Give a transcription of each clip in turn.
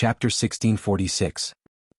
Chapter 1646.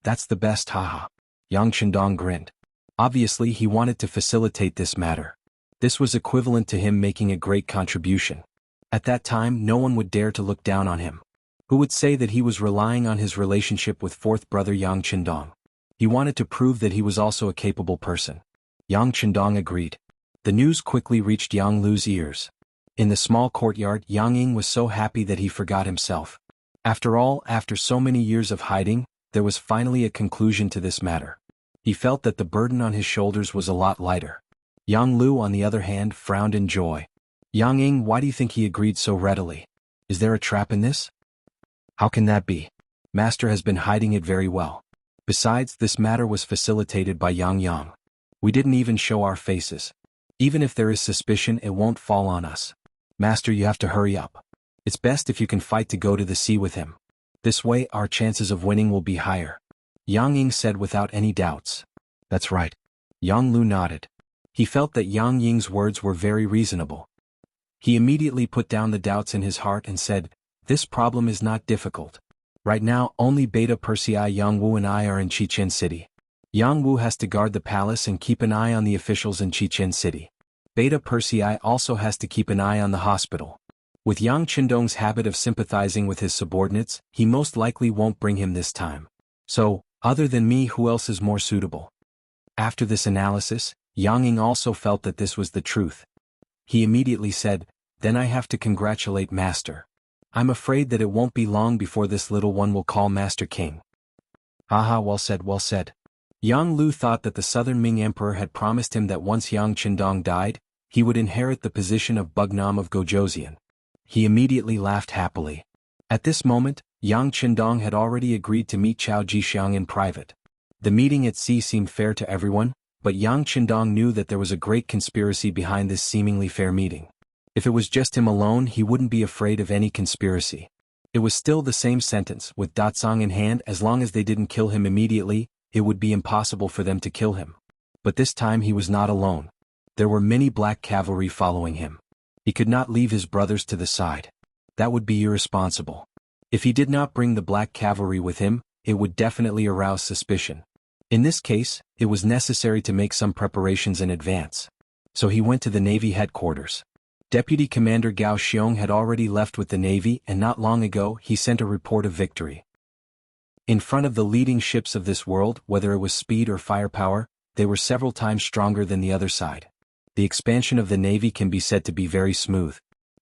That's the best, haha. Yang Chendong grinned. Obviously he wanted to facilitate this matter. This was equivalent to him making a great contribution. At that time no one would dare to look down on him. Who would say that he was relying on his relationship with fourth brother Yang Chendong? He wanted to prove that he was also a capable person. Yang Chendong agreed. The news quickly reached Yang Lu's ears. In the small courtyard, Yang Ying was so happy that he forgot himself. After all, after so many years of hiding, there was finally a conclusion to this matter. He felt that the burden on his shoulders was a lot lighter. Yang Lu, on the other hand, frowned in joy. Yang Ying, why do you think he agreed so readily? Is there a trap in this? How can that be? Master has been hiding it very well. Besides, this matter was facilitated by Yang Yang. We didn't even show our faces. Even if there is suspicion, it won't fall on us. Master, you have to hurry up. It's best if you can fight to go to the sea with him. This way, our chances of winning will be higher. Yang Ying said without any doubts. That's right. Yang Lu nodded. He felt that Yang Ying's words were very reasonable. He immediately put down the doubts in his heart and said, this problem is not difficult. Right now, only Beta Persei Yang Wu and I are in Chichen City. Yang Wu has to guard the palace and keep an eye on the officials in Chichen City. Beta Persei also has to keep an eye on the hospital. With Yang Chendong's habit of sympathizing with his subordinates, he most likely won't bring him this time. So, other than me, who else is more suitable? After this analysis, Yang Ying also felt that this was the truth. He immediately said, then I have to congratulate Master. I'm afraid that it won't be long before this little one will call Master King. Haha, well said, well said. Yang Lu thought that the southern Ming Emperor had promised him that once Yang Chendong died, he would inherit the position of Bugnam of Gojoseon. He immediately laughed happily. At this moment, Yang Chendong had already agreed to meet Chao Jixiang in private. The meeting at sea seemed fair to everyone, but Yang Chendong knew that there was a great conspiracy behind this seemingly fair meeting. If it was just him alone, he wouldn't be afraid of any conspiracy. It was still the same sentence, with Datsang in hand. As long as they didn't kill him immediately, it would be impossible for them to kill him. But this time he was not alone. There were many black cavalry following him. He could not leave his brothers to the side. That would be irresponsible. If he did not bring the black cavalry with him, it would definitely arouse suspicion. In this case, it was necessary to make some preparations in advance. So he went to the Navy headquarters. Deputy Commander Gao Xiong had already left with the Navy, and not long ago he sent a report of victory. In front of the leading ships of this world, whether it was speed or firepower, they were several times stronger than the other side. The expansion of the Navy can be said to be very smooth.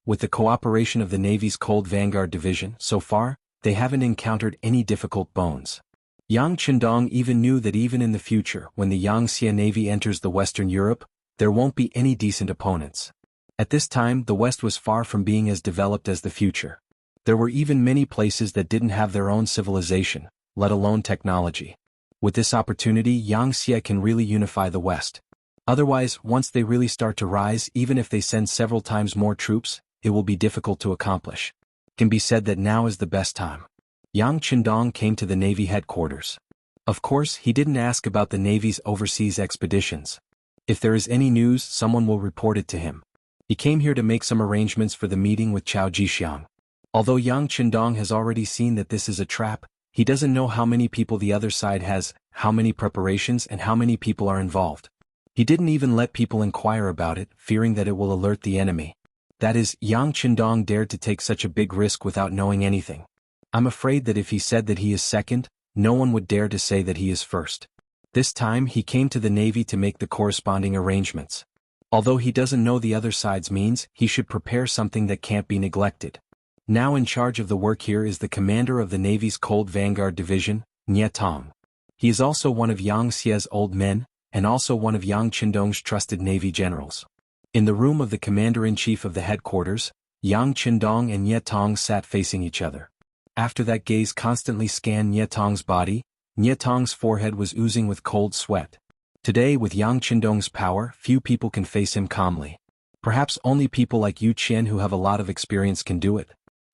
With the cooperation of the Navy's Cold Vanguard Division, so far, they haven't encountered any difficult bones. Yang Chendong even knew that even in the future, when the Yangtze Navy enters the Western Europe, there won't be any decent opponents. At this time, the West was far from being as developed as the future. There were even many places that didn't have their own civilization, let alone technology. With this opportunity, Yangtze can really unify the West. Otherwise, once they really start to rise, even if they send several times more troops, it will be difficult to accomplish. It can be said that now is the best time. Yang Chendong came to the Navy headquarters. Of course, he didn't ask about the Navy's overseas expeditions. If there is any news, someone will report it to him. He came here to make some arrangements for the meeting with Chao Jixiang. Although Yang Chendong has already seen that this is a trap, he doesn't know how many people the other side has, how many preparations and how many people are involved. He didn't even let people inquire about it, fearing that it will alert the enemy. That is, Yang Chendong dared to take such a big risk without knowing anything. I'm afraid that if he said that he is second, no one would dare to say that he is first. This time he came to the Navy to make the corresponding arrangements. Although he doesn't know the other side's means, he should prepare something that can't be neglected. Now in charge of the work here is the commander of the Navy's Cold Vanguard Division, Nye Tong. He is also one of Yang Xie's old men, and also one of Yang Chendong's trusted Navy generals. In the room of the commander-in-chief of the headquarters, Yang Chendong and Nye Tong sat facing each other. After that gaze constantly scanned Nye Tong's body, Nye Tong's forehead was oozing with cold sweat. Today, with Yang Chendong's power, few people can face him calmly. Perhaps only people like Yu Qian who have a lot of experience can do it.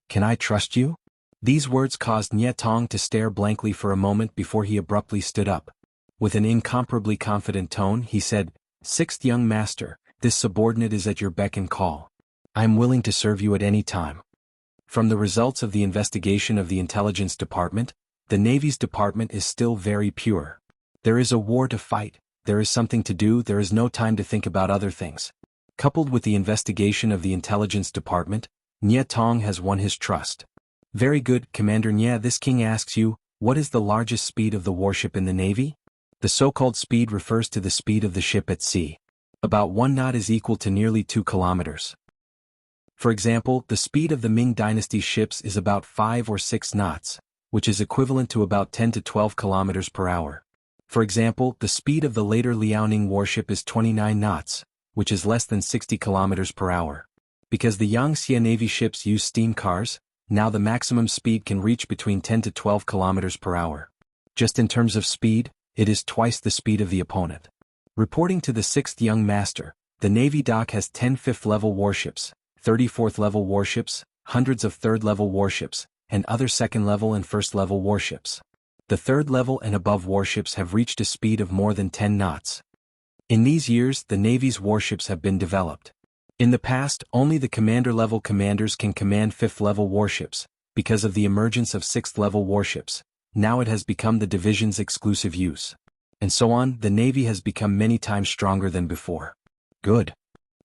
Can I trust you? These words caused Nye Tong to stare blankly for a moment before he abruptly stood up. With an incomparably confident tone, he said, "Sixth young master, this subordinate is at your beck and call. I am willing to serve you at any time." From the results of the investigation of the Intelligence Department, the Navy's department is still very pure. There is a war to fight, there is something to do, there is no time to think about other things. Coupled with the investigation of the Intelligence Department, Nye Tong has won his trust. Very good, Commander Nye. This king asks you, what is the largest speed of the warship in the Navy? The so-called speed refers to the speed of the ship at sea. About 1 knot is equal to nearly 2 kilometers. For example, the speed of the Ming dynasty ships is about 5 or 6 knots, which is equivalent to about 10 to 12 kilometers per hour. For example, the speed of the later Liaoning warship is 29 knots, which is less than 60 kilometers per hour. Because the Yangtze Navy ships use steam cars, now the maximum speed can reach between 10 to 12 kilometers per hour. Just in terms of speed, it is twice the speed of the opponent. Reporting to the 6th Young Master, the Navy dock has 10 5th-level warships, 34th-level warships, hundreds of 3rd-level warships, and other 2nd-level and 1st-level warships. The 3rd-level and above warships have reached a speed of more than 10 knots. In these years, the Navy's warships have been developed. In the past, only the commander-level commanders can command 5th-level warships. Because of the emergence of 6th-level warships, now it has become the division's exclusive use. And so on, the Navy has become many times stronger than before. Good.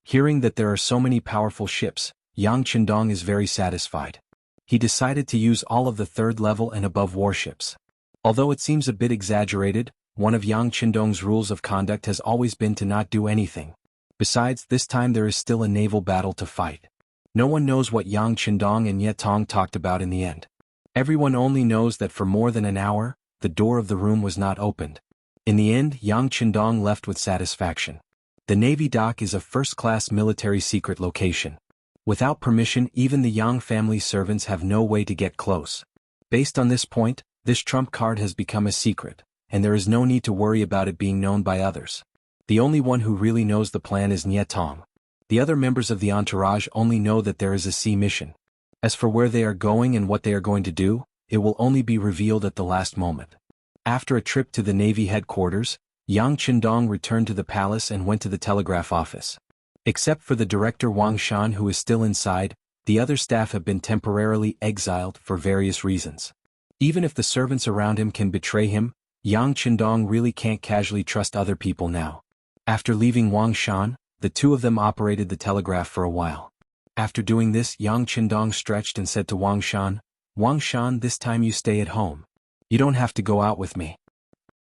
Hearing that there are so many powerful ships, Yang Qindong is very satisfied. He decided to use all of the 3rd-level and above warships. Although it seems a bit exaggerated, one of Yang Qindong's rules of conduct has always been to not do anything. Besides, this time there is still a naval battle to fight. No one knows what Yang Qindong and Nye Tong talked about in the end. Everyone only knows that for more than an hour, the door of the room was not opened. In the end, Yang Qindong left with satisfaction. The Navy dock is a first-class military secret location. Without permission, even the Yang family servants have no way to get close. Based on this point, this trump card has become a secret, and there is no need to worry about it being known by others. The only one who really knows the plan is Nye Tong. The other members of the entourage only know that there is a sea mission. As for where they are going and what they are going to do, it will only be revealed at the last moment. After a trip to the Navy headquarters, Yang Qindong returned to the palace and went to the telegraph office. Except for the director Wang Shan, who is still inside, the other staff have been temporarily exiled for various reasons. Even if the servants around him can betray him, Yang Qindong really can't casually trust other people now. After leaving Wang Shan, the two of them operated the telegraph for a while. After doing this, Yang Qindong stretched and said to Wang Shan, "Wang Shan, this time you stay at home. You don't have to go out with me."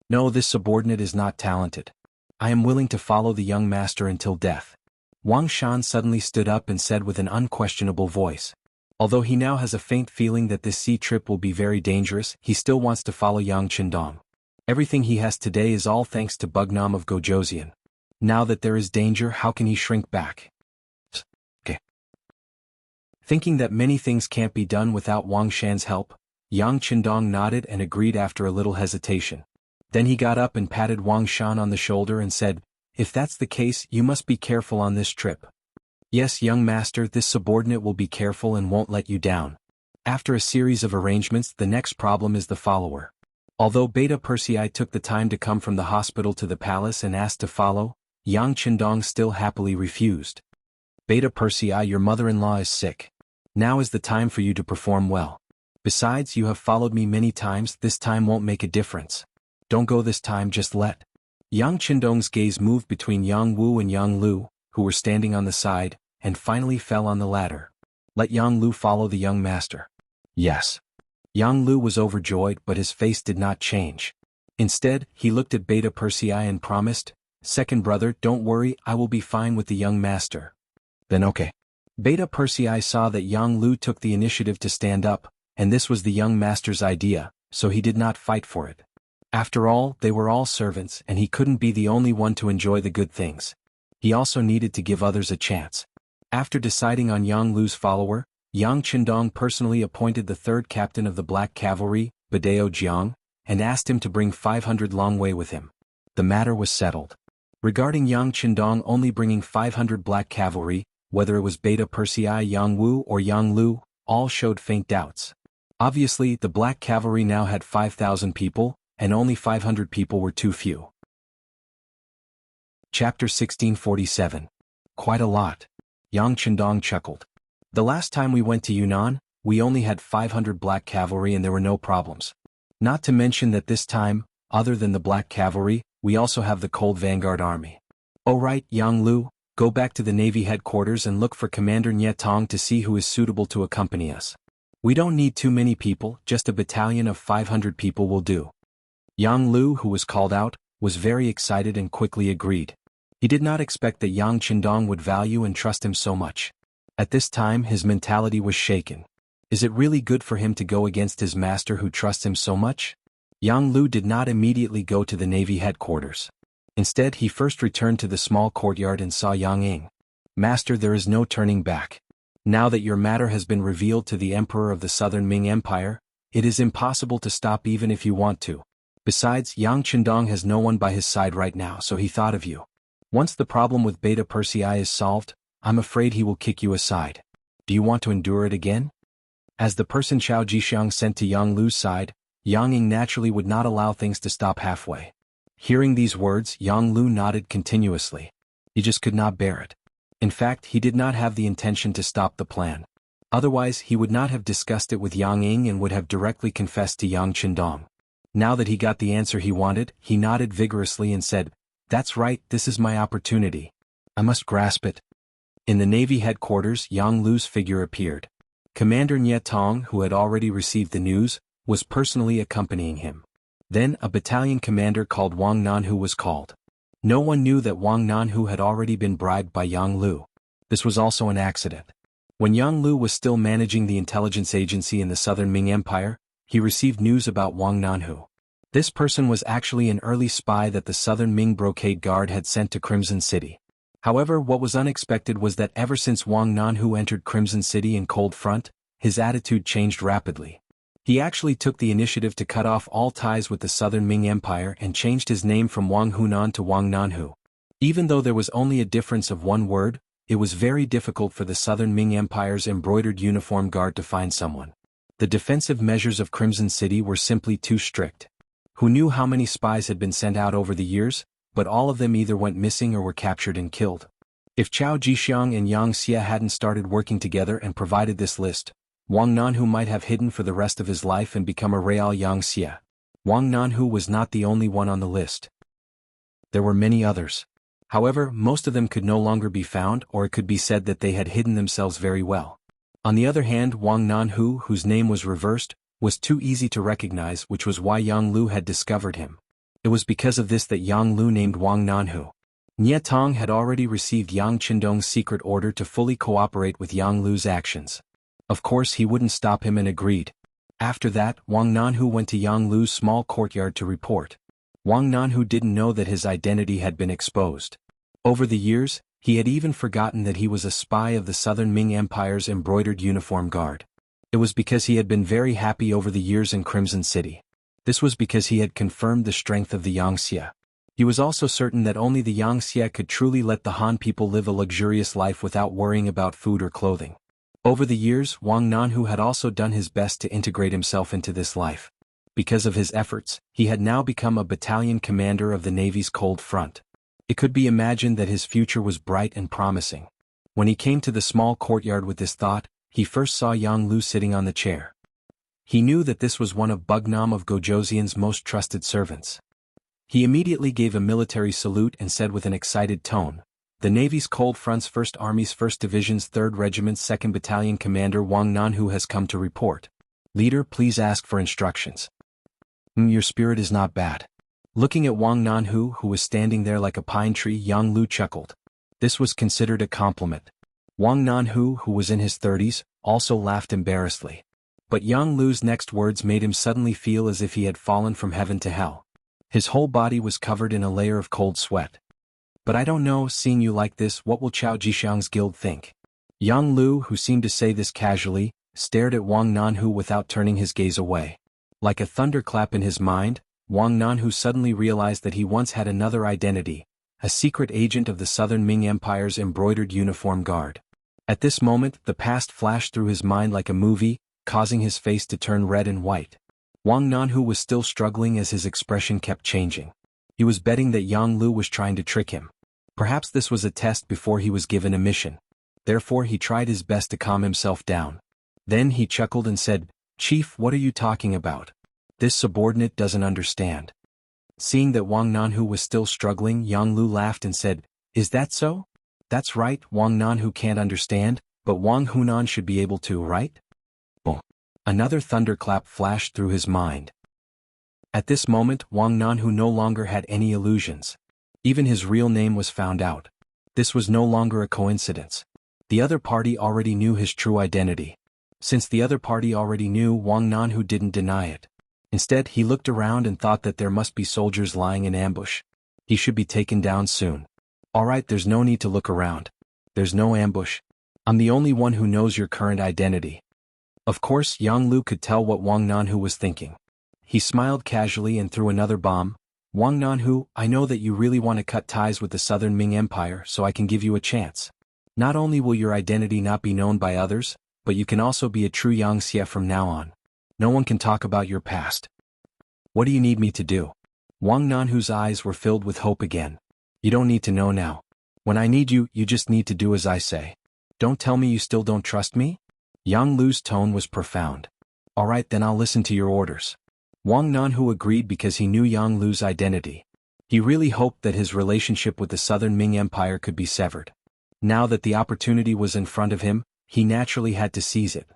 "No, this subordinate is not talented. I am willing to follow the young master until death." Wang Shan suddenly stood up and said with an unquestionable voice. Although he now has a faint feeling that this sea trip will be very dangerous, he still wants to follow Yang Qindong. Everything he has today is all thanks to Bugnam of Gojoseon. Now that there is danger, how can he shrink back? Okay. Thinking that many things can't be done without Wang Shan's help, Yang Qindong nodded and agreed after a little hesitation. Then he got up and patted Wang Shan on the shoulder and said, "If that's the case, you must be careful on this trip." "Yes, young master, this subordinate will be careful and won't let you down." After a series of arrangements, the next problem is the follower. Although Beta Persei took the time to come from the hospital to the palace and asked to follow, Yang Qindong still happily refused. "Beta Persei, your mother-in-law is sick. Now is the time for you to perform well. Besides, you have followed me many times, this time won't make a difference. Don't go this time, just let." Yang Qindong's gaze moved between Yang Wu and Yang Lu, who were standing on the side, and finally fell on the latter. "Let Yang Lu follow the young master." "Yes." Yang Lu was overjoyed, but his face did not change. Instead, he looked at Beta Persei and promised, "Second brother, don't worry, I will be fine with the young master." "Then okay." Beta Persei saw that Yang Lu took the initiative to stand up, and this was the young master's idea, so he did not fight for it. After all, they were all servants, and he couldn't be the only one to enjoy the good things. He also needed to give others a chance. After deciding on Yang Lu's follower, Yang Qindong personally appointed the third captain of the Black Cavalry, Badeo Jiang, and asked him to bring 500 Longwei with him. The matter was settled. Regarding Yang Qindong only bringing 500 Black Cavalry, whether it was Beta Persei, Yang Wu, or Yang Lu, all showed faint doubts. Obviously, the Black Cavalry now had 5,000 people, and only 500 people were too few. Chapter 1647. Quite a lot. Yang Qindong chuckled. "The last time we went to Yunnan, we only had 500 black cavalry and there were no problems. Not to mention that this time, other than the black cavalry, we also have the Cold Vanguard army. Oh right, Yang Lu, go back to the Navy headquarters and look for Commander Nye Tong to see who is suitable to accompany us. We don't need too many people, just a battalion of 500 people will do. Yang Lu, who was called out, was very excited and quickly agreed. He did not expect that Yang Qindong would value and trust him so much. At this time his mentality was shaken. Is it really good for him to go against his master who trusts him so much? Yang Lu did not immediately go to the Navy headquarters. Instead he first returned to the small courtyard and saw Yang Ying. Master, there is no turning back. Now that your matter has been revealed to the Emperor of the Southern Ming Empire, it is impossible to stop even if you want to. Besides, Yang Qindong has no one by his side right now, so he thought of you. Once the problem with Beta Persei is solved, I'm afraid he will kick you aside. Do you want to endure it again? As the person Chao Jixiang sent to Yang Lu's side, Yang Ying naturally would not allow things to stop halfway. Hearing these words, Yang Lu nodded continuously. He just could not bear it. In fact, he did not have the intention to stop the plan. Otherwise, he would not have discussed it with Yang Ying and would have directly confessed to Yang Qindong. Now that he got the answer he wanted, he nodded vigorously and said, "That's right, this is my opportunity. I must grasp it." In the Navy headquarters, Yang Lu's figure appeared. Commander Nye Tong, who had already received the news, was personally accompanying him. Then a battalion commander called Wang Nanhu was called. No one knew that Wang Nanhu had already been bribed by Yang Lu. This was also an accident. When Yang Lu was still managing the intelligence agency in the Southern Ming Empire, he received news about Wang Nanhu. This person was actually an early spy that the Southern Ming Brocade Guard had sent to Crimson City. However, what was unexpected was that ever since Wang Nanhu entered Crimson City in Cold Front, his attitude changed rapidly. He actually took the initiative to cut off all ties with the Southern Ming Empire and changed his name from Wang Hunan to Wang Nanhu. Even though there was only a difference of one word, it was very difficult for the Southern Ming Empire's embroidered uniform guard to find someone. The defensive measures of Crimson City were simply too strict. Who knew how many spies had been sent out over the years, but all of them either went missing or were captured and killed. If Chao Jixiang and Yang Xie hadn't started working together and provided this list, Wang Nanhu might have hidden for the rest of his life and become a real Yang Xie. Wang Nanhu was not the only one on the list. There were many others. However, most of them could no longer be found, or it could be said that they had hidden themselves very well. On the other hand, Wang Nanhu, whose name was reversed, was too easy to recognize, which was why Yang Lu had discovered him. It was because of this that Yang Lu named Wang Nanhu. Nye Tong had already received Yang Qindong's secret order to fully cooperate with Yang Lu's actions. Of course he wouldn't stop him and agreed. After that, Wang Nanhu went to Yang Lu's small courtyard to report. Wang Nanhu didn't know that his identity had been exposed. Over the years, he had even forgotten that he was a spy of the Southern Ming Empire's embroidered uniform guard. It was because he had been very happy over the years in Crimson City. This was because he had confirmed the strength of the Yang Xie. He was also certain that only the Yang Xie could truly let the Han people live a luxurious life without worrying about food or clothing. Over the years, Wang Nanhu had also done his best to integrate himself into this life. Because of his efforts, he had now become a battalion commander of the Navy's Cold Front. It could be imagined that his future was bright and promising. When he came to the small courtyard with this thought, he first saw Yang Lu sitting on the chair. He knew that this was one of Bugnam of Gojoseon's most trusted servants. He immediately gave a military salute and said with an excited tone, "The Navy's Cold Front's 1st Army's 1st Division's 3rd Regiment's 2nd Battalion Commander Wang Nanhu has come to report. Leader, please ask for instructions." Your spirit is not bad." Looking at Wang Nanhu, who was standing there like a pine tree, Yang Lu chuckled. This was considered a compliment. Wang Nanhu, who was in his 30s, also laughed embarrassedly. But Yang Lu's next words made him suddenly feel as if he had fallen from heaven to hell. His whole body was covered in a layer of cold sweat. "But I don't know, seeing you like this, what will Chao Jixiang's guild think?" Yang Lu, who seemed to say this casually, stared at Wang Nanhu without turning his gaze away. Like a thunderclap in his mind, Wang Nanhu suddenly realized that he once had another identity, a secret agent of the Southern Ming Empire's embroidered uniform guard. At this moment, the past flashed through his mind like a movie, causing his face to turn red and white. Wang Nanhu was still struggling as his expression kept changing. He was betting that Yang Lu was trying to trick him. Perhaps this was a test before he was given a mission. Therefore he tried his best to calm himself down. Then he chuckled and said, "Chief, what are you talking about? This subordinate doesn't understand." Seeing that Wang Nanhu was still struggling, Yang Lu laughed and said, "Is that so? That's right, Wang Nanhu can't understand, but Wang Hunan should be able to, right?" Boom. Another thunderclap flashed through his mind. At this moment, Wang Nanhu no longer had any illusions. Even his real name was found out. This was no longer a coincidence. The other party already knew his true identity. Since the other party already knew, Wang Nanhu didn't deny it. Instead, he looked around and thought that there must be soldiers lying in ambush. He should be taken down soon. Alright, there's no need to look around. There's no ambush. I'm the only one who knows your current identity. Of course, Yang Lu could tell what Wang Nanhu was thinking. He smiled casually and threw another bomb. "Wang Nanhu, I know that you really want to cut ties with the Southern Ming Empire, so I can give you a chance. Not only will your identity not be known by others, but you can also be a true Yangxie from now on. No one can talk about your past. What do you need me to do?" Wang Nanhu's eyes were filled with hope again. "You don't need to know now. When I need you, you just need to do as I say. Don't tell me you still don't trust me?" Yang Lu's tone was profound. "Alright, then I'll listen to your orders." Wang Nanhu agreed because he knew Yang Lu's identity. He really hoped that his relationship with the Southern Ming Empire could be severed. Now that the opportunity was in front of him, he naturally had to seize it.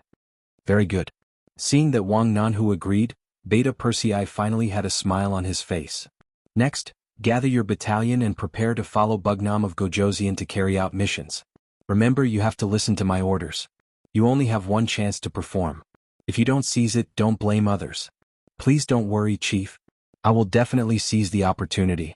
Very good. Seeing that Wang Nanhu agreed, Beta Persei finally had a smile on his face. "Next, gather your battalion and prepare to follow Bugnam of Gojoseon to carry out missions. Remember, you have to listen to my orders. You only have one chance to perform. If you don't seize it, don't blame others. Please don't worry, Chief. I will definitely seize the opportunity,"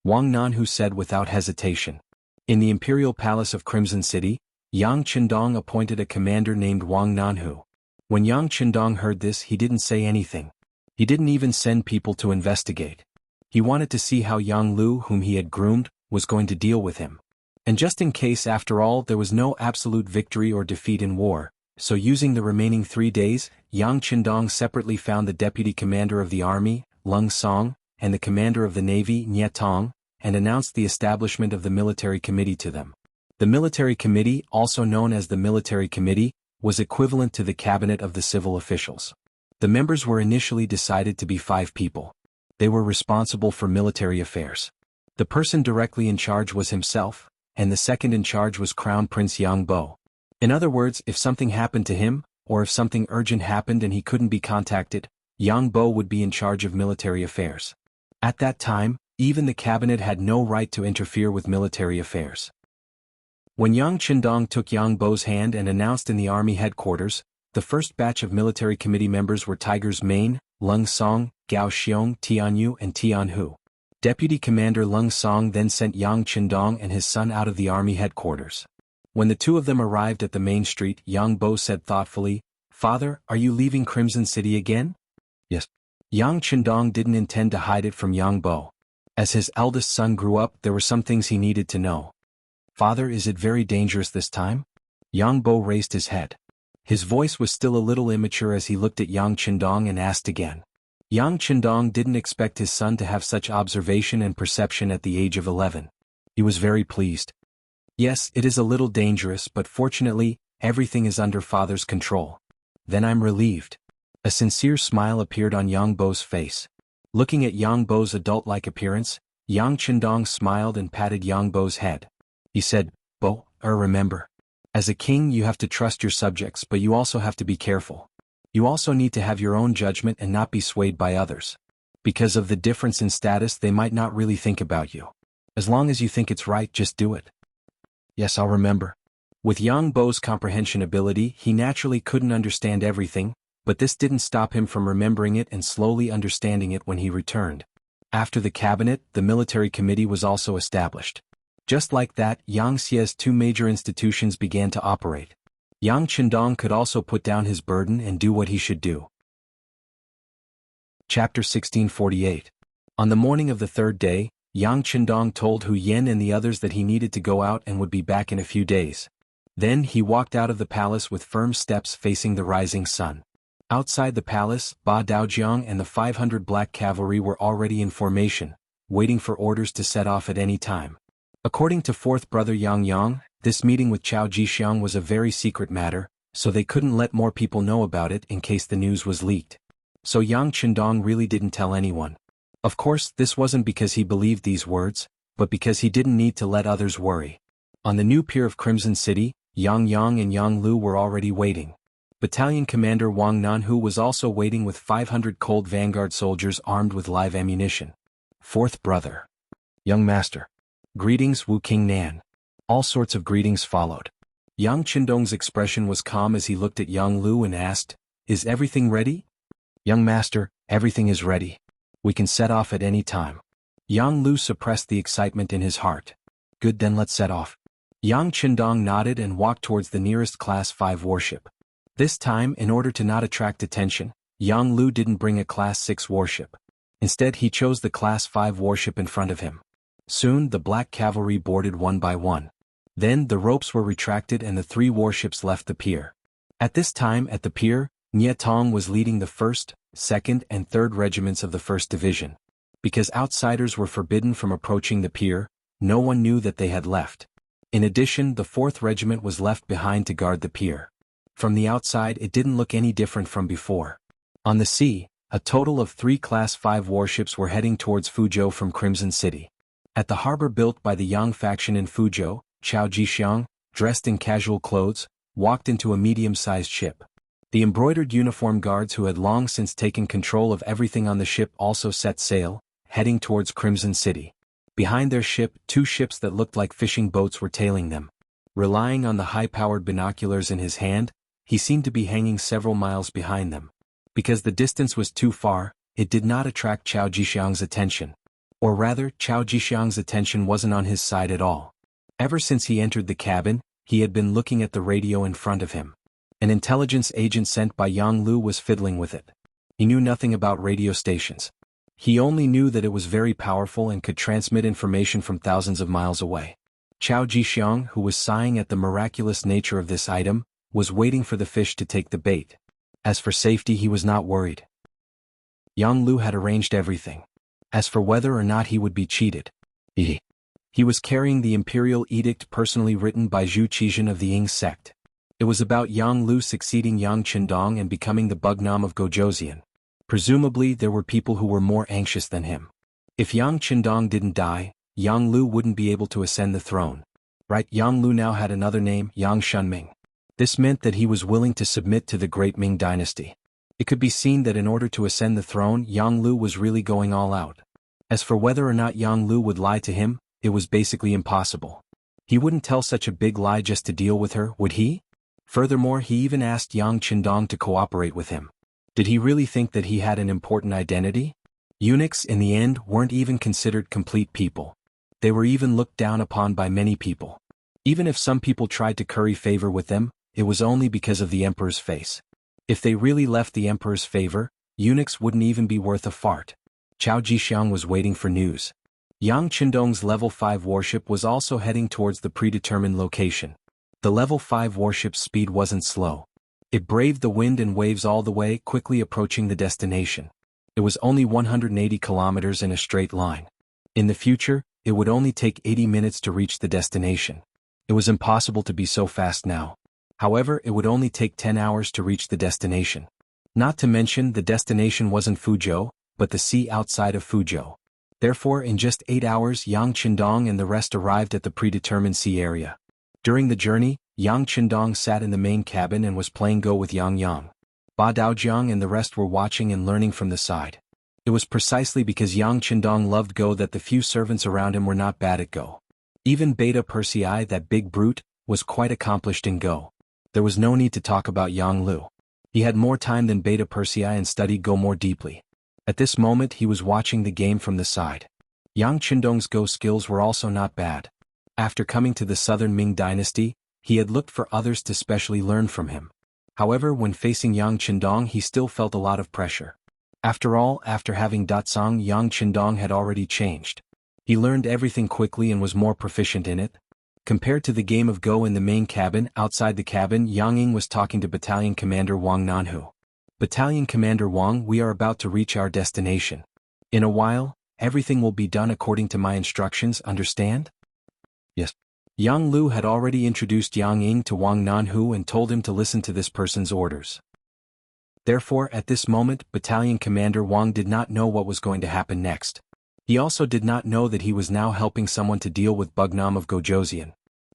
Wang Nanhu said without hesitation. In the Imperial Palace of Crimson City, Yang Qindong appointed a commander named Wang Nanhu. When Yang Qindong heard this, he didn't say anything. He didn't even send people to investigate. He wanted to see how Yang Lu, whom he had groomed, was going to deal with him. And just in case, after all, there was no absolute victory or defeat in war, so using the remaining 3 days, Yang Qindong separately found the deputy commander of the army, Lung Song, and the commander of the navy, Nye Tong, and announced the establishment of the military committee to them. The military committee, also known as the military committee, was equivalent to the cabinet of the civil officials. The members were initially decided to be 5 people. They were responsible for military affairs. The person directly in charge was himself, and the second in charge was Crown Prince Yang Bo. In other words, if something happened to him, or if something urgent happened and he couldn't be contacted, Yang Bo would be in charge of military affairs. At that time, even the cabinet had no right to interfere with military affairs. When Yang Qindong took Yang Bo's hand and announced in the army headquarters, the first batch of military committee members were Tigers Main, Lung Song, Gao Xiong, Tianyu and Tianhu. Deputy Commander Lung Song then sent Yang Qindong and his son out of the army headquarters. When the two of them arrived at the main street, Yang Bo said thoughtfully, "Father, are you leaving Crimson City again?" "Yes." Yang Qindong didn't intend to hide it from Yang Bo. As his eldest son grew up, there were some things he needed to know. "Father, is it very dangerous this time?" Yang Bo raised his head. His voice was still a little immature as he looked at Yang Qindong and asked again. Yang Qindong didn't expect his son to have such observation and perception at the age of 11. He was very pleased. "Yes, it is a little dangerous, but fortunately, everything is under father's control." "Then I'm relieved." A sincere smile appeared on Yang Bo's face. Looking at Yang Bo's adult-like appearance, Yang Qindong smiled and patted Yang Bo's head. He said, "Bo, remember. As a king you have to trust your subjects, but you also have to be careful. You also need to have your own judgment and not be swayed by others. Because of the difference in status, they might not really think about you. As long as you think it's right, just do it." "Yes, I'll remember." With Yang Bo's comprehension ability, he naturally couldn't understand everything, but this didn't stop him from remembering it and slowly understanding it when he returned. After the cabinet, the military committee was also established. Just like that, Yangxie's 2 major institutions began to operate. Yang Qindong could also put down his burden and do what he should do. Chapter 1648. On the morning of the 3rd day, Yang Qindong told Hu Yen and the others that he needed to go out and would be back in a few days. Then he walked out of the palace with firm steps facing the rising sun. Outside the palace, Ba Daojiang and the 500 black cavalry were already in formation, waiting for orders to set off at any time. According to 4th brother Yang Yang, this meeting with Chao Jixiang was a very secret matter, so they couldn't let more people know about it in case the news was leaked. So Yang Chendong really didn't tell anyone. Of course, this wasn't because he believed these words, but because he didn't need to let others worry. On the new pier of Crimson City, Yang Yang and Yang Lu were already waiting. Battalion Commander Wang Nanhu was also waiting with 500 cold vanguard soldiers armed with live ammunition. Fourth brother. Young master. Greetings Wu King Nan. All sorts of greetings followed. Yang Chendong's expression was calm as he looked at Yang Lu and asked, "Is everything ready?" "Young master, everything is ready. We can set off at any time." Yang Lu suppressed the excitement in his heart. "Good, then let's set off." Yang Chendong nodded and walked towards the nearest Class 5 warship. This time, in order to not attract attention, Yang Lu didn't bring a Class 6 warship. Instead, he chose the Class 5 warship in front of him. Soon, the black cavalry boarded one by one. Then, the ropes were retracted and the 3 warships left the pier. At this time, at the pier, Nye Tong was leading the 1st, 2nd, and 3rd regiments of the 1st Division. Because outsiders were forbidden from approaching the pier, no one knew that they had left. In addition, the 4th Regiment was left behind to guard the pier. From the outside, it didn't look any different from before. On the sea, a total of 3 Class 5 warships were heading towards Fuzhou from Crimson City. At the harbor built by the Yang faction in Fuzhou, Chao Jixiang, dressed in casual clothes, walked into a medium-sized ship. The embroidered uniform guards who had long since taken control of everything on the ship also set sail, heading towards Crimson City. Behind their ship, 2 ships that looked like fishing boats were tailing them. Relying on the high-powered binoculars in his hand, he seemed to be hanging several miles behind them. Because the distance was too far, it did not attract Chao Jixiang's attention. Or rather, Chao Jixiang's attention wasn't on his side at all. Ever since he entered the cabin, he had been looking at the radio in front of him. An intelligence agent sent by Yang Lu was fiddling with it. He knew nothing about radio stations. He only knew that it was very powerful and could transmit information from thousands of miles away. Chao Jixiang, who was sighing at the miraculous nature of this item, was waiting for the fish to take the bait. As for safety, he was not worried. Yang Lu had arranged everything. As for whether or not he would be cheated, he was carrying the imperial edict personally written by Zhu Qizhen of the Ying sect. It was about Yang Lu succeeding Yang Chendong and becoming the Bugnam of Gojoseon. Presumably, there were people who were more anxious than him. If Yang Chendong didn't die, Yang Lu wouldn't be able to ascend the throne. Right? Yang Lu now had another name, Yang Shunming. This meant that he was willing to submit to the great Ming dynasty. It could be seen that in order to ascend the throne, Yang Lu was really going all out. As for whether or not Yang Lu would lie to him, it was basically impossible. He wouldn't tell such a big lie just to deal with her, would he? Furthermore, he even asked Yang Chendong to cooperate with him. Did he really think that he had an important identity? Eunuchs, in the end, weren't even considered complete people. They were even looked down upon by many people. Even if some people tried to curry favor with them, it was only because of the emperor's face. If they really left the emperor's favor, eunuchs wouldn't even be worth a fart. Chao Jixiang was waiting for news. Yang Chendong's level 5 warship was also heading towards the predetermined location. The level 5 warship's speed wasn't slow. It braved the wind and waves all the way, quickly approaching the destination. It was only 180 kilometers in a straight line. In the future, it would only take 80 minutes to reach the destination. It was impossible to be so fast now. However, it would only take 10 hours to reach the destination. Not to mention, the destination wasn't Fuzhou, but the sea outside of Fuzhou. Therefore, in just 8 hours, Yang Chendong and the rest arrived at the predetermined sea area. During the journey, Yang Chendong sat in the main cabin and was playing Go with Yang Yang. Ba Daojiang and the rest were watching and learning from the side. It was precisely because Yang Chendong loved Go that the few servants around him were not bad at Go. Even Beta Persei, that big brute, was quite accomplished in Go. There was no need to talk about Yang Lu. He had more time than Beta Persei and studied Go more deeply. At this moment he was watching the game from the side. Yang Chendong's Go skills were also not bad. After coming to the southern Ming dynasty, he had looked for others to specially learn from him. However, when facing Yang Chendong he still felt a lot of pressure. After all, after having Datsang, Yang Chendong had already changed. He learned everything quickly and was more proficient in it. Compared to the game of Go in the main cabin, outside the cabin Yang Ying was talking to Battalion Commander Wang Nanhu. Battalion Commander Wang, we are about to reach our destination. In a while, everything will be done according to my instructions, understand? Yes. Yang Lu had already introduced Yang Ying to Wang Nanhu and told him to listen to this person's orders. Therefore, at this moment, Battalion Commander Wang did not know what was going to happen next. He also did not know that he was now helping someone to deal with Bugnam of Gojoseon.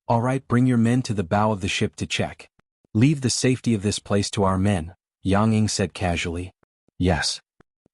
Alright, bring your men to the bow of the ship to check. Leave the safety of this place to our men, Yang Ying said casually. Yes.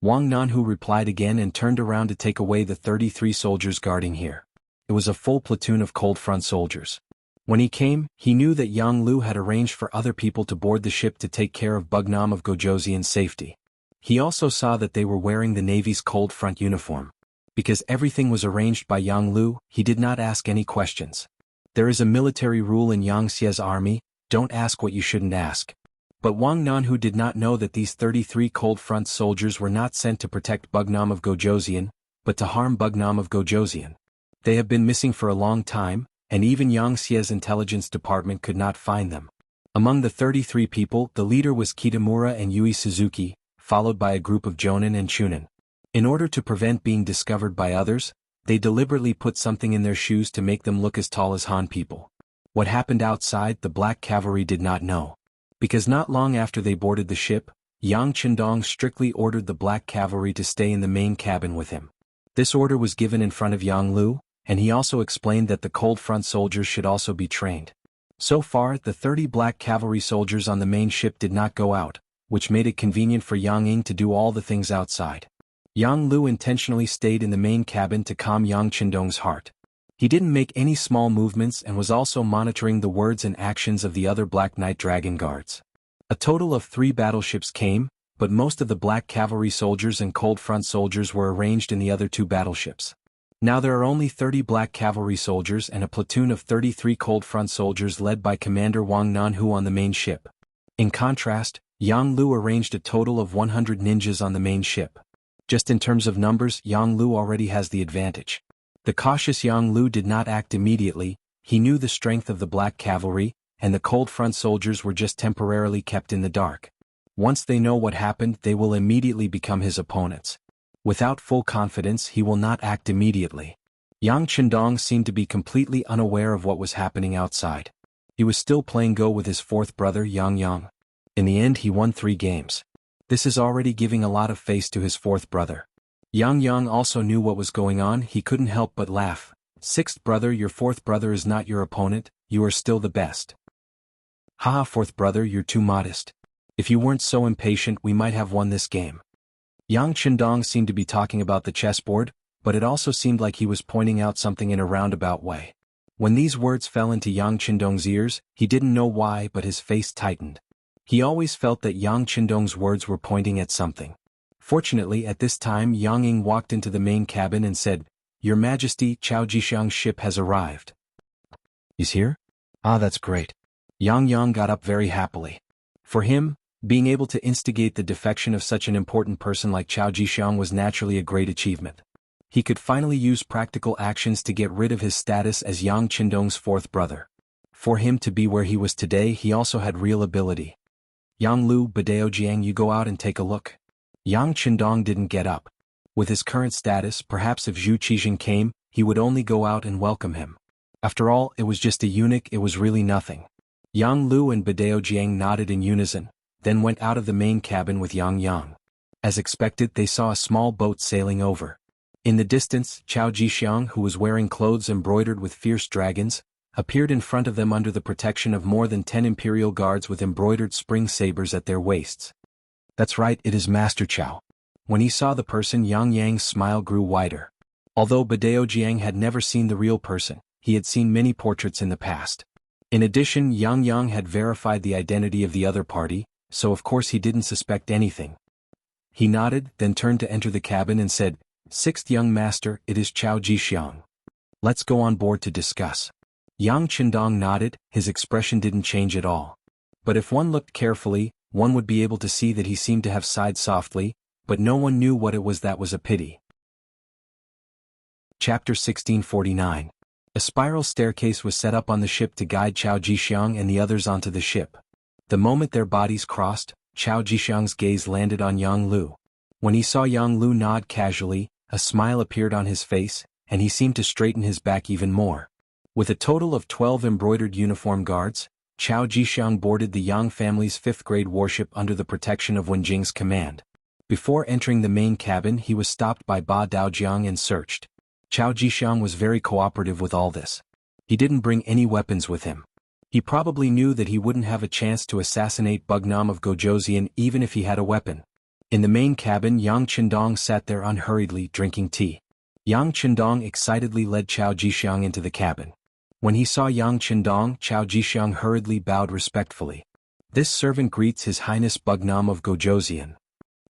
Wang Nanhu replied again and turned around to take away the 33 soldiers guarding here. It was a full platoon of cold front soldiers. When he came, he knew that Yang Lu had arranged for other people to board the ship to take care of Bugnam of Gojoseon's safety. He also saw that they were wearing the Navy's cold front uniform. Because everything was arranged by Yang Lu, he did not ask any questions. There is a military rule in Yang Xie's army, don't ask what you shouldn't ask. But Wang Nanhu did not know that these 33 cold front soldiers were not sent to protect Bugnam of Gojoseon, but to harm Bugnam of Gojoseon. They have been missing for a long time, and even Yang Xie's intelligence department could not find them. Among the 33 people, the leader was Kitamura and Yui Suzuki, followed by a group of Jonin and Chunin. In order to prevent being discovered by others, they deliberately put something in their shoes to make them look as tall as Han people. What happened outside, the Black Cavalry did not know. Because not long after they boarded the ship, Yang Qindong strictly ordered the Black Cavalry to stay in the main cabin with him. This order was given in front of Yang Lu, and he also explained that the cold front soldiers should also be trained. So far, the 30 Black Cavalry soldiers on the main ship did not go out, which made it convenient for Yang Ying to do all the things outside. Yang Lu intentionally stayed in the main cabin to calm Yang Qindong's heart. He didn't make any small movements and was also monitoring the words and actions of the other Black Knight Dragon Guards. A total of 3 battleships came, but most of the Black Cavalry soldiers and cold front soldiers were arranged in the other 2 battleships. Now there are only 30 Black Cavalry soldiers and a platoon of 33 cold front soldiers led by Commander Wang Nanhu on the main ship. In contrast, Yang Lu arranged a total of 100 ninjas on the main ship. Just in terms of numbers, Yang Lu already has the advantage. The cautious Yang Lu did not act immediately, he knew the strength of the Black Cavalry, and the cold front soldiers were just temporarily kept in the dark. Once they know what happened, they will immediately become his opponents. Without full confidence, he will not act immediately. Yang Qindong seemed to be completely unaware of what was happening outside. He was still playing Go with his 4th brother Yang Yang. In the end he won 3 games. This is already giving a lot of face to his 4th brother. Yang Yang also knew what was going on, he couldn't help but laugh. 6th brother, your 4th brother is not your opponent, you are still the best. Haha, 4th brother, you're too modest. If you weren't so impatient, we might have won this game. Yang Qindong seemed to be talking about the chessboard, but it also seemed like he was pointing out something in a roundabout way. When these words fell into Yang Qindong's ears, he didn't know why, but his face tightened. He always felt that Yang Qindong's words were pointing at something. Fortunately, at this time Yang Ying walked into the main cabin and said, Your Majesty, Chao Jixiang's ship has arrived. He's here? Ah, that's great. Yang Yang got up very happily. For him, being able to instigate the defection of such an important person like Chao Jixiang was naturally a great achievement. He could finally use practical actions to get rid of his status as Yang Qindong's 4th brother. For him to be where he was today, he also had real ability. Yang Lu, Badao Jiang, you go out and take a look. Yang Qindong didn't get up. With his current status, perhaps if Zhu Qijing came, he would only go out and welcome him. After all, it was just a eunuch, it was really nothing. Yang Lu and Badao Jiang nodded in unison, then went out of the main cabin with Yang Yang. As expected, they saw a small boat sailing over. In the distance, Chao Jixiang, who was wearing clothes embroidered with fierce dragons, appeared in front of them under the protection of more than 10 imperial guards with embroidered spring sabers at their waists. That's right, it is Master Chao. When he saw the person, Yang Yang's smile grew wider. Although Badao Jiang had never seen the real person, he had seen many portraits in the past. In addition, Yang Yang had verified the identity of the other party, so of course he didn't suspect anything. He nodded, then turned to enter the cabin and said, 6th young master, it is Chao Jixiang. Let's go on board to discuss. Yang Qindong nodded, his expression didn't change at all. But if one looked carefully, one would be able to see that he seemed to have sighed softly, but no one knew what it was. That was a pity. Chapter 1649. A spiral staircase was set up on the ship to guide Chao Jixiang and the others onto the ship. The moment their bodies crossed, Chao Jixiang's gaze landed on Yang Lu. When he saw Yang Lu nod casually, a smile appeared on his face, and he seemed to straighten his back even more. With a total of 12 embroidered uniform guards, Chao Jixiang boarded the Yang family's 5th-grade warship under the protection of Wen Jing's command. Before entering the main cabin, he was stopped by Ba Daojiang and searched. Chao Jixiang was very cooperative with all this. He didn't bring any weapons with him. He probably knew that he wouldn't have a chance to assassinate Bugnam of Gojoseon even if he had a weapon. In the main cabin, Yang Qindong sat there unhurriedly drinking tea. Yang Qindong excitedly led Chao Jixiang into the cabin. When he saw Yang Qindong, Chao Jixiang hurriedly bowed respectfully. This servant greets His Highness Bugnam of Gojoseon.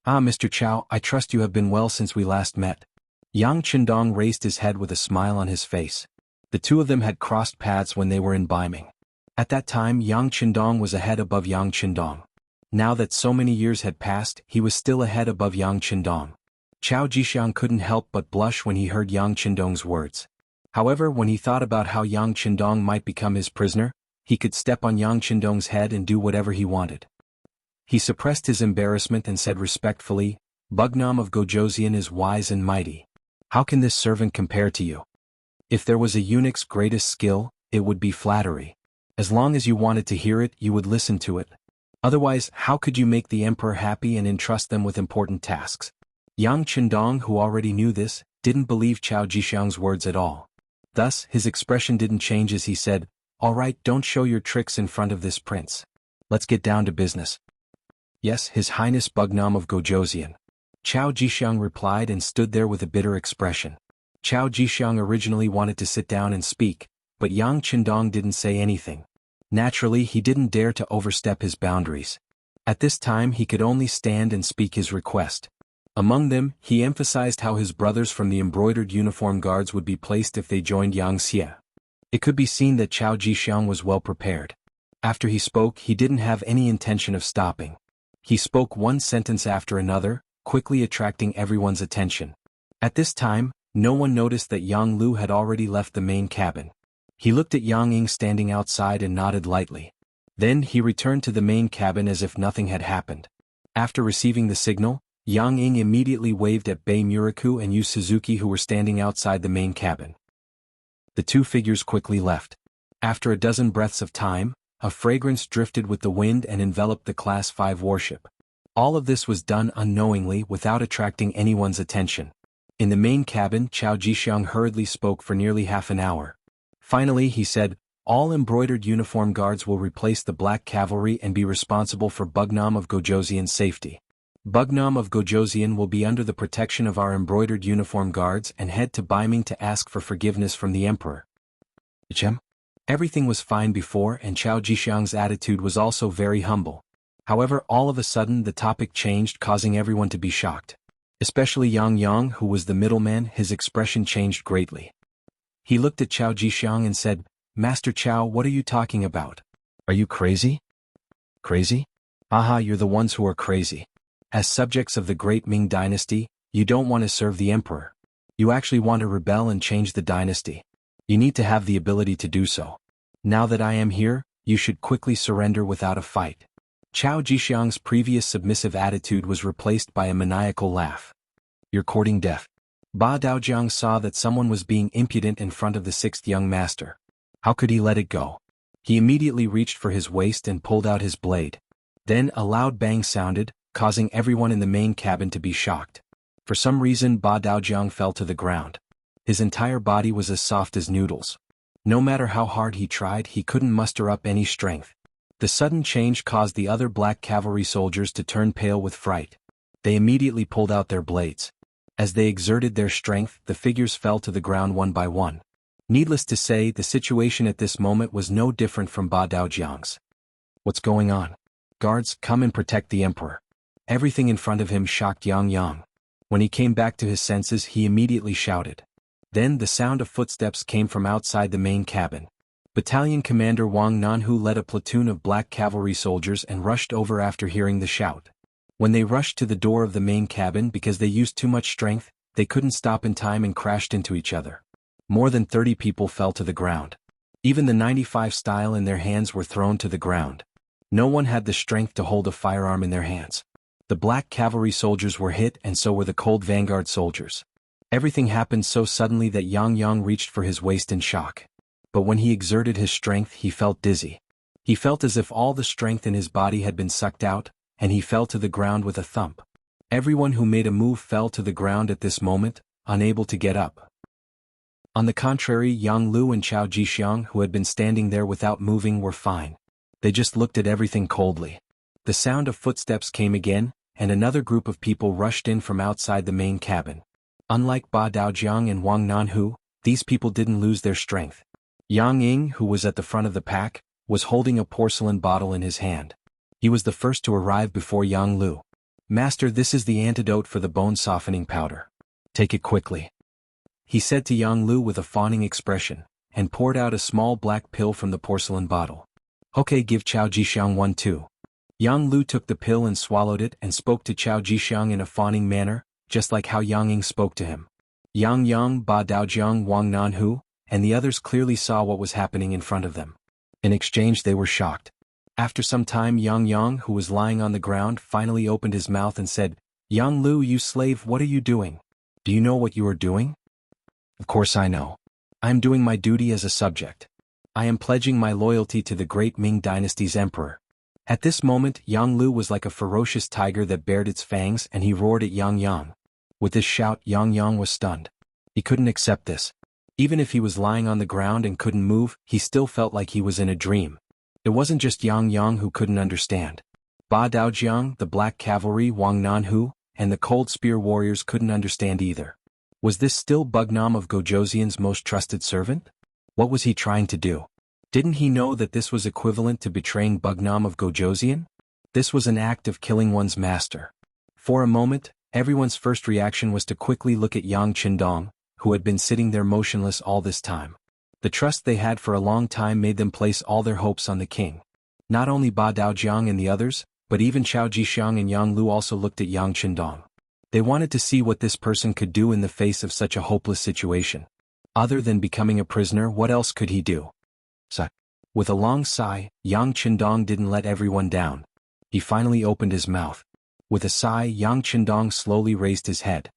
Ah, Mr. Chao, I trust you have been well since we last met. Yang Qindong raised his head with a smile on his face. The two of them had crossed paths when they were in Biming. At that time, Yang Qindong was a head above Yang Qindong. Now that so many years had passed, he was still a head above Yang Qindong. Chao Jixiang couldn't help but blush when he heard Yang Qindong's words. However, when he thought about how Yang Qindong might become his prisoner, he could step on Yang Qindong's head and do whatever he wanted. He suppressed his embarrassment and said respectfully, Bugnam of Gojoseon is wise and mighty. How can this servant compare to you? If there was a eunuch's greatest skill, it would be flattery. As long as you wanted to hear it, you would listen to it. Otherwise, how could you make the emperor happy and entrust them with important tasks? Yang Qindong, who already knew this, didn't believe Chao Jixiang's words at all. Thus, his expression didn't change as he said, All right, don't show your tricks in front of this prince. Let's get down to business. Yes, His Highness Bugnam of Gojoseon. Chao Jixiang replied and stood there with a bitter expression. Chao Jixiang originally wanted to sit down and speak, but Yang Qindong didn't say anything. Naturally, he didn't dare to overstep his boundaries. At this time, he could only stand and speak his request. Among them, he emphasized how his brothers from the embroidered uniform guards would be placed if they joined Yang Xie. It could be seen that Chao Jixiang was well prepared. After he spoke, he didn't have any intention of stopping. He spoke one sentence after another, quickly attracting everyone's attention. At this time, no one noticed that Yang Lu had already left the main cabin. He looked at Yang Ying standing outside and nodded lightly. Then he returned to the main cabin as if nothing had happened. After receiving the signal, Yang Ying immediately waved at Bei Muraku and Yu Suzuki, who were standing outside the main cabin. The two figures quickly left. After a dozen breaths of time, a fragrance drifted with the wind and enveloped the Class 5 warship. All of this was done unknowingly without attracting anyone's attention. In the main cabin, Chao Jixiang hurriedly spoke for nearly half an hour. Finally, he said, All embroidered uniform guards will replace the Black Cavalry and be responsible for Bugnam of Gojoseon's safety. Bugnam of Gojoseon will be under the protection of our embroidered uniform guards and head to Biming to ask for forgiveness from the emperor. Everything was fine before, and Chao Jixiang's attitude was also very humble. However, all of a sudden the topic changed, causing everyone to be shocked. Especially Yang Yang, who was the middleman, his expression changed greatly. He looked at Chao Jixiang and said, Master Chao, what are you talking about? Are you crazy? Crazy? Aha, you're the ones who are crazy. As subjects of the great Ming dynasty, you don't want to serve the emperor. You actually want to rebel and change the dynasty. You need to have the ability to do so. Now that I am here, you should quickly surrender without a fight. Chao Jixiang's previous submissive attitude was replaced by a maniacal laugh. You're courting death. Ba Daojiang saw that someone was being impudent in front of the 6th young master. How could he let it go? He immediately reached for his waist and pulled out his blade. Then a loud bang sounded, causing everyone in the main cabin to be shocked. For some reason, Ba Daojiang fell to the ground. His entire body was as soft as noodles. No matter how hard he tried, he couldn't muster up any strength. The sudden change caused the other Black Cavalry soldiers to turn pale with fright. They immediately pulled out their blades. As they exerted their strength, the figures fell to the ground one by one. Needless to say, the situation at this moment was no different from Ba Daojiang's. What's going on? Guards, come and protect the emperor. Everything in front of him shocked Yang Yang. When he came back to his senses, he immediately shouted. Then the sound of footsteps came from outside the main cabin. Battalion Commander Wang Nanhu led a platoon of Black Cavalry soldiers and rushed over after hearing the shout. When they rushed to the door of the main cabin because they used too much strength, they couldn't stop in time and crashed into each other. More than 30 people fell to the ground. Even the 95 style in their hands were thrown to the ground. No one had the strength to hold a firearm in their hands. The Black Cavalry soldiers were hit, and so were the Cold Vanguard soldiers. Everything happened so suddenly that Yang Yang reached for his waist in shock. but when he exerted his strength he felt dizzy. He felt as if all the strength in his body had been sucked out, and he fell to the ground with a thump. Everyone who made a move fell to the ground at this moment, unable to get up. On the contrary, Yang Lu and Chao Jixiang, who had been standing there without moving, were fine. They just looked at everything coldly. The sound of footsteps came again, and another group of people rushed in from outside the main cabin. Unlike Ba Daojiang and Wang Nanhu, these people didn't lose their strength. Yang Ying, who was at the front of the pack, was holding a porcelain bottle in his hand. He was the first to arrive before Yang Lu. "Master, this is the antidote for the bone-softening powder. Take it quickly," he said to Yang Lu with a fawning expression, and poured out a small black pill from the porcelain bottle. "Okay, give Chao Jixiang one too." Yang Lu took the pill and swallowed it and spoke to Chao Jixiang in a fawning manner, just like how Yang Ying spoke to him. Yang Yang, Ba Daojiang, Wang Nanhu, and the others clearly saw what was happening in front of them. In exchange they were shocked. After some time, Yang Yang, who was lying on the ground, finally opened his mouth and said, "Yang Lu, you slave, what are you doing? Do you know what you are doing?" "Of course I know. I am doing my duty as a subject. I am pledging my loyalty to the great Ming dynasty's emperor." At this moment, Yang Lu was like a ferocious tiger that bared its fangs, and he roared at Yang Yang. With this shout, Yang Yang was stunned. He couldn't accept this. Even if he was lying on the ground and couldn't move, he still felt like he was in a dream. It wasn't just Yang Yang who couldn't understand. Ba Daojiang, the Black Cavalry, Wang Nanhu, and the Cold Spear warriors couldn't understand either. Was this still Bugnam of Gojoseon's most trusted servant? What was he trying to do? Didn't he know that this was equivalent to betraying Bugnam of Gojoseon? This was an act of killing one's master. For a moment, everyone's first reaction was to quickly look at Yang Qindong, who had been sitting there motionless all this time. The trust they had for a long time made them place all their hopes on the king. Not only Ba Daojiang and the others, but even Chao Jixiang and Yang Lu also looked at Yang Qindong. They wanted to see what this person could do in the face of such a hopeless situation. Other than becoming a prisoner, what else could he do? So, with a long sigh, Yang Qindong didn't let everyone down. He finally opened his mouth. With a sigh, Yang Qindong slowly raised his head.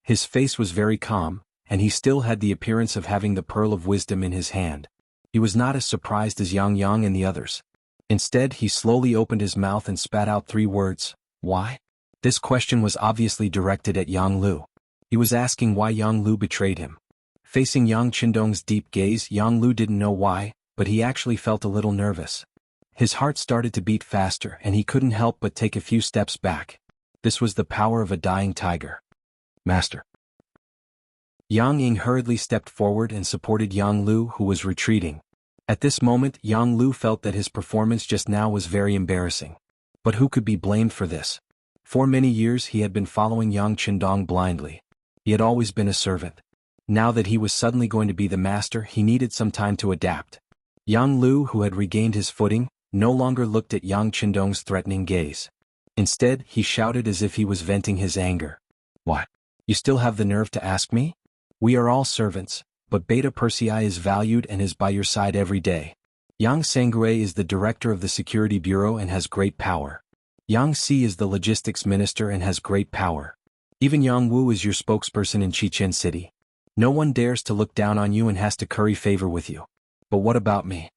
His face was very calm, and he still had the appearance of having the pearl of wisdom in his hand. He was not as surprised as Yang Yang and the others. Instead, he slowly opened his mouth and spat out 3 words, "Why?" This question was obviously directed at Yang Lu. He was asking why Yang Lu betrayed him. Facing Yang Qindong's deep gaze, Yang Lu didn't know why, but he actually felt a little nervous. His heart started to beat faster and he couldn't help but take a few steps back. This was the power of a dying tiger. "Master." Yang Ying hurriedly stepped forward and supported Yang Lu, who was retreating. At this moment, Yang Lu felt that his performance just now was very embarrassing. But who could be blamed for this? For many years he had been following Yang Qindong blindly. He had always been a servant. Now that he was suddenly going to be the master, he needed some time to adapt. Yang Lu, who had regained his footing, no longer looked at Yang Qindong's threatening gaze. Instead, he shouted as if he was venting his anger. "What? You still have the nerve to ask me? We are all servants, but Beta Persei is valued and is by your side every day. Yang Sangue is the director of the Security Bureau and has great power. Yang Si is the logistics minister and has great power. Even Yang Wu is your spokesperson in Chichen City. No one dares to look down on you and has to curry favor with you. But what about me?"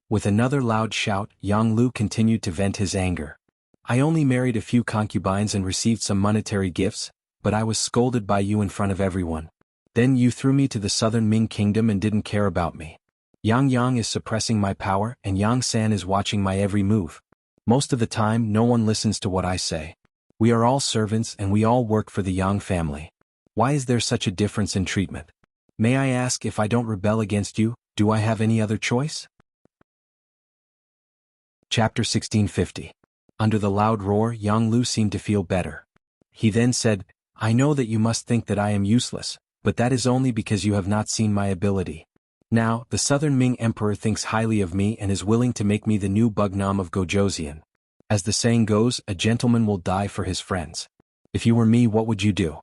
With another loud shout, Yang Lu continued to vent his anger. "I only married a few concubines and received some monetary gifts, but I was scolded by you in front of everyone. Then you threw me to the southern Ming kingdom and didn't care about me. Yang Yang is suppressing my power and Yang San is watching my every move. Most of the time no one listens to what I say. We are all servants and we all work for the Yang family. Why is there such a difference in treatment? May I ask, if I don't rebel against you, do I have any other choice?" Chapter 1650. Under the loud roar, Yang Lu seemed to feel better. He then said, "I know that you must think that I am useless, but that is only because you have not seen my ability. Now, the Southern Ming Emperor thinks highly of me and is willing to make me the new Bugnam of Gojoseon. As the saying goes, a gentleman will die for his friends. If you were me, what would you do?"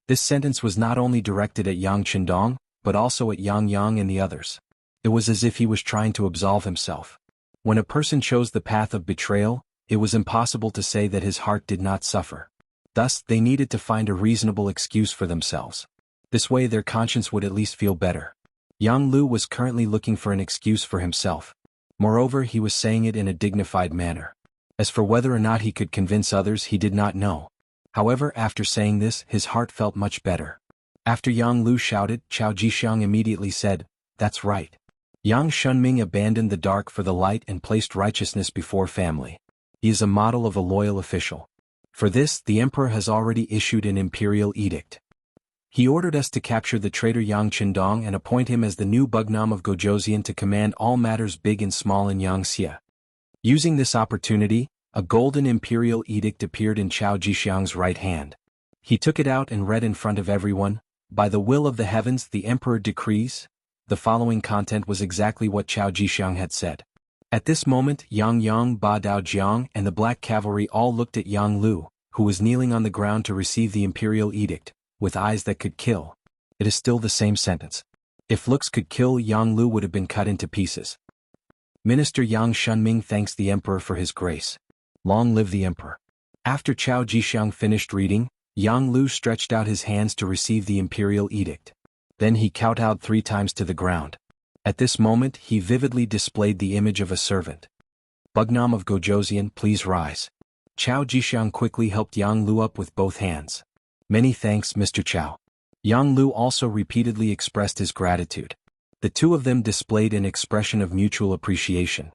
This sentence was not only directed at Yang Qindong, but also at Yang Yang and the others. It was as if he was trying to absolve himself. When a person chose the path of betrayal, it was impossible to say that his heart did not suffer. Thus, they needed to find a reasonable excuse for themselves. This way their conscience would at least feel better. Yang Lu was currently looking for an excuse for himself. Moreover, he was saying it in a dignified manner. As for whether or not he could convince others, he did not know. However, after saying this, his heart felt much better. After Yang Lu shouted, Chao Jixiang immediately said, "That's right. Yang Shunming abandoned the dark for the light and placed righteousness before family. He is a model of a loyal official. For this, the emperor has already issued an imperial edict. He ordered us to capture the traitor Yang Qindong and appoint him as the new Bugnam of Gojoseon to command all matters big and small in Yangxia." Using this opportunity, a golden imperial edict appeared in Chao Jixiang's right hand. He took it out and read in front of everyone, "By the will of the heavens, the emperor decrees." The following content was exactly what Chao Jixiang had said. At this moment, Yang, Ba Dao Jiang and the Black Cavalry all looked at Yang Lu, who was kneeling on the ground to receive the imperial edict, with eyes that could kill. It is still the same sentence. If looks could kill, Yang Lu would have been cut into pieces. Minister Yang Shunming thanks the emperor for his grace. Long live the emperor. After Chao Jixiang finished reading, Yang Lu stretched out his hands to receive the imperial edict. Then he kowtowed 3 times to the ground. At this moment, he vividly displayed the image of a servant. "Bugnam of Gojoseon, please rise." Chao Jixiang quickly helped Yang Lu up with both hands. "Many thanks, Mr. Chao." Yang Lu also repeatedly expressed his gratitude. The two of them displayed an expression of mutual appreciation.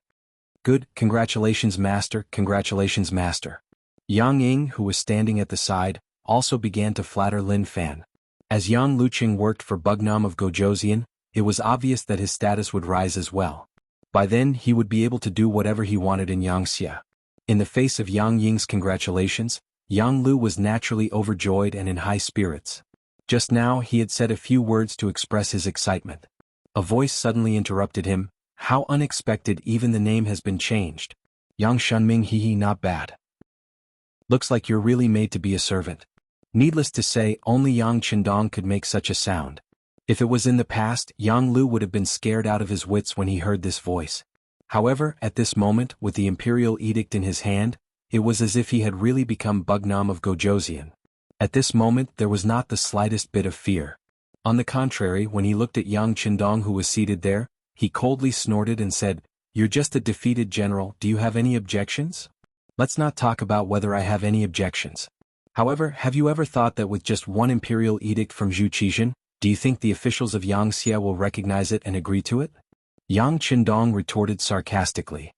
"Good, congratulations master, congratulations master." Yang Ying, who was standing at the side, also began to flatter Lin Fan. As Yang Luqing worked for Bugnam of Gojoseon, it was obvious that his status would rise as well. By then he would be able to do whatever he wanted in Yangxia. In the face of Yang Ying's congratulations, Yang Lu was naturally overjoyed and in high spirits. Just now he had said a few words to express his excitement. A voice suddenly interrupted him. "How unexpected, even the name has been changed. Yang Shunming, hee, not bad. Looks like you're really made to be a servant." Needless to say, only Yang Qindong could make such a sound. If it was in the past, Yang Lu would have been scared out of his wits when he heard this voice. However, at this moment, with the imperial edict in his hand, it was as if he had really become Bugnam of Gojoseon. At this moment there was not the slightest bit of fear. On the contrary, when he looked at Yang Qindong who was seated there, he coldly snorted and said, "You're just a defeated general, do you have any objections?" "Let's not talk about whether I have any objections. However, have you ever thought that with just one imperial edict from Zhu Qizhen, do you think the officials of Yangxia will recognize it and agree to it?" Yang Qindong retorted sarcastically.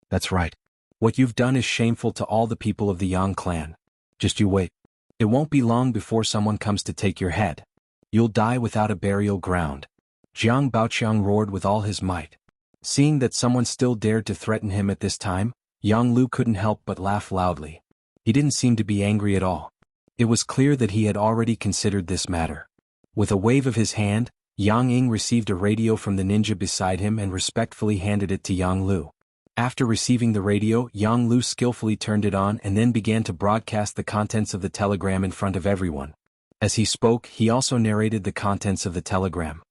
"That's right. What you've done is shameful to all the people of the Yang clan. Just you wait. It won't be long before someone comes to take your head. You'll die without a burial ground." Jiang Baoqiang roared with all his might. Seeing that someone still dared to threaten him at this time, Yang Lu couldn't help but laugh loudly. He didn't seem to be angry at all. It was clear that he had already considered this matter. With a wave of his hand, Yang Ying received a radio from the ninja beside him and respectfully handed it to Yang Lu. After receiving the radio, Yang Lu skillfully turned it on and then began to broadcast the contents of the telegram in front of everyone. As he spoke, he also narrated the contents of the telegram.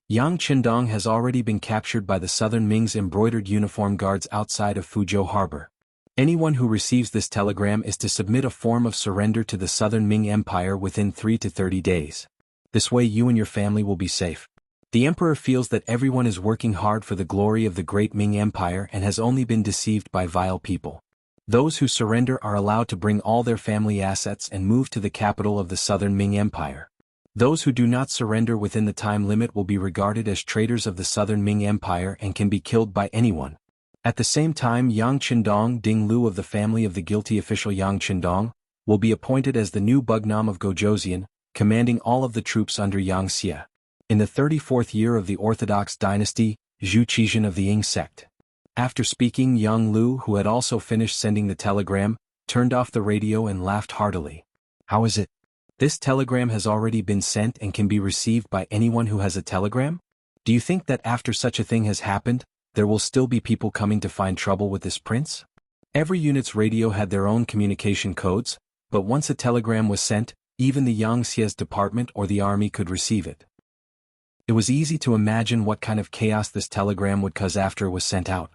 "Yang Qindong has already been captured by the Southern Ming's embroidered uniform guards outside of Fuzhou Harbor. Anyone who receives this telegram is to submit a form of surrender to the Southern Ming Empire within 3 to 30 days. This way you and your family will be safe. The emperor feels that everyone is working hard for the glory of the great Ming Empire and has only been deceived by vile people. Those who surrender are allowed to bring all their family assets and move to the capital of the Southern Ming Empire. Those who do not surrender within the time limit will be regarded as traitors of the Southern Ming Empire and can be killed by anyone. At the same time, Yang Qindong Ding Lu of the family of the guilty official Yang Qindong will be appointed as the new Bugnam of Gojoseon, commanding all of the troops under Yang Xia. In the 34th year of the Orthodox dynasty, Zhu Qizhen of the Ying sect." After speaking, Yang Lu, who had also finished sending the telegram, turned off the radio and laughed heartily. "How is it? This telegram has already been sent and can be received by anyone who has a telegram? Do you think that after such a thing has happened, there will still be people coming to find trouble with this prince?" Every unit's radio had their own communication codes, but once a telegram was sent, even the Yang Xia's department or the army could receive it. It was easy to imagine what kind of chaos this telegram would cause after it was sent out.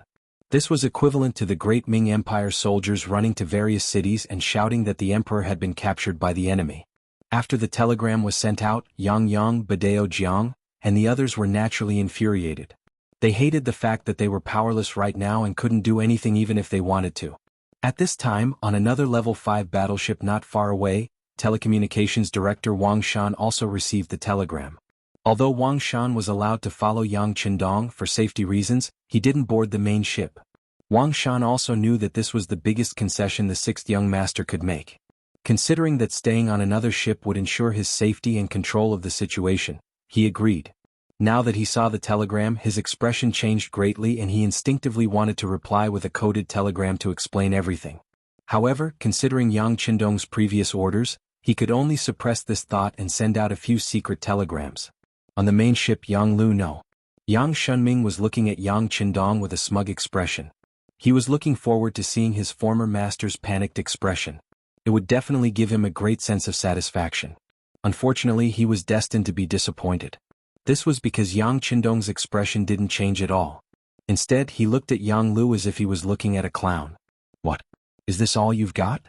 This was equivalent to the great Ming Empire soldiers running to various cities and shouting that the emperor had been captured by the enemy. After the telegram was sent out, Yang Badao Jiang, and the others were naturally infuriated. They hated the fact that they were powerless right now and couldn't do anything even if they wanted to. At this time, on another level 5 battleship not far away, telecommunications director Wang Shan also received the telegram. Although Wang Shan was allowed to follow Yang Qindong for safety reasons, he didn't board the main ship. Wang Shan also knew that this was the biggest concession the sixth young master could make. Considering that staying on another ship would ensure his safety and control of the situation, he agreed. Now that he saw the telegram, his expression changed greatly and he instinctively wanted to reply with a coded telegram to explain everything. However, considering Yang Qindong's previous orders, he could only suppress this thought and send out a few secret telegrams. On the main ship Yanglu No. Yang Shunming was looking at Yang Qindong with a smug expression. He was looking forward to seeing his former master's panicked expression. It would definitely give him a great sense of satisfaction. Unfortunately, he was destined to be disappointed. This was because Yang Qindong's expression didn't change at all. Instead, he looked at Yang Lu as if he was looking at a clown. What? Is this all you've got?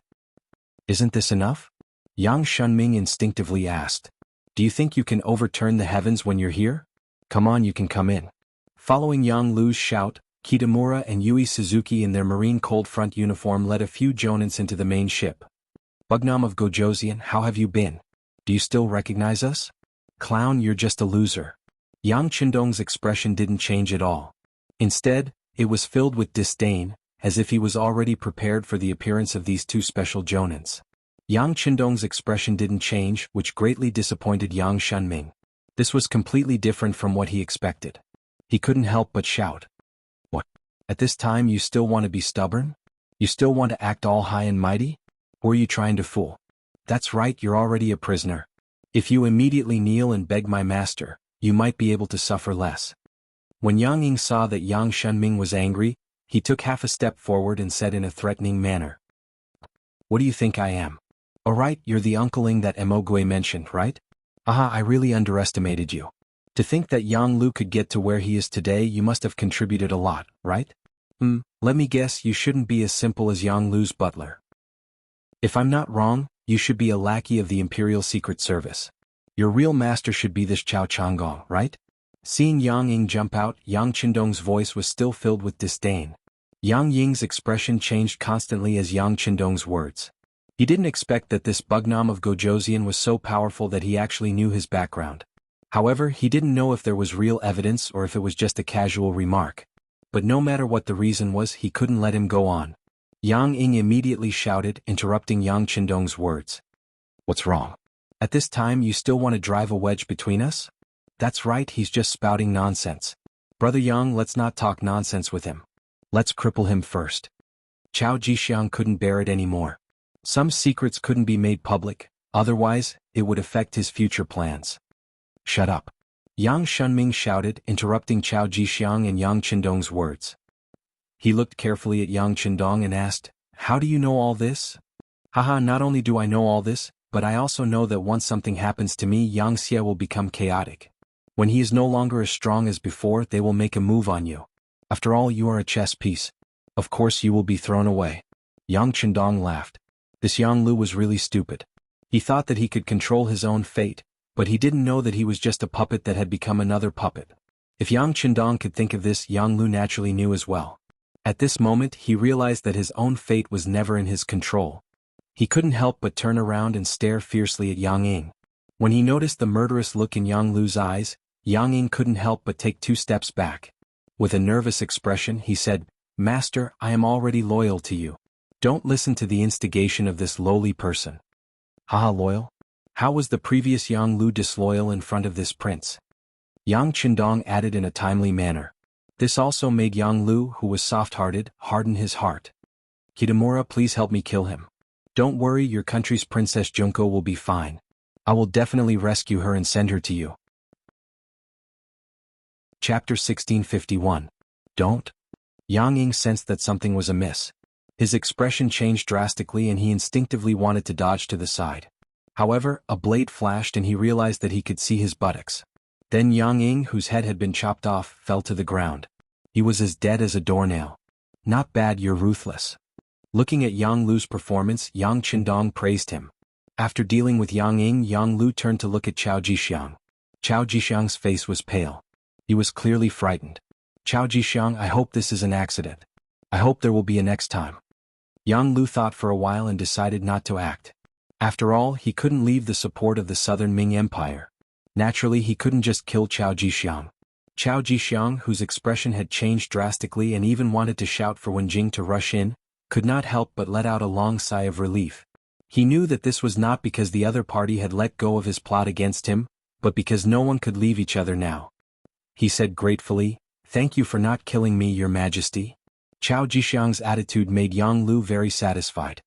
Isn't this enough? Yang Shunming instinctively asked. Do you think you can overturn the heavens when you're here? Come on, you can come in. Following Yang Lu's shout, Kitamura and Yui Suzuki in their Marine Cold Front uniform led a few jonins into the main ship. Bugnam of Gojosian, how have you been? Do you still recognize us? Clown, you're just a loser. Yang Qindong's expression didn't change at all. Instead, it was filled with disdain, as if he was already prepared for the appearance of these two special jonins. Yang Qindong's expression didn't change, which greatly disappointed Yang Shunming. This was completely different from what he expected. He couldn't help but shout. What? At this time you still want to be stubborn? You still want to act all high and mighty? Or are you trying to fool? That's right, you're already a prisoner. If you immediately kneel and beg my master, you might be able to suffer less. When Yang Ying saw that Yang Shunming was angry, he took half a step forward and said in a threatening manner. What do you think I am? Alright, you're the uncleing that Emogwe mentioned, right? Aha, I really underestimated you. To think that Yang Lu could get to where he is today, you must have contributed a lot, right? Let me guess, you shouldn't be as simple as Yang Lu's butler. If I'm not wrong, you should be a lackey of the Imperial Secret Service. Your real master should be this Chao Changgong, right? Seeing Yang Ying jump out, Yang Qindong's voice was still filled with disdain. Yang Ying's expression changed constantly as Yang Qindong's words. He didn't expect that this Bugnam of Gojosian was so powerful that he actually knew his background. However, he didn't know if there was real evidence or if it was just a casual remark. But no matter what the reason was, he couldn't let him go on. Yang Ying immediately shouted, interrupting Yang Qindong's words. What's wrong? At this time you still want to drive a wedge between us? That's right, he's just spouting nonsense. Brother Yang, let's not talk nonsense with him. Let's cripple him first. Chao Jixiang couldn't bear it anymore. Some secrets couldn't be made public, otherwise, it would affect his future plans. Shut up. Yang Shunming shouted, interrupting Chao Jixiang and Yang Qindong's words. He looked carefully at Yang Qindong and asked, How do you know all this? Haha, not only do I know all this, but I also know that once something happens to me, Yang Xie will become chaotic. When he is no longer as strong as before, they will make a move on you. After all, you are a chess piece. Of course you will be thrown away. Yang Qindong laughed. This Yang Lu was really stupid. He thought that he could control his own fate, but he didn't know that he was just a puppet that had become another puppet. If Yang Qindong could think of this, Yang Lu naturally knew as well. At this moment, he realized that his own fate was never in his control. He couldn't help but turn around and stare fiercely at Yang Ying. When he noticed the murderous look in Yang Lu's eyes, Yang Ying couldn't help but take 2 steps back. With a nervous expression, he said, Master, I am already loyal to you. Don't listen to the instigation of this lowly person. Haha, loyal? How was the previous Yang Lu disloyal in front of this prince? Yang Qindong added in a timely manner. This also made Yang Lu, who was soft-hearted, harden his heart. Kitamura, please help me kill him. Don't worry, your country's Princess Junko will be fine. I will definitely rescue her and send her to you. Chapter 1651. Don't. Yang Ying sensed that something was amiss. His expression changed drastically and he instinctively wanted to dodge to the side. However, a blade flashed and he realized that he could see his buttocks. Then Yang Ying, whose head had been chopped off, fell to the ground. He was as dead as a doornail. Not bad, you're ruthless. Looking at Yang Lu's performance, Yang Qindong praised him. After dealing with Yang Ying, Yang Lu turned to look at Chao Jixiang. Chao Jixiang's face was pale. He was clearly frightened. Chao Jixiang, I hope this is an accident. I hope there will be a next time. Yang Lu thought for a while and decided not to act. After all, he couldn't leave the support of the southern Ming Empire. Naturally, he couldn't just kill Chao Jixiang. Chao Jixiang, whose expression had changed drastically and even wanted to shout for Wenjing to rush in, could not help but let out a long sigh of relief. He knew that this was not because the other party had let go of his plot against him, but because no one could leave each other now. He said gratefully, "Thank you for not killing me, Your Majesty." Chao Jixiang's attitude made Yang Lu very satisfied.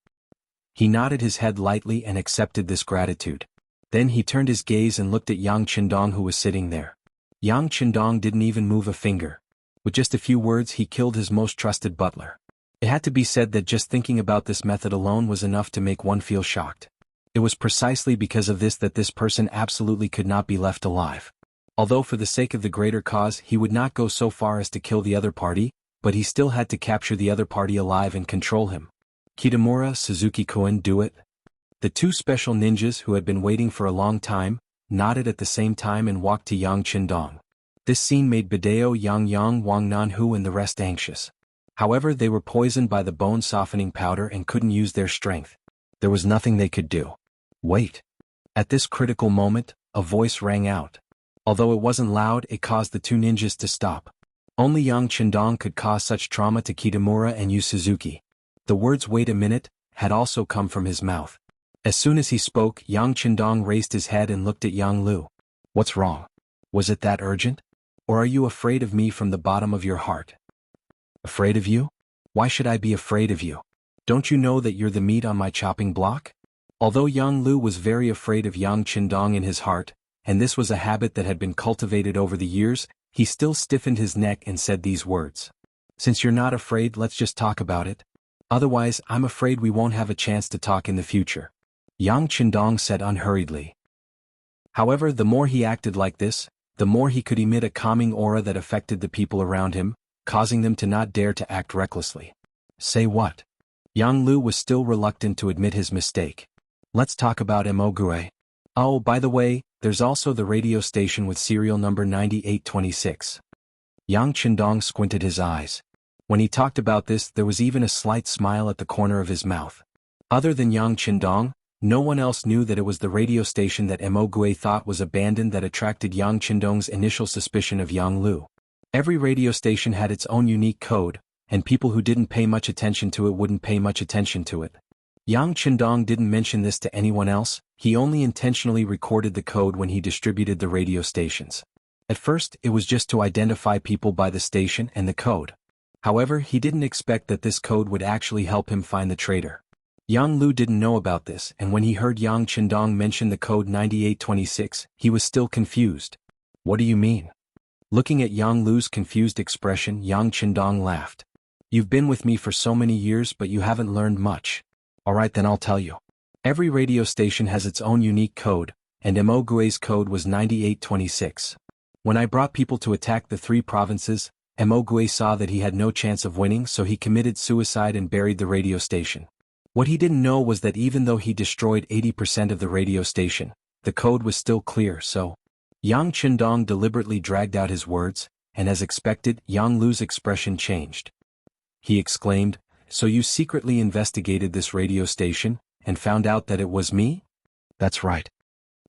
He nodded his head lightly and accepted this gratitude. Then he turned his gaze and looked at Yang Qindong, who was sitting there. Yang Qindong didn't even move a finger. With just a few words he killed his most trusted butler. It had to be said that just thinking about this method alone was enough to make one feel shocked. It was precisely because of this that this person absolutely could not be left alive. Although for the sake of the greater cause he would not go so far as to kill the other party, but he still had to capture the other party alive and control him. Kitamura, Suzuki-kun, do it? The two special ninjas who had been waiting for a long time, nodded at the same time and walked to Yang Qindong. This scene made Bidao, Yang, Wang Nanhu and the rest anxious. However, they were poisoned by the bone-softening powder and couldn't use their strength. There was nothing they could do. Wait. At this critical moment, a voice rang out. Although it wasn't loud, it caused the two ninjas to stop. Only Yang Qindong could cause such trauma to Kitamura and Yu Suzuki. The words "wait a minute" had also come from his mouth. As soon as he spoke, Yang Qindong raised his head and looked at Yang Lu. What's wrong? Was it that urgent? Or are you afraid of me from the bottom of your heart? Afraid of you? Why should I be afraid of you? Don't you know that you're the meat on my chopping block? Although Yang Lu was very afraid of Yang Qindong in his heart, and this was a habit that had been cultivated over the years, he still stiffened his neck and said these words. Since you're not afraid, let's just talk about it. Otherwise, I'm afraid we won't have a chance to talk in the future. Yang Qindong said unhurriedly. However, the more he acted like this, the more he could emit a calming aura that affected the people around him, causing them to not dare to act recklessly. Say what? Yang Lu was still reluctant to admit his mistake. Let's talk about Emogue. Oh, by the way, there's also the radio station with serial number 9826. Yang Qindong squinted his eyes. When he talked about this, there was even a slight smile at the corner of his mouth. Other than Yang Qindong, no one else knew that it was the radio station that Emogue thought was abandoned that attracted Yang Qindong's initial suspicion of Yang Lu. Every radio station had its own unique code, and people who didn't pay much attention to it wouldn't pay much attention to it. Yang Qindong didn't mention this to anyone else, he only intentionally recorded the code when he distributed the radio stations. At first, it was just to identify people by the station and the code. However, he didn't expect that this code would actually help him find the traitor. Yang Lu didn't know about this, and when he heard Yang Qindong mention the code 9826, he was still confused. What do you mean? Looking at Yang Lu's confused expression, Yang Qindong laughed. You've been with me for so many years, but you haven't learned much. Alright, then I'll tell you. Every radio station has its own unique code, and Emogue's code was 9826. When I brought people to attack the three provinces, Emogue saw that he had no chance of winning, so he committed suicide and buried the radio station. What he didn't know was that even though he destroyed 80% of the radio station, the code was still clear, so... Yang Qindong deliberately dragged out his words, and as expected, Yang Lu's expression changed. He exclaimed, So you secretly investigated this radio station, and found out that it was me? That's right.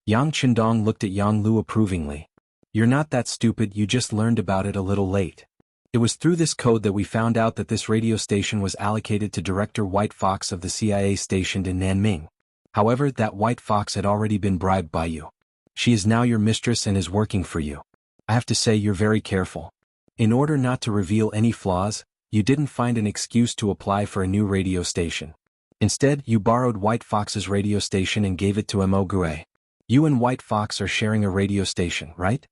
Yang Qindong looked at Yang Lu approvingly. You're not that stupid, you just learned about it a little late. It was through this code that we found out that this radio station was allocated to Director White Fox of the CIA stationed in Nanming. However, that White Fox had already been bribed by you. She is now your mistress and is working for you. I have to say you're very careful. In order not to reveal any flaws, you didn't find an excuse to apply for a new radio station. Instead, you borrowed White Fox's radio station and gave it to Emogue. You and White Fox are sharing a radio station, right?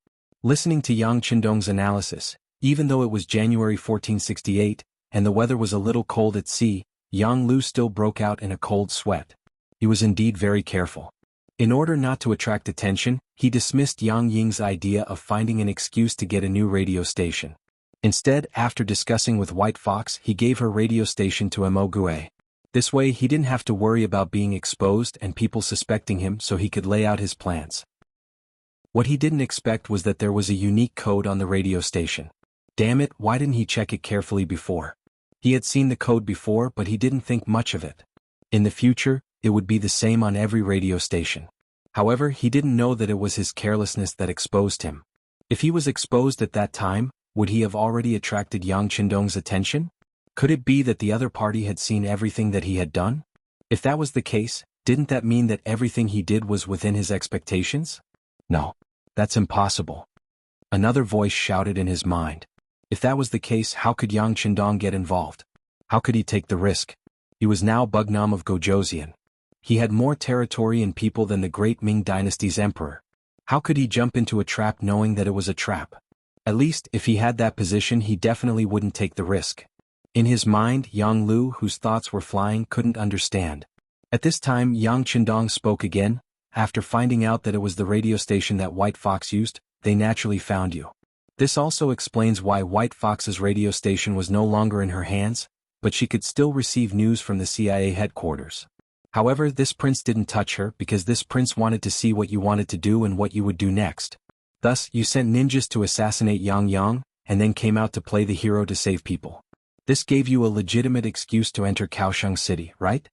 Listening to Yang Qindong's analysis, even though it was January 1468, and the weather was a little cold at sea, Yang Lu still broke out in a cold sweat. He was indeed very careful. In order not to attract attention, he dismissed Yang Ying's idea of finding an excuse to get a new radio station. Instead, after discussing with White Fox, he gave her radio station to Emogue. This way he didn't have to worry about being exposed and people suspecting him, so he could lay out his plans. What he didn't expect was that there was a unique code on the radio station. Damn it, why didn't he check it carefully before? He had seen the code before, but he didn't think much of it. In the future, it would be the same on every radio station. However, he didn't know that it was his carelessness that exposed him. If he was exposed at that time, would he have already attracted Yang Qindong's attention? Could it be that the other party had seen everything that he had done? If that was the case, didn't that mean that everything he did was within his expectations? No. That's impossible. Another voice shouted in his mind. If that was the case, how could Yang Qindong get involved? How could he take the risk? He was now Bugnam of Gojoseon. He had more territory and people than the great Ming dynasty's emperor. How could he jump into a trap knowing that it was a trap? At least, if he had that position, he definitely wouldn't take the risk. In his mind, Yang Lu, whose thoughts were flying, couldn't understand. At this time, Yang Qindong spoke again. After finding out that it was the radio station that White Fox used, they naturally found you. This also explains why White Fox's radio station was no longer in her hands, but she could still receive news from the CIA headquarters. However, this prince didn't touch her because this prince wanted to see what you wanted to do and what you would do next. Thus, you sent ninjas to assassinate Yang Yang, and then came out to play the hero to save people. This gave you a legitimate excuse to enter Kaohsiung City, right?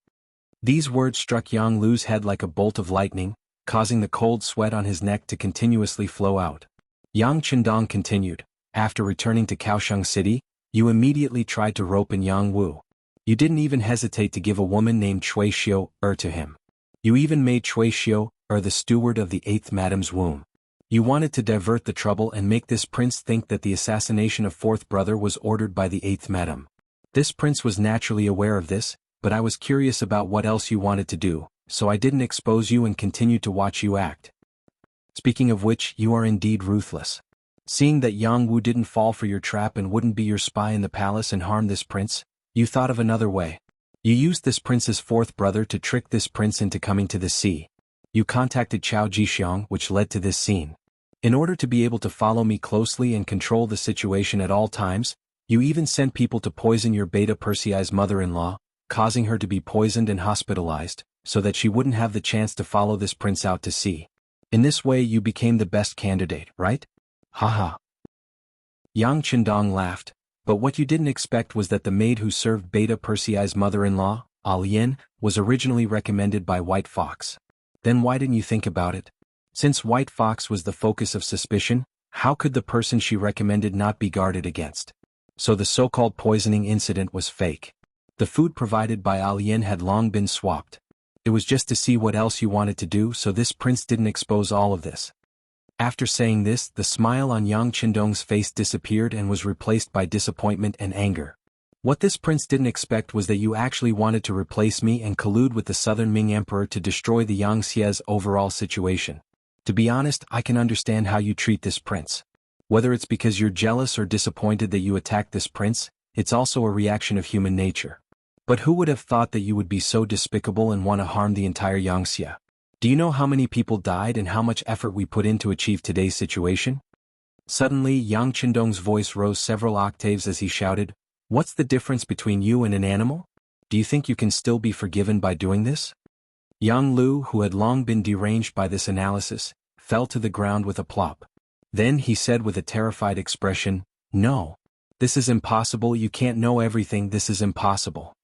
These words struck Yang Lu's head like a bolt of lightning, causing the cold sweat on his neck to continuously flow out. Yang Qindong continued, after returning to Kaohsiung City, you immediately tried to rope in Yang Wu. You didn't even hesitate to give a woman named Cui Xiu to him. You even made Cui Xiu the steward of the 8th Madam's womb. You wanted to divert the trouble and make this prince think that the assassination of 4th brother was ordered by the 8th Madam. This prince was naturally aware of this, but I was curious about what else you wanted to do, so I didn't expose you and continued to watch you act. Speaking of which, you are indeed ruthless. Seeing that Yang Wu didn't fall for your trap and wouldn't be your spy in the palace and harm this prince, you thought of another way. You used this prince's 4th brother to trick this prince into coming to the sea. You contacted Chao Jixiang, which led to this scene. In order to be able to follow me closely and control the situation at all times, you even sent people to poison your Beta Persei's mother-in-law, causing her to be poisoned and hospitalized, so that she wouldn't have the chance to follow this prince out to sea. In this way you became the best candidate, right? Haha. Yang Qindong laughed, but what you didn't expect was that the maid who served Beta Persei's mother-in-law, Alian, was originally recommended by White Fox. Then why didn't you think about it? Since White Fox was the focus of suspicion, how could the person she recommended not be guarded against? So the so-called poisoning incident was fake. The food provided by Alian had long been swapped. It was just to see what else you wanted to do, so this prince didn't expose all of this. After saying this, the smile on Yang Qindong's face disappeared and was replaced by disappointment and anger. What this prince didn't expect was that you actually wanted to replace me and collude with the Southern Ming Emperor to destroy the Yangtze's overall situation. To be honest, I can understand how you treat this prince. Whether it's because you're jealous or disappointed that you attacked this prince, it's also a reaction of human nature. But who would have thought that you would be so despicable and want to harm the entire Yangtze? Do you know how many people died and how much effort we put in to achieve today's situation? Suddenly, Yang Qindong's voice rose several octaves as he shouted, "What's the difference between you and an animal? Do you think you can still be forgiven by doing this?" Yang Lu, who had long been deranged by this analysis, fell to the ground with a plop. Then he said with a terrified expression, "No. This is impossible, you can't know everything, this is impossible."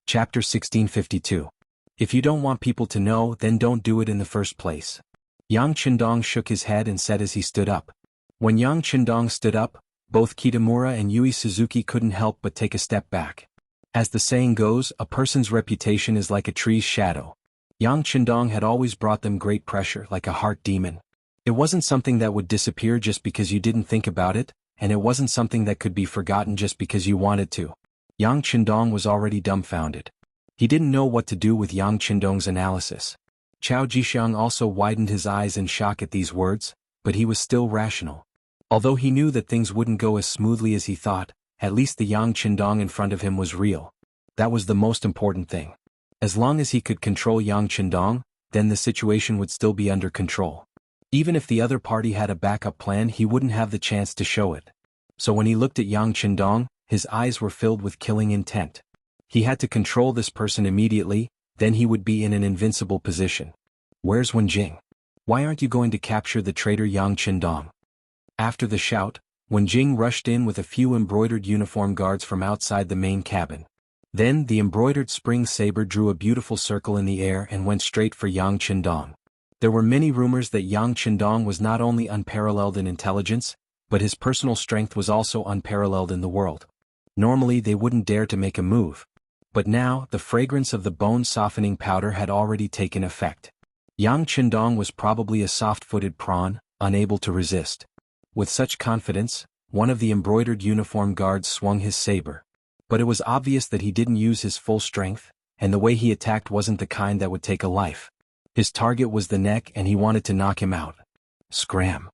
Chapter 1652. If you don't want people to know, then don't do it in the first place. Yang Qindong shook his head and said as he stood up. When Yang Qindong stood up, both Kitamura and Yui Suzuki couldn't help but take a step back. As the saying goes, a person's reputation is like a tree's shadow. Yang Qindong had always brought them great pressure, like a heart demon. It wasn't something that would disappear just because you didn't think about it, and it wasn't something that could be forgotten just because you wanted to. Yang Qindong was already dumbfounded. He didn't know what to do with Yang Qindong's analysis. Chao Jixiang also widened his eyes in shock at these words, but he was still rational. Although he knew that things wouldn't go as smoothly as he thought, at least the Yang Qindong in front of him was real. That was the most important thing. As long as he could control Yang Qindong, then the situation would still be under control. Even if the other party had a backup plan, he wouldn't have the chance to show it. So when he looked at Yang Qindong, his eyes were filled with killing intent. He had to control this person immediately, then he would be in an invincible position. Where's Wenjing? Why aren't you going to capture the traitor Yang Qindong? After the shout, Wen Jing rushed in with a few embroidered uniform guards from outside the main cabin. Then the embroidered spring saber drew a beautiful circle in the air and went straight for Yang Qindong. There were many rumors that Yang Qindong was not only unparalleled in intelligence, but his personal strength was also unparalleled in the world. Normally they wouldn't dare to make a move. But now, the fragrance of the bone-softening powder had already taken effect. Yang Qindong was probably a soft-footed prawn, unable to resist. With such confidence, one of the embroidered uniform guards swung his saber. But it was obvious that he didn't use his full strength, and the way he attacked wasn't the kind that would take a life. His target was the neck and he wanted to knock him out. Scram!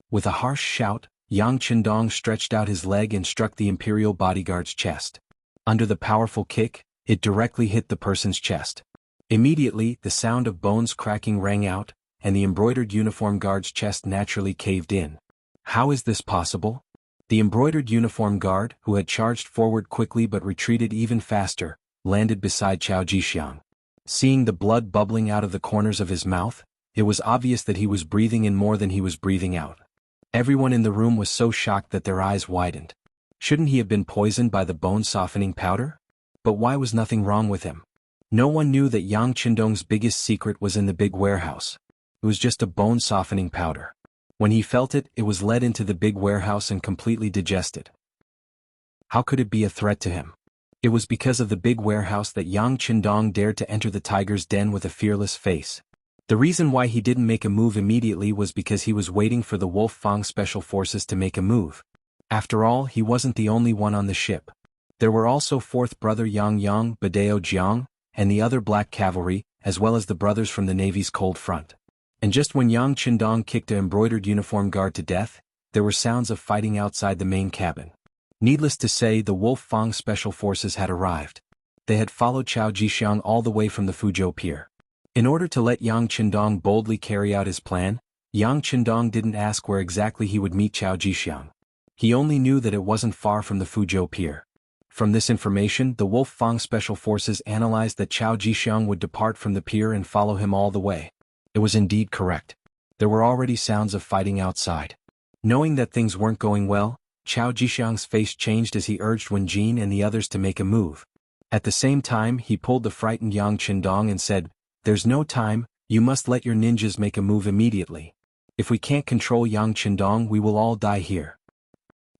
With a harsh shout, Yang Qindong stretched out his leg and struck the imperial bodyguard's chest. Under the powerful kick, it directly hit the person's chest. Immediately, the sound of bones cracking rang out, and the embroidered uniform guard's chest naturally caved in. How is this possible? The embroidered uniform guard, who had charged forward quickly but retreated even faster, landed beside Chao Jixiang. Seeing the blood bubbling out of the corners of his mouth, it was obvious that he was breathing in more than he was breathing out. Everyone in the room was so shocked that their eyes widened. Shouldn't he have been poisoned by the bone-softening powder? But why was nothing wrong with him? No one knew that Yang Qindong's biggest secret was in the big warehouse. It was just a bone-softening powder. When he felt it, it was led into the big warehouse and completely digested. How could it be a threat to him? It was because of the big warehouse that Yang Qindong dared to enter the tiger's den with a fearless face. The reason why he didn't make a move immediately was because he was waiting for the Wolf Fang Special Forces to make a move. After all, he wasn't the only one on the ship. There were also fourth brother Yang Yang, Badeo Jiang, and the other black cavalry, as well as the brothers from the Navy's cold front. And just when Yang Qindong kicked an embroidered uniform guard to death, there were sounds of fighting outside the main cabin. Needless to say, the Wolf Fang Special Forces had arrived. They had followed Chao Jixiang all the way from the Fuzhou Pier. In order to let Yang Qindong boldly carry out his plan, Yang Qindong didn't ask where exactly he would meet Chao Jixiang. He only knew that it wasn't far from the Fuzhou Pier. From this information, the Wolf Fang Special Forces analyzed that Chao Jixiang would depart from the pier and follow him all the way. It was indeed correct. There were already sounds of fighting outside. Knowing that things weren't going well, Chao Jixiang's face changed as he urged Wen Jin and the others to make a move. At the same time, he pulled the frightened Yang Qindong and said, "There's no time, you must let your ninjas make a move immediately. If we can't control Yang Qindong, we will all die here."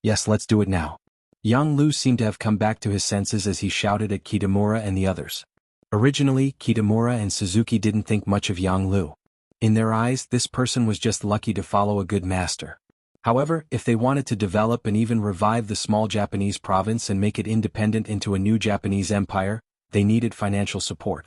"Yes, let's do it now." Yang Lu seemed to have come back to his senses as he shouted at Kitamura and the others. Originally, Kitamura and Suzuki didn't think much of Yang Lu. In their eyes, this person was just lucky to follow a good master. However, if they wanted to develop and even revive the small Japanese province and make it independent into a new Japanese empire, they needed financial support.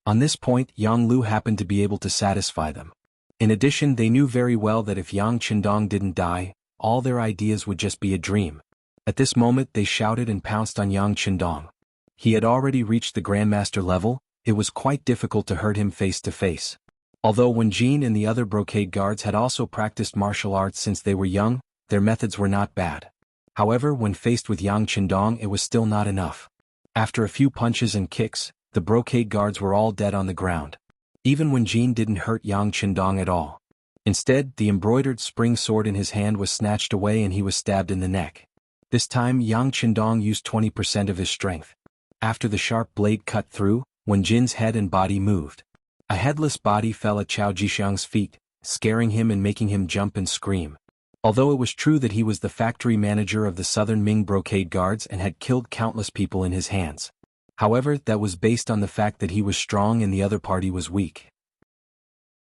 On this point, Yang Lu happened to be able to satisfy them. In addition, they knew very well that if Yang Qindong didn't die, all their ideas would just be a dream. At this moment they shouted and pounced on Yang Qindong. He had already reached the Grandmaster level, it was quite difficult to hurt him face to face. Although Wen Jin and the other brocade guards had also practiced martial arts since they were young, their methods were not bad. However, when faced with Yang Qindong, it was still not enough. After a few punches and kicks, the brocade guards were all dead on the ground. Even Wen Jin didn't hurt Yang Qindong at all. Instead, the embroidered spring sword in his hand was snatched away and he was stabbed in the neck. This time, Yang Qindong used 20% of his strength. After the sharp blade cut through, Wen Jin's head and body moved. A headless body fell at Chao Jixiang's feet, scaring him and making him jump and scream. Although it was true that he was the factory manager of the Southern Ming brocade guards and had killed countless people in his hands. However, that was based on the fact that he was strong and the other party was weak.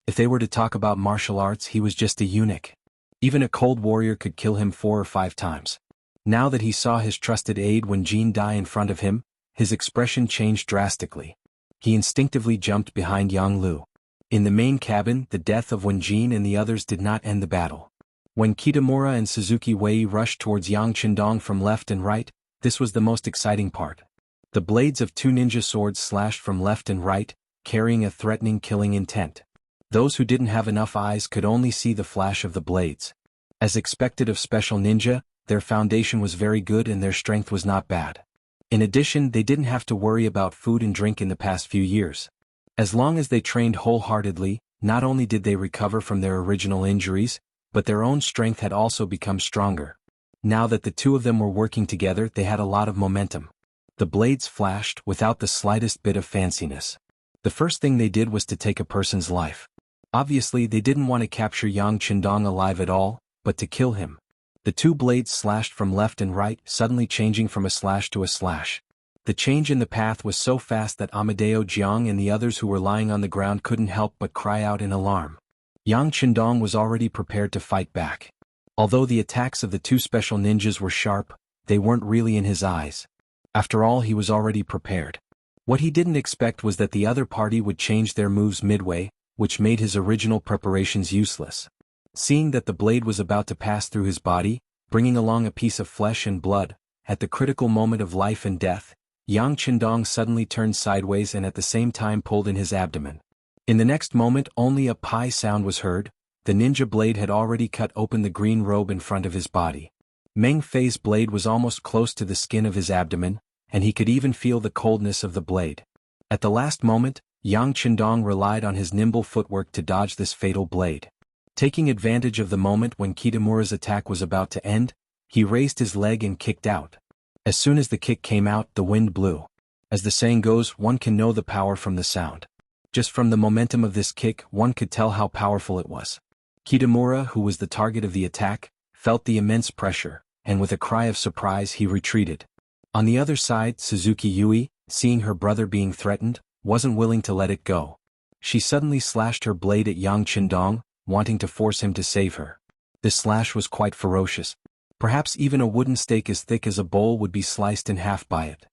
If they were to talk about martial arts, he was just a eunuch. Even a cold warrior could kill him 4 or 5 times. Now that he saw his trusted aide Wen Jin die in front of him, his expression changed drastically. He instinctively jumped behind Yang Lu. In the main cabin, the death of Wen Jin and the others did not end the battle. When Kitamura and Suzuki Wei rushed towards Yang Qindong from left and right, this was the most exciting part. The blades of 2 ninja swords slashed from left and right, carrying a threatening killing intent. Those who didn't have enough eyes could only see the flash of the blades. As expected of special ninja, their foundation was very good and their strength was not bad. In addition, they didn't have to worry about food and drink in the past few years. As long as they trained wholeheartedly, Not only did they recover from their original injuries, but their own strength had also become stronger. Now that the two of them were working together, they had a lot of momentum. The blades flashed without the slightest bit of fanciness. The first thing they did was to take a person's life. Obviously, they didn't want to capture Yang Qindong alive at all, but to kill him. The two blades slashed from left and right, suddenly changing from a slash to a slash. The change in the path was so fast that Amadeo Jiang and the others who were lying on the ground couldn't help but cry out in alarm. Yang Qindong was already prepared to fight back. Although the attacks of the two special ninjas were sharp, they weren't really in his eyes. After all, he was already prepared. What he didn't expect was that the other party would change their moves midway, which made his original preparations useless. Seeing that the blade was about to pass through his body, bringing along a piece of flesh and blood, at the critical moment of life and death, Yang Qindong suddenly turned sideways and at the same time pulled in his abdomen. In the next moment, only a pie sound was heard. The ninja blade had already cut open the green robe in front of his body. Meng Fei's blade was almost close to the skin of his abdomen, and he could even feel the coldness of the blade. At the last moment, Yang Qindong relied on his nimble footwork to dodge this fatal blade. Taking advantage of the moment when Kitamura's attack was about to end, he raised his leg and kicked out. As soon as the kick came out, the wind blew. As the saying goes, one can know the power from the sound. Just from the momentum of this kick, one could tell how powerful it was. Kitamura, who was the target of the attack, felt the immense pressure, and with a cry of surprise he retreated. On the other side, Suzuki Yui, seeing her brother being threatened, wasn't willing to let it go. She suddenly slashed her blade at Yang Qindong, wanting to force him to save her. This slash was quite ferocious. Perhaps even a wooden stake as thick as a bowl would be sliced in half by it.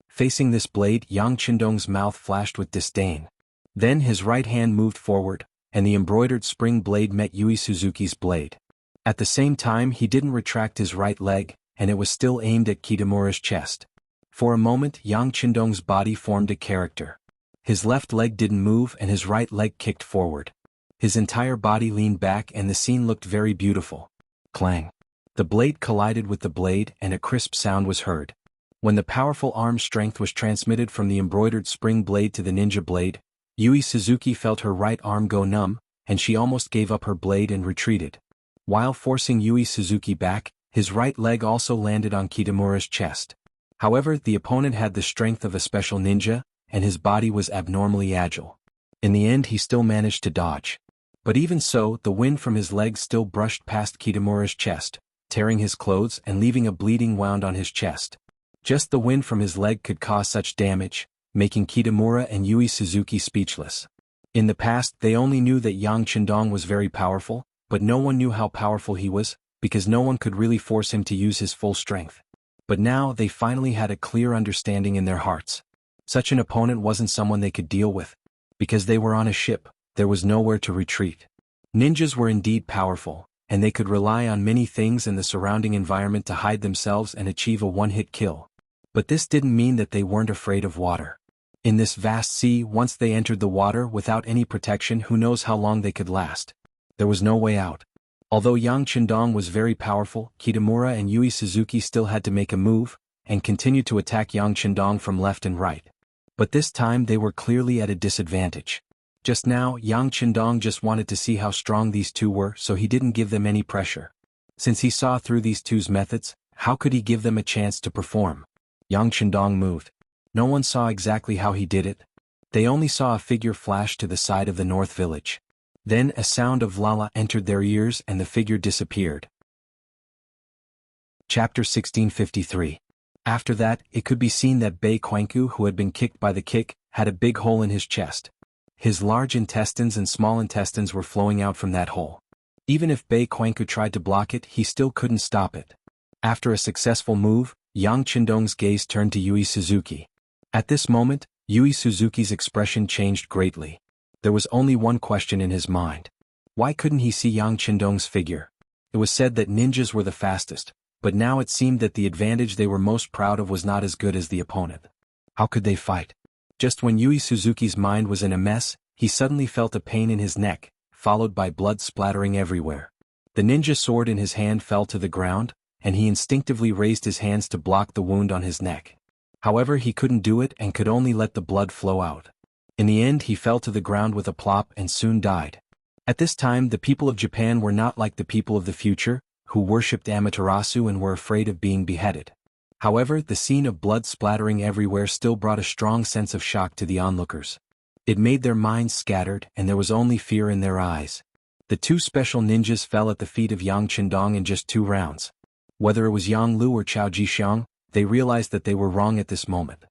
Facing this blade, Yang Qindong's mouth flashed with disdain. Then his right hand moved forward, and the embroidered spring blade met Yui Suzuki's blade. At the same time, he didn't retract his right leg, and it was still aimed at Kitamura's chest. For a moment, Yang Qindong's body formed a character. His left leg didn't move and his right leg kicked forward. His entire body leaned back and the scene looked very beautiful. Clang. The blade collided with the blade and a crisp sound was heard. When the powerful arm strength was transmitted from the embroidered spring blade to the ninja blade, Yui Suzuki felt her right arm go numb, and she almost gave up her blade and retreated. While forcing Yui Suzuki back, his right leg also landed on Kitamura's chest. However, the opponent had the strength of a special ninja, and his body was abnormally agile. In the end, he still managed to dodge. But even so, the wind from his leg still brushed past Kitamura's chest, tearing his clothes and leaving a bleeding wound on his chest. Just the wind from his leg could cause such damage, making Kitamura and Yui Suzuki speechless. In the past, they only knew that Yang Qindong was very powerful, but no one knew how powerful he was, because no one could really force him to use his full strength. But now they finally had a clear understanding in their hearts. Such an opponent wasn't someone they could deal with. Because they were on a ship, there was nowhere to retreat. Ninjas were indeed powerful, and they could rely on many things in the surrounding environment to hide themselves and achieve a one-hit kill. But this didn't mean that they weren't afraid of water. In this vast sea, once they entered the water without any protection, who knows how long they could last. There was no way out. Although Yang Qindong was very powerful, Kitamura and Yui Suzuki still had to make a move, and continue to attack Yang Qindong from left and right. But this time they were clearly at a disadvantage. Just now, Yang Qindong just wanted to see how strong these two were, so he didn't give them any pressure. Since he saw through these two's methods, how could he give them a chance to perform? Yang Qindong moved. No one saw exactly how he did it. They only saw a figure flash to the side of the north village. Then a sound of "Lala" entered their ears and the figure disappeared. Chapter 1653. After that, it could be seen that Bei Quanku, who had been kicked by the kick, had a big hole in his chest. His large intestines and small intestines were flowing out from that hole. Even if Bei Quanku tried to block it, he still couldn't stop it. After a successful move, Yang Qindong's gaze turned to Yui Suzuki. At this moment, Yui Suzuki's expression changed greatly. There was only one question in his mind. Why couldn't he see Yang Qindong's figure? It was said that ninjas were the fastest, but now it seemed that the advantage they were most proud of was not as good as the opponent. How could they fight? Just when Yui Suzuki's mind was in a mess, he suddenly felt a pain in his neck, followed by blood splattering everywhere. The ninja sword in his hand fell to the ground, and he instinctively raised his hands to block the wound on his neck. However, he couldn't do it and could only let the blood flow out. In the end he fell to the ground with a plop and soon died. At this time the people of Japan were not like the people of the future, who worshipped Amaterasu and were afraid of being beheaded. However, the scene of blood splattering everywhere still brought a strong sense of shock to the onlookers. It made their minds scattered and there was only fear in their eyes. The two special ninjas fell at the feet of Yang Chendong in just 2 rounds. Whether it was Yang Lu or Chao Jixiang, they realized that they were wrong at this moment.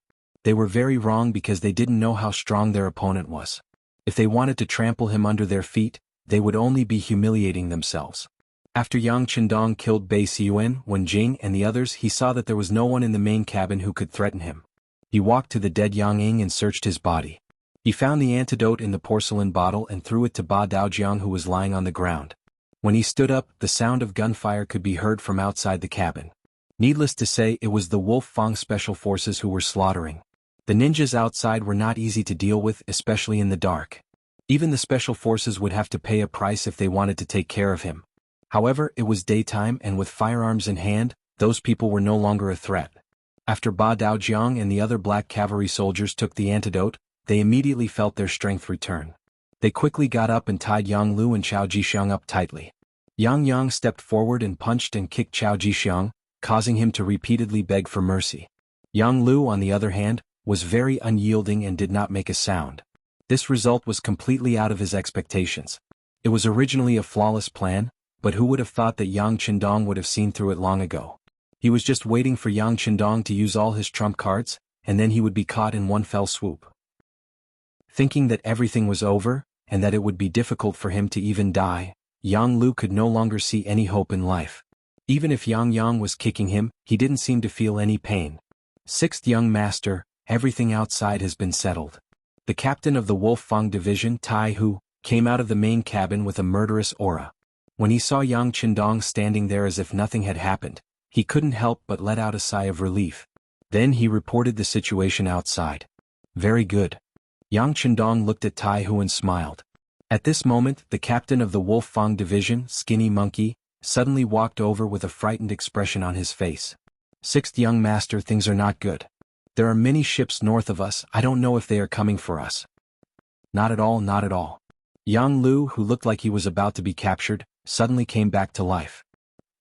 They were very wrong because they didn't know how strong their opponent was. If they wanted to trample him under their feet, they would only be humiliating themselves. After Yang Chendong killed Bei Xiyuan, Wen Jing and the others, he saw that there was no one in the main cabin who could threaten him. He walked to the dead Yang Ying and searched his body. He found the antidote in the porcelain bottle and threw it to Ba Daojiang, who was lying on the ground. When he stood up, the sound of gunfire could be heard from outside the cabin. Needless to say, it was the Wolf Fang Special Forces who were slaughtering. The ninjas outside were not easy to deal with, especially in the dark. Even the Special Forces would have to pay a price if they wanted to take care of him. However, it was daytime and with firearms in hand, those people were no longer a threat. After Ba Daojiang and the other black cavalry soldiers took the antidote, they immediately felt their strength return. They quickly got up and tied Yang Lu and Chao Jixiang up tightly. Yang Yang stepped forward and punched and kicked Chao Jixiang, causing him to repeatedly beg for mercy. Yang Lu, on the other hand, was very unyielding and did not make a sound. This result was completely out of his expectations. It was originally a flawless plan, but who would have thought that Yang Chendong would have seen through it long ago? He was just waiting for Yang Chendong to use all his trump cards, and then he would be caught in one fell swoop. Thinking that everything was over, and that it would be difficult for him to even die, Yang Lu could no longer see any hope in life. Even if Yang Yang was kicking him, he didn't seem to feel any pain. Sixth young master, everything outside has been settled. The captain of the Wolf Fang division, Tai Hu, came out of the main cabin with a murderous aura. When he saw Yang Chendong standing there as if nothing had happened, he couldn't help but let out a sigh of relief. Then he reported the situation outside. Very good. Yang Chendong looked at Tai Hu and smiled. At this moment, the captain of the Wolf Fang division, Skinny Monkey, suddenly walked over with a frightened expression on his face. Sixth young master, things are not good. There are many ships north of us, I don't know if they are coming for us. Not at all, not at all. Yang Lu, who looked like he was about to be captured, suddenly came back to life.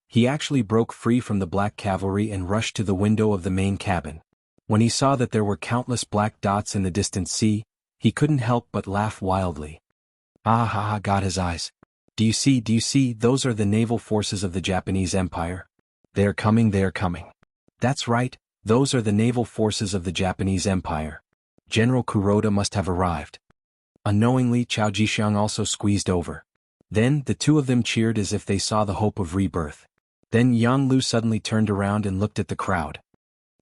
He actually broke free from the black cavalry and rushed to the window of the main cabin. When he saw that there were countless black dots in the distant sea, he couldn't help but laugh wildly. Ah ha ha, got his eyes. Do you see, those are the naval forces of the Japanese Empire. They are coming, they are coming. That's right, those are the naval forces of the Japanese Empire. General Kuroda must have arrived. Unknowingly, Chao Jixiang also squeezed over. Then, the two of them cheered as if they saw the hope of rebirth. Then Yang Lu suddenly turned around and looked at the crowd.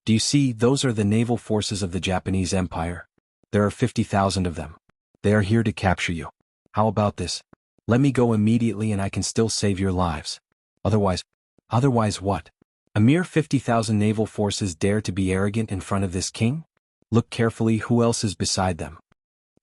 Do you see, those are the naval forces of the Japanese Empire. There are 50,000 of them. They are here to capture you. How about this? Let me go immediately and I can still save your lives. Otherwise what? A mere 50,000 naval forces dare to be arrogant in front of this king? Look carefully, who else is beside them?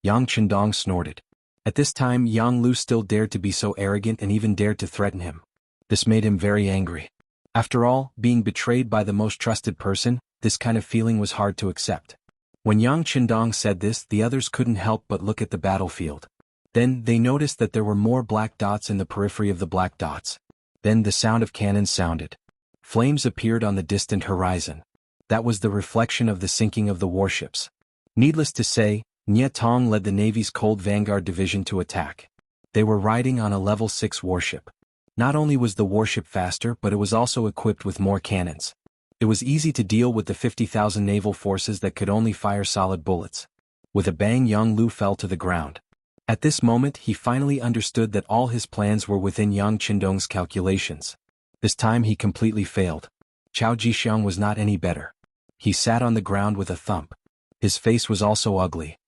Yang Chendong snorted. At this time Yang Lu still dared to be so arrogant and even dared to threaten him. This made him very angry. After all, being betrayed by the most trusted person, this kind of feeling was hard to accept. When Yang Chendong said this, the others couldn't help but look at the battlefield. Then, they noticed that there were more black dots in the periphery of the black dots. Then the sound of cannons sounded. Flames appeared on the distant horizon. That was the reflection of the sinking of the warships. Needless to say, Nye Tong led the Navy's Cold Vanguard Division to attack. They were riding on a level 6 warship. Not only was the warship faster, but it was also equipped with more cannons. It was easy to deal with the 50,000 naval forces that could only fire solid bullets. With a bang, Yang Lu fell to the ground. At this moment, he finally understood that all his plans were within Yang Chendong's calculations. This time he completely failed. Chao Jixiang was not any better. He sat on the ground with a thump. His face was also ugly.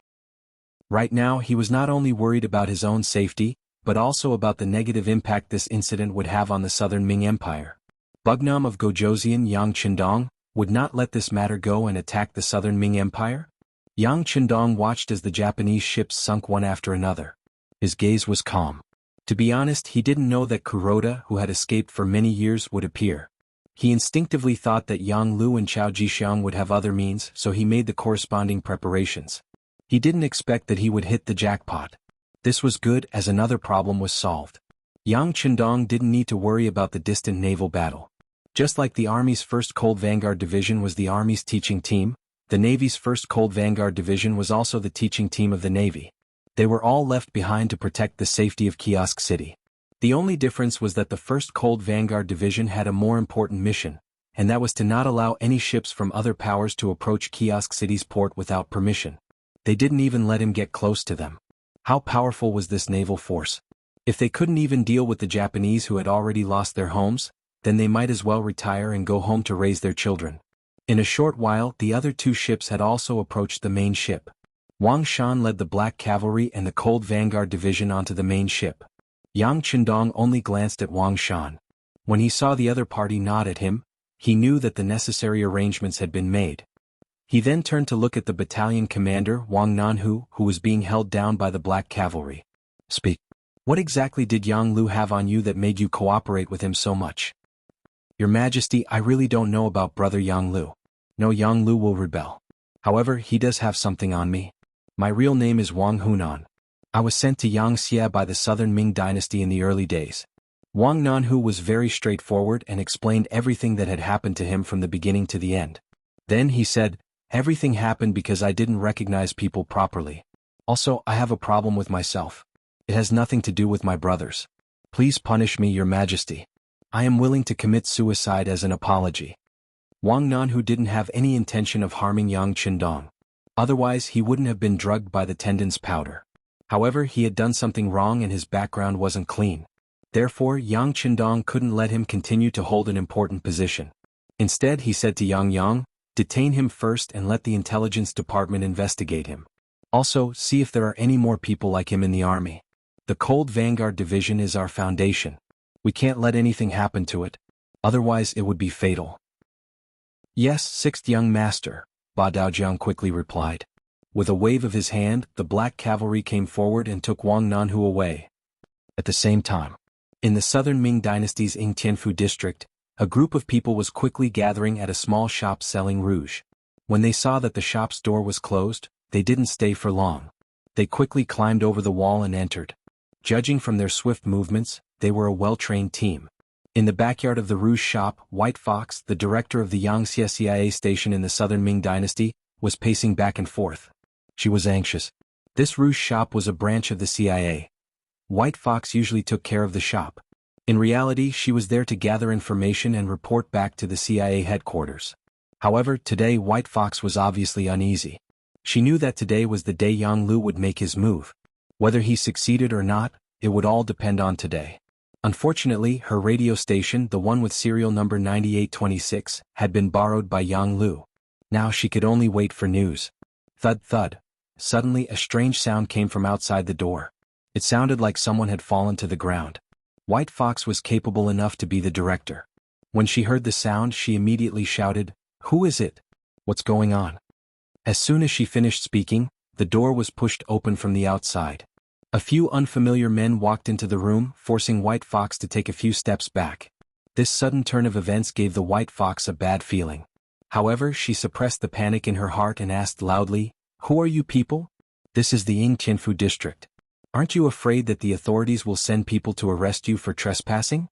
Right now he was not only worried about his own safety, but also about the negative impact this incident would have on the southern Ming Empire. Bugnam of Gojoseon Yang Chendong would not let this matter go and attack the southern Ming Empire? Yang Chendong watched as the Japanese ships sunk one after another. His gaze was calm. To be honest, he didn't know that Kuroda, who had escaped for many years, would appear. He instinctively thought that Yang Lu and Chao Jixiang would have other means, so he made the corresponding preparations. He didn't expect that he would hit the jackpot. This was good, as another problem was solved. Yang Chendong didn't need to worry about the distant naval battle. Just like the Army's 1st Cold Vanguard Division was the Army's teaching team, the Navy's 1st Cold Vanguard Division was also the teaching team of the Navy. They were all left behind to protect the safety of Kiosk City. The only difference was that the 1st Cold Vanguard Division had a more important mission, and that was to not allow any ships from other powers to approach Kiosk City's port without permission. They didn't even let him get close to them. How powerful was this naval force? If they couldn't even deal with the Japanese who had already lost their homes, then they might as well retire and go home to raise their children. In a short while, the other 2 ships had also approached the main ship. Wang Shan led the Black Cavalry and the Cold Vanguard Division onto the main ship. Yang Chendong only glanced at Wang Shan. When he saw the other party nod at him, he knew that the necessary arrangements had been made. He then turned to look at the battalion commander Wang Nanhu, who was being held down by the Black Cavalry. Speak. What exactly did Yang Lu have on you that made you cooperate with him so much? Your Majesty, I really don't know about brother Yang Lu. No, Yang Lu will rebel. However, he does have something on me. My real name is Wang Hunan. I was sent to Yangxia by the southern Ming dynasty in the early days. Wang Nanhu was very straightforward and explained everything that had happened to him from the beginning to the end. Then he said, everything happened because I didn't recognize people properly. Also, I have a problem with myself. It has nothing to do with my brothers. Please punish me, Your Majesty. I am willing to commit suicide as an apology. Wang Nanhu didn't have any intention of harming Yang Chendong. Otherwise, he wouldn't have been drugged by the tendon's powder. However, he had done something wrong and his background wasn't clean. Therefore, Yang Chendong couldn't let him continue to hold an important position. Instead, he said to Yang Yang, detain him first and let the intelligence department investigate him. Also, see if there are any more people like him in the army. The Cold Vanguard Division is our foundation. We can't let anything happen to it. Otherwise, it would be fatal. Yes, 6th young master, Ba Daojiang quickly replied. With a wave of his hand, the Black Cavalry came forward and took Wang Nanhu away. At the same time, in the southern Ming dynasty's Yingtianfu district, a group of people was quickly gathering at a small shop selling rouge. When they saw that the shop's door was closed, they didn't stay for long. They quickly climbed over the wall and entered. Judging from their swift movements, they were a well-trained team. In the backyard of the rouge shop, White Fox, the director of the Yangxia CIA station in the southern Ming dynasty, was pacing back and forth. She was anxious. This rouge shop was a branch of the CIA. White Fox usually took care of the shop. In reality, she was there to gather information and report back to the CIA headquarters. However, today White Fox was obviously uneasy. She knew that today was the day Yang Lu would make his move. Whether he succeeded or not, it would all depend on today. Unfortunately, her radio station, the one with serial number 9826, had been borrowed by Yang Lu. Now she could only wait for news. Thud thud. Suddenly a strange sound came from outside the door. It sounded like someone had fallen to the ground. White Fox was capable enough to be the director. When she heard the sound, she immediately shouted, "Who is it? What's going on?" As soon as she finished speaking, the door was pushed open from the outside. A few unfamiliar men walked into the room, forcing White Fox to take a few steps back. This sudden turn of events gave the White Fox a bad feeling. However, she suppressed the panic in her heart and asked loudly, "Who are you people? This is the Yingtianfu district. Aren't you afraid that the authorities will send people to arrest you for trespassing?"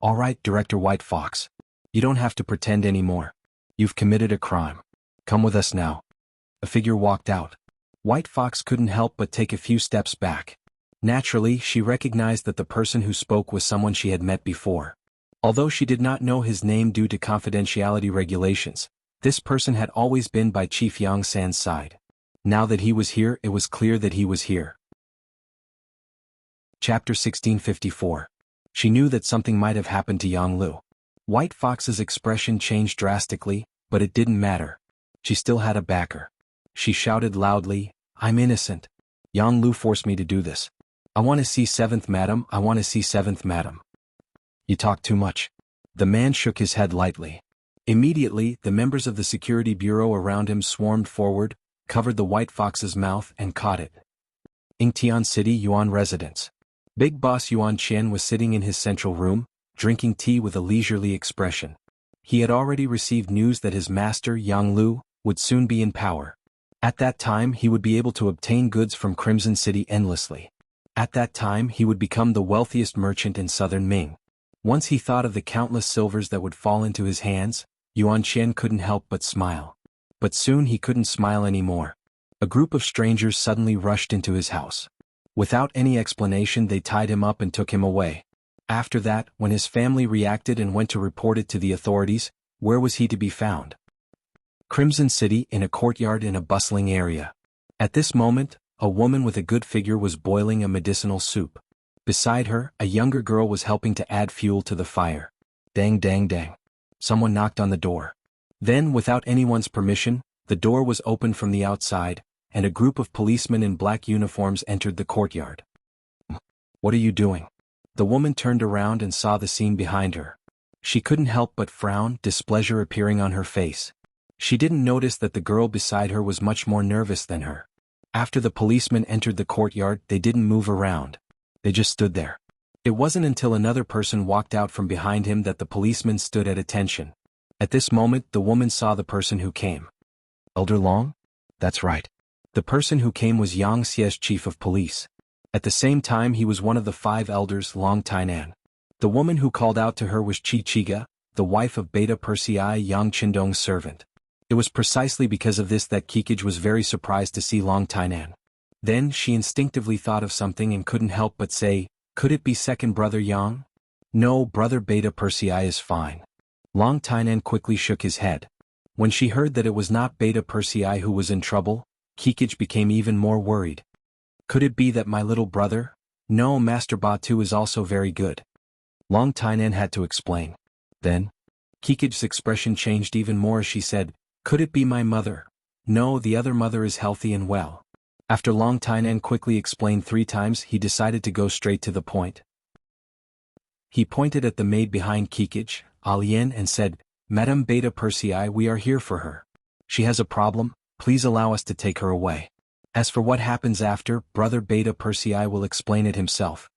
"All right, Director White Fox. You don't have to pretend anymore. You've committed a crime. Come with us now." A figure walked out. White Fox couldn't help but take a few steps back. Naturally, she recognized that the person who spoke was someone she had met before. Although she did not know his name due to confidentiality regulations, this person had always been by Chief Yang San's side. Now that he was here, it was clear that he was here. Chapter 1654. She knew that something might have happened to Yang Lu. White Fox's expression changed drastically, but it didn't matter. She still had a backer. She shouted loudly, "I'm innocent. Yang Lu forced me to do this. I want to see 7th Madam, I want to see 7th Madam." "You talk too much." The man shook his head lightly. Immediately, the members of the security bureau around him swarmed forward, covered the White Fox's mouth and caught it. Yingtian City Yuan residence. Big Boss Yuan Qian was sitting in his central room, drinking tea with a leisurely expression. He had already received news that his master, Yang Lu, would soon be in power. At that time he would be able to obtain goods from Crimson City endlessly. At that time he would become the wealthiest merchant in southern Ming. Once he thought of the countless silvers that would fall into his hands, Yuan Qian couldn't help but smile. But soon he couldn't smile anymore. A group of strangers suddenly rushed into his house. Without any explanation they tied him up and took him away. After that, when his family reacted and went to report it to the authorities, where was he to be found? Crimson City, in a courtyard in a bustling area. At this moment, a woman with a good figure was boiling a medicinal soup. Beside her, a younger girl was helping to add fuel to the fire. Dang dang dang. Someone knocked on the door. Then, without anyone's permission, the door was opened from the outside, and a group of policemen in black uniforms entered the courtyard. What are you doing? The woman turned around and saw the scene behind her. She couldn't help but frown, displeasure appearing on her face. She didn't notice that the girl beside her was much more nervous than her. After the policemen entered the courtyard, they didn't move around. They just stood there. It wasn't until another person walked out from behind him that the policeman stood at attention. At this moment, the woman saw the person who came. Elder Long? That's right. The person who came was Yang Xie's chief of police. At the same time he was one of the 5 elders, Long Tainan. The woman who called out to her was Qi Qiga, the wife of Beta Persei Yang Qindong's servant. It was precisely because of this that Kikij was very surprised to see Long Tainan. Then she instinctively thought of something and couldn't help but say, could it be second brother Yang? No, brother Beta Persei is fine. Long Tainan quickly shook his head. When she heard that it was not Beta Persei who was in trouble, Kikij became even more worried. Could it be that my little brother? No, Master Batu is also very good. Long Tainan had to explain. Then, Kikij's expression changed even more as she said, could it be my mother? No, the other mother is healthy and well. After Long Tainan quickly explained 3 times, he decided to go straight to the point. He pointed at the maid behind Kikij, Alien, and said, Madame Beta Persei, we are here for her. She has a problem, please allow us to take her away. As for what happens after, brother Beta Persei will explain it himself.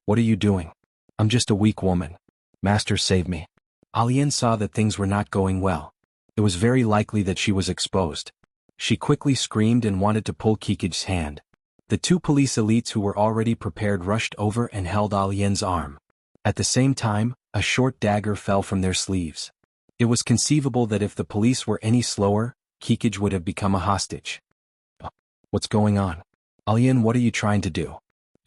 What are you doing? I'm just a weak woman. Master, save me. Alien saw that things were not going well. It was very likely that she was exposed. She quickly screamed and wanted to pull Kikij's hand. The 2 police elites who were already prepared rushed over and held Alien's arm. At the same time, a short dagger fell from their sleeves. It was conceivable that if the police were any slower, Kikij would have become a hostage. What's going on? Alien, what are you trying to do?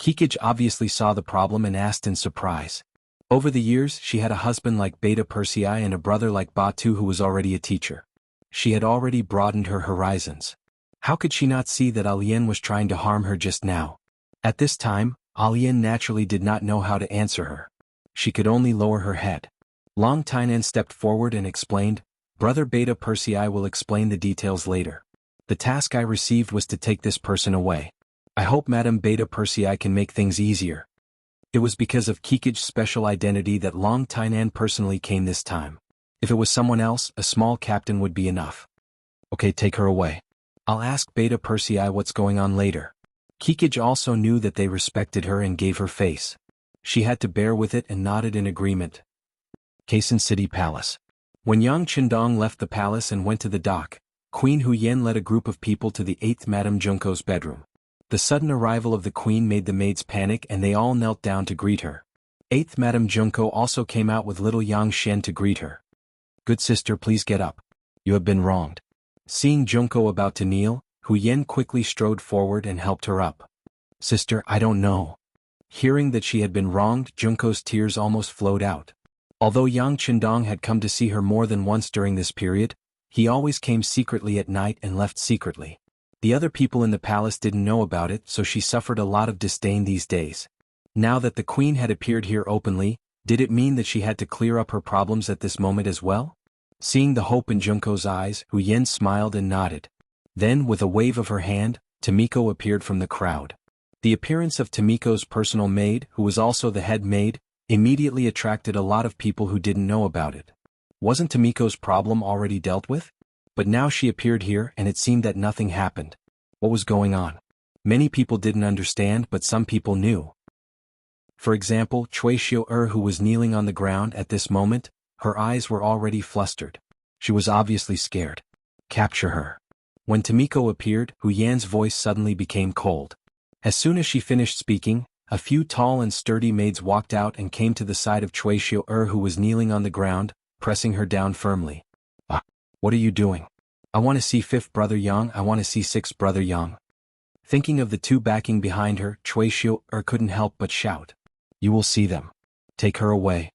Kikij obviously saw the problem and asked in surprise. Over the years, she had a husband like Beta Persei and a brother like Batu who was already a teacher. She had already broadened her horizons. How could she not see that Alien was trying to harm her just now? At this time, Alien naturally did not know how to answer her. She could only lower her head. Long Tainan stepped forward and explained, Brother Beta Persei will explain the details later. The task I received was to take this person away. I hope Madame Beta Persei can make things easier. It was because of Kikij's special identity that Long Tainan personally came this time. If it was someone else, a small captain would be enough. Okay, take her away. I'll ask Beta Persei what's going on later. Kikij also knew that they respected her and gave her face. She had to bear with it and nodded in agreement. Kaisan City Palace. When Yang Qindong left the palace and went to the dock, Queen Huyen led a group of people to the 8th Madame Junko's bedroom. The sudden arrival of the queen made the maids panic and they all knelt down to greet her. 8th Madame Junko also came out with little Yang Shen to greet her. Good sister, please get up. You have been wronged. Seeing Junko about to kneel, Huyen quickly strode forward and helped her up. Sister, I don't know. Hearing that she had been wronged, Junko's tears almost flowed out. Although Yang Qindong had come to see her more than once during this period, he always came secretly at night and left secretly. The other people in the palace didn't know about it, so she suffered a lot of disdain these days. Now that the queen had appeared here openly, did it mean that she had to clear up her problems at this moment as well? Seeing the hope in Junko's eyes, Huyen smiled and nodded. Then, with a wave of her hand, Tomiko appeared from the crowd. The appearance of Tomiko's personal maid, who was also the head maid, immediately attracted a lot of people who didn't know about it. Wasn't Tomiko's problem already dealt with? But now she appeared here and it seemed that nothing happened. What was going on? Many people didn't understand, but some people knew. For example, Cui Xiu who was kneeling on the ground at this moment, her eyes were already flustered. She was obviously scared. Capture her. When Tomiko appeared, Hu Yan's voice suddenly became cold. As soon as she finished speaking, a few tall and sturdy maids walked out and came to the side of Cui Xiu who was kneeling on the ground, pressing her down firmly. "Ah, what are you doing? I want to see fifth brother Yang, I want to see sixth brother Yang." Thinking of the two backing behind her, Cui Xiu couldn't help but shout. "You will see them. Take her away."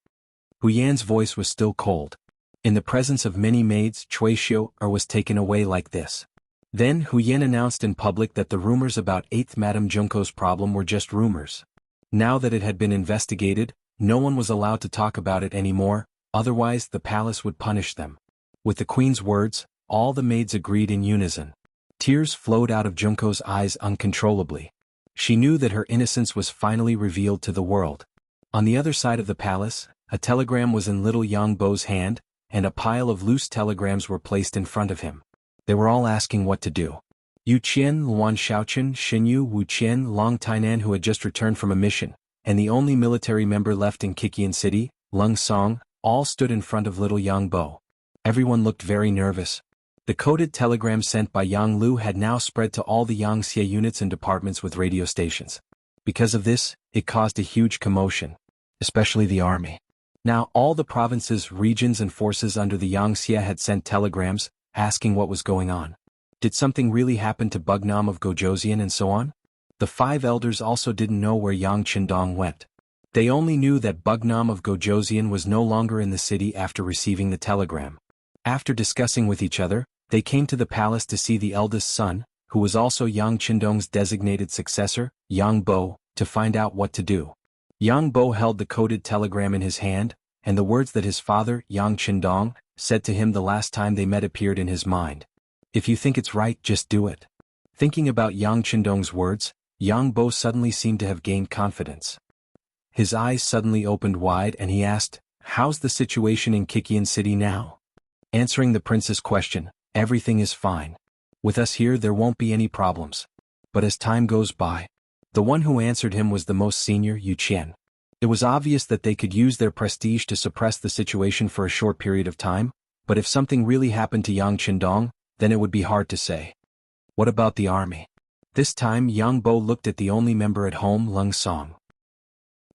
Hu Yan's voice was still cold. In the presence of many maids, Cui Xiu was taken away like this. Then Hu Yan announced in public that the rumors about 8th Madame Junko's problem were just rumors. Now that it had been investigated, no one was allowed to talk about it anymore, otherwise the palace would punish them. With the queen's words, all the maids agreed in unison. Tears flowed out of Junko's eyes uncontrollably. She knew that her innocence was finally revealed to the world. On the other side of the palace, a telegram was in little Yang Bo's hand, and a pile of loose telegrams were placed in front of him. They were all asking what to do. Yu Qian, Luan Shaochen, Xinyu, Wu Qian, Long Tainan, who had just returned from a mission, and the only military member left in Kikian City, Lung Song, all stood in front of little Yang Bo. Everyone looked very nervous. The coded telegram sent by Yang Lu had now spread to all the Yangxie units and departments with radio stations. Because of this, it caused a huge commotion, especially the army. Now all the provinces, regions and forces under the Yangxie had sent telegrams, asking what was going on. Did something really happen to Bugnam of Gojoseon and so on? The 5 elders also didn't know where Yang Qindong went. They only knew that Bugnam of Gojoseon was no longer in the city after receiving the telegram. After discussing with each other, they came to the palace to see the eldest son, who was also Yang Qindong's designated successor, Yang Bo, to find out what to do. Yang Bo held the coded telegram in his hand, and the words that his father, Yang Qindong, said to him the last time they met appeared in his mind. "If you think it's right, just do it." Thinking about Yang Qindong's words, Yang Bo suddenly seemed to have gained confidence. His eyes suddenly opened wide and he asked, "How's the situation in Kikian City now?" Answering the prince's question, "Everything is fine. With us here there won't be any problems." But as time goes by, the one who answered him was the most senior, Yu Qian. It was obvious that they could use their prestige to suppress the situation for a short period of time, but if something really happened to Yang Qindong, then it would be hard to say. What about the army? This time Yang Bo looked at the only member at home, Lung Song.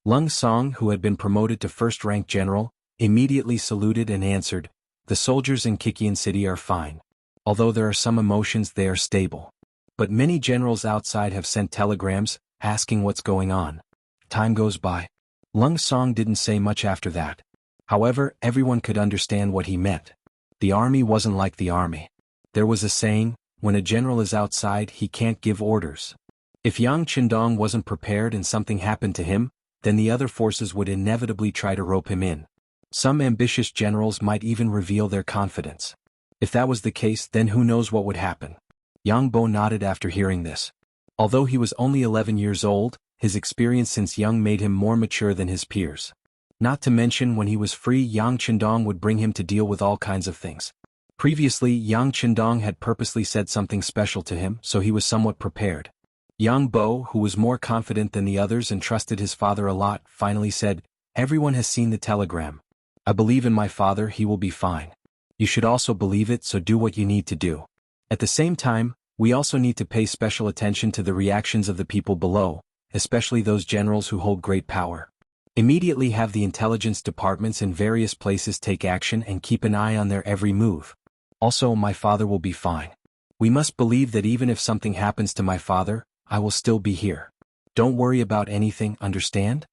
Lung Song, who had been promoted to first-rank general, immediately saluted and answered, "The soldiers in Kikian City are fine. Although there are some emotions, they are stable. But many generals outside have sent telegrams, asking what's going on." Time goes by. Lung Song didn't say much after that. However, everyone could understand what he meant. The army wasn't like the army. There was a saying, when a general is outside he can't give orders. If Yang Qindong wasn't prepared and something happened to him, then the other forces would inevitably try to rope him in. Some ambitious generals might even reveal their confidence. If that was the case, then who knows what would happen. Yang Bo nodded after hearing this. Although he was only 11 years old, his experience since young made him more mature than his peers. Not to mention when he was free, Yang Qindong would bring him to deal with all kinds of things. Previously, Yang Qindong had purposely said something special to him, so he was somewhat prepared. Yang Bo, who was more confident than the others and trusted his father a lot, finally said, "Everyone has seen the telegram. I believe in my father, he will be fine. You should also believe it, so do what you need to do. At the same time, we also need to pay special attention to the reactions of the people below, especially those generals who hold great power. Immediately have the intelligence departments in various places take action and keep an eye on their every move. Also, my father will be fine. We must believe that even if something happens to my father, I will still be here. Don't worry about anything, understand?"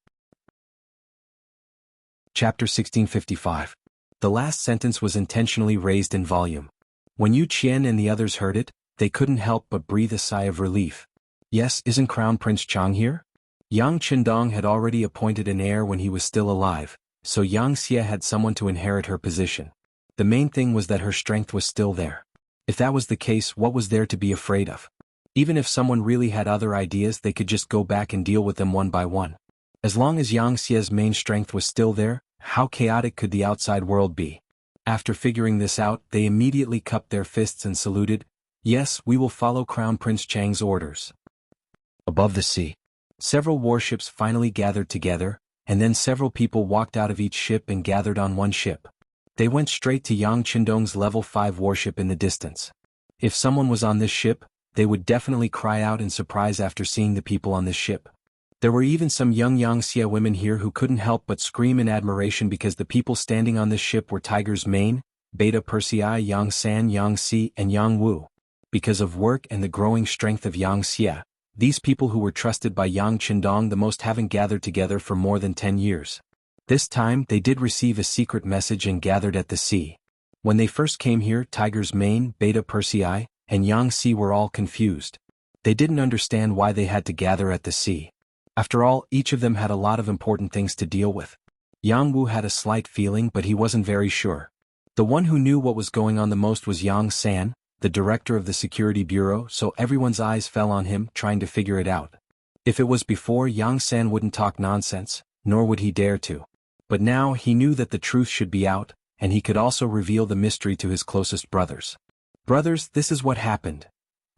Chapter 1655. The last sentence was intentionally raised in volume. When Yu Qian and the others heard it, they couldn't help but breathe a sigh of relief. Yes, isn't Crown Prince Chang here? Yang Qindong had already appointed an heir when he was still alive, so Yang Xie had someone to inherit her position. The main thing was that her strength was still there. If that was the case, what was there to be afraid of? Even if someone really had other ideas, they could just go back and deal with them one by one. As long as Yang Xie's main strength was still there, how chaotic could the outside world be? After figuring this out, they immediately cupped their fists and saluted, "Yes, we will follow Crown Prince Chang's orders." Above the sea, several warships finally gathered together, and then several people walked out of each ship and gathered on one ship. They went straight to Yang Qindong's level 5 warship in the distance. If someone was on this ship, they would definitely cry out in surprise after seeing the people on this ship. There were even some young Yangxia women here who couldn't help but scream in admiration because the people standing on this ship were Tiger's Mane, Beta Persei, Yang San, Yang Si, and Yang Wu. Because of work and the growing strength of Yangxia, these people who were trusted by Yang Qindong the most haven't gathered together for more than 10 years. This time they did receive a secret message and gathered at the sea. When they first came here, Tiger's Mane, Beta Persei, and Yang Si were all confused. They didn't understand why they had to gather at the sea. After all, each of them had a lot of important things to deal with. Yang Wu had a slight feeling, but he wasn't very sure. The one who knew what was going on the most was Yang San, the director of the security bureau, so everyone's eyes fell on him, trying to figure it out. If it was before, Yang San wouldn't talk nonsense, nor would he dare to. But now he knew that the truth should be out, and he could also reveal the mystery to his closest brothers. Brothers, this is what happened.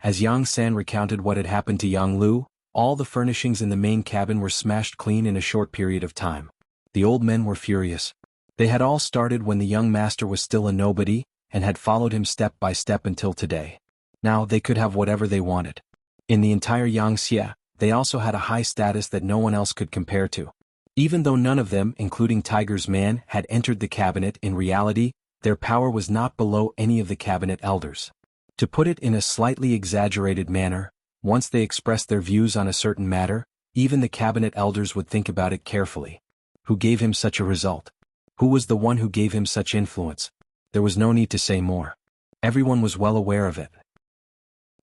As Yang San recounted what had happened to Yang Lu, all the furnishings in the main cabin were smashed clean in a short period of time. The old men were furious. They had all started when the young master was still a nobody, and had followed him step by step until today. Now they could have whatever they wanted. In the entire Yangxia, they also had a high status that no one else could compare to. Even though none of them, including Tiger's Man, had entered the cabinet, in reality, their power was not below any of the cabinet elders. To put it in a slightly exaggerated manner, once they expressed their views on a certain matter, even the cabinet elders would think about it carefully. Who gave him such a result? Who was the one who gave him such influence? There was no need to say more. Everyone was well aware of it.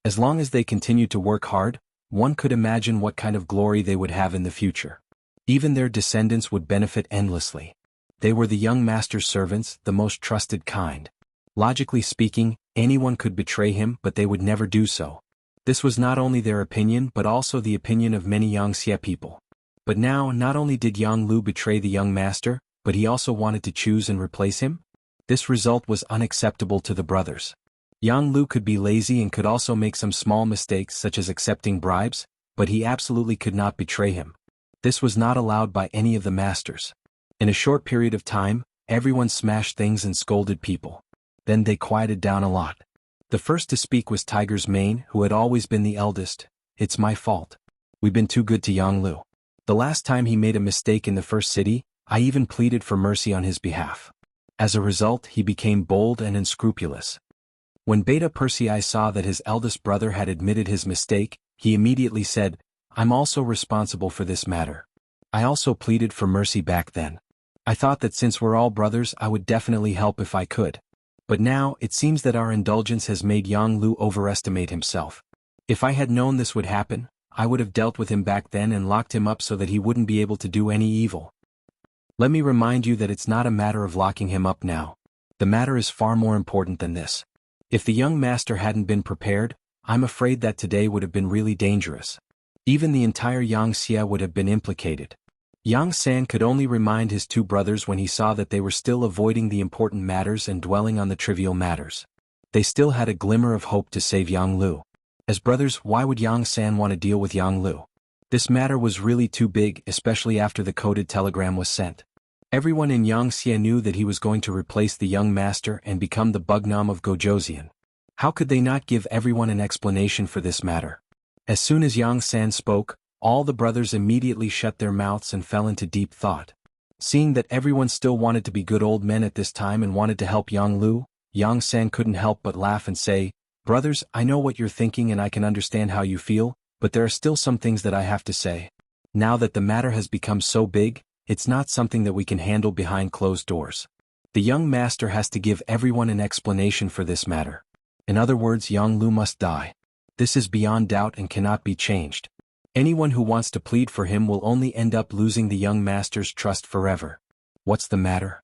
As long as they continued to work hard, one could imagine what kind of glory they would have in the future. Even their descendants would benefit endlessly. They were the young master's servants, the most trusted kind. Logically speaking, anyone could betray him, but they would never do so. This was not only their opinion but also the opinion of many Yangxia people. But now not only did Yang Lu betray the young master, but he also wanted to choose and replace him? This result was unacceptable to the brothers. Yang Lu could be lazy and could also make some small mistakes such as accepting bribes, but he absolutely could not betray him. This was not allowed by any of the masters. In a short period of time, everyone smashed things and scolded people. Then they quieted down a lot. The first to speak was Tiger's Mane, who had always been the eldest. It's my fault. We've been too good to Yang Lu. The last time he made a mistake in the first city, I even pleaded for mercy on his behalf. As a result, he became bold and unscrupulous. When Beta Persei saw that his eldest brother had admitted his mistake, he immediately said, I'm also responsible for this matter. I also pleaded for mercy back then. I thought that since we're all brothers I would definitely help if I could. But now, it seems that our indulgence has made Yang Lu overestimate himself. If I had known this would happen, I would have dealt with him back then and locked him up so that he wouldn't be able to do any evil. Let me remind you that it's not a matter of locking him up now. The matter is far more important than this. If the young master hadn't been prepared, I'm afraid that today would have been really dangerous. Even the entire Yangxia would have been implicated. Yang San could only remind his two brothers when he saw that they were still avoiding the important matters and dwelling on the trivial matters. They still had a glimmer of hope to save Yang Lu. As brothers, why would Yang San want to deal with Yang Lu? This matter was really too big, especially after the coded telegram was sent. Everyone in Yangxia knew that he was going to replace the young master and become the Bugnam of Gojoseon. How could they not give everyone an explanation for this matter? As soon as Yang San spoke, all the brothers immediately shut their mouths and fell into deep thought. Seeing that everyone still wanted to be good old men at this time and wanted to help Yang Lu, Yang San couldn't help but laugh and say, Brothers, I know what you're thinking and I can understand how you feel, but there are still some things that I have to say. Now that the matter has become so big, it's not something that we can handle behind closed doors. The young master has to give everyone an explanation for this matter. In other words, Yang Lu must die. This is beyond doubt and cannot be changed. Anyone who wants to plead for him will only end up losing the young master's trust forever. What's the matter?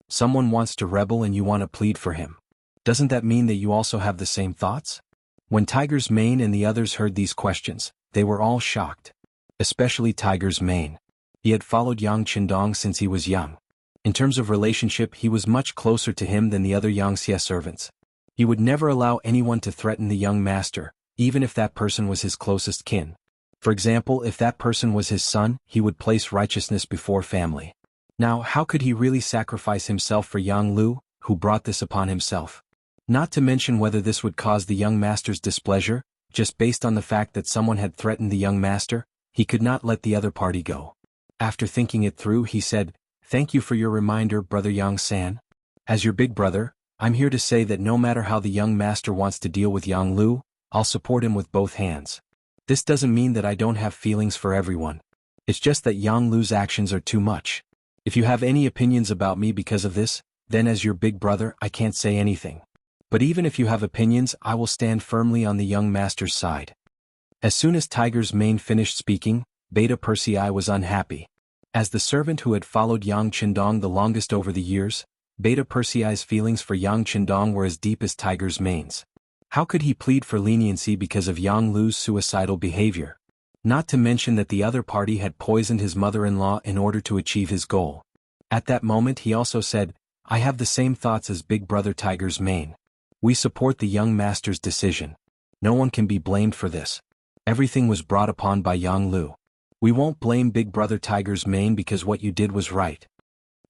Someone wants to rebel and you want to plead for him. Doesn't that mean that you also have the same thoughts? When Tiger's Mane and the others heard these questions, they were all shocked. Especially Tiger's Mane. He had followed Yang Qindong since he was young. In terms of relationship, he was much closer to him than the other Yangxia servants. He would never allow anyone to threaten the young master, even if that person was his closest kin. For example, if that person was his son, he would place righteousness before family. Now, how could he really sacrifice himself for Yang Lu, who brought this upon himself? Not to mention whether this would cause the young master's displeasure, just based on the fact that someone had threatened the young master, he could not let the other party go. After thinking it through, he said, "Thank you for your reminder, Brother Yang-san. As your big brother, I'm here to say that no matter how the young master wants to deal with Yang Lu, I'll support him with both hands. This doesn't mean that I don't have feelings for everyone. It's just that Yang Lu's actions are too much. If you have any opinions about me because of this, then as your big brother I can't say anything. But even if you have opinions, I will stand firmly on the young master's side." As soon as Tiger's Mane finished speaking, Beta Persei was unhappy. As the servant who had followed Yang Qindong the longest over the years, Beta Persei's feelings for Yang Qindong were as deep as Tiger's Mane's. How could he plead for leniency because of Yang Lu's suicidal behavior? Not to mention that the other party had poisoned his mother-in-law in order to achieve his goal. At that moment he also said, "I have the same thoughts as Big Brother Tiger's Mane. We support the young master's decision. No one can be blamed for this. Everything was brought upon by Yang Lu. We won't blame Big Brother Tiger's Mane because what you did was right."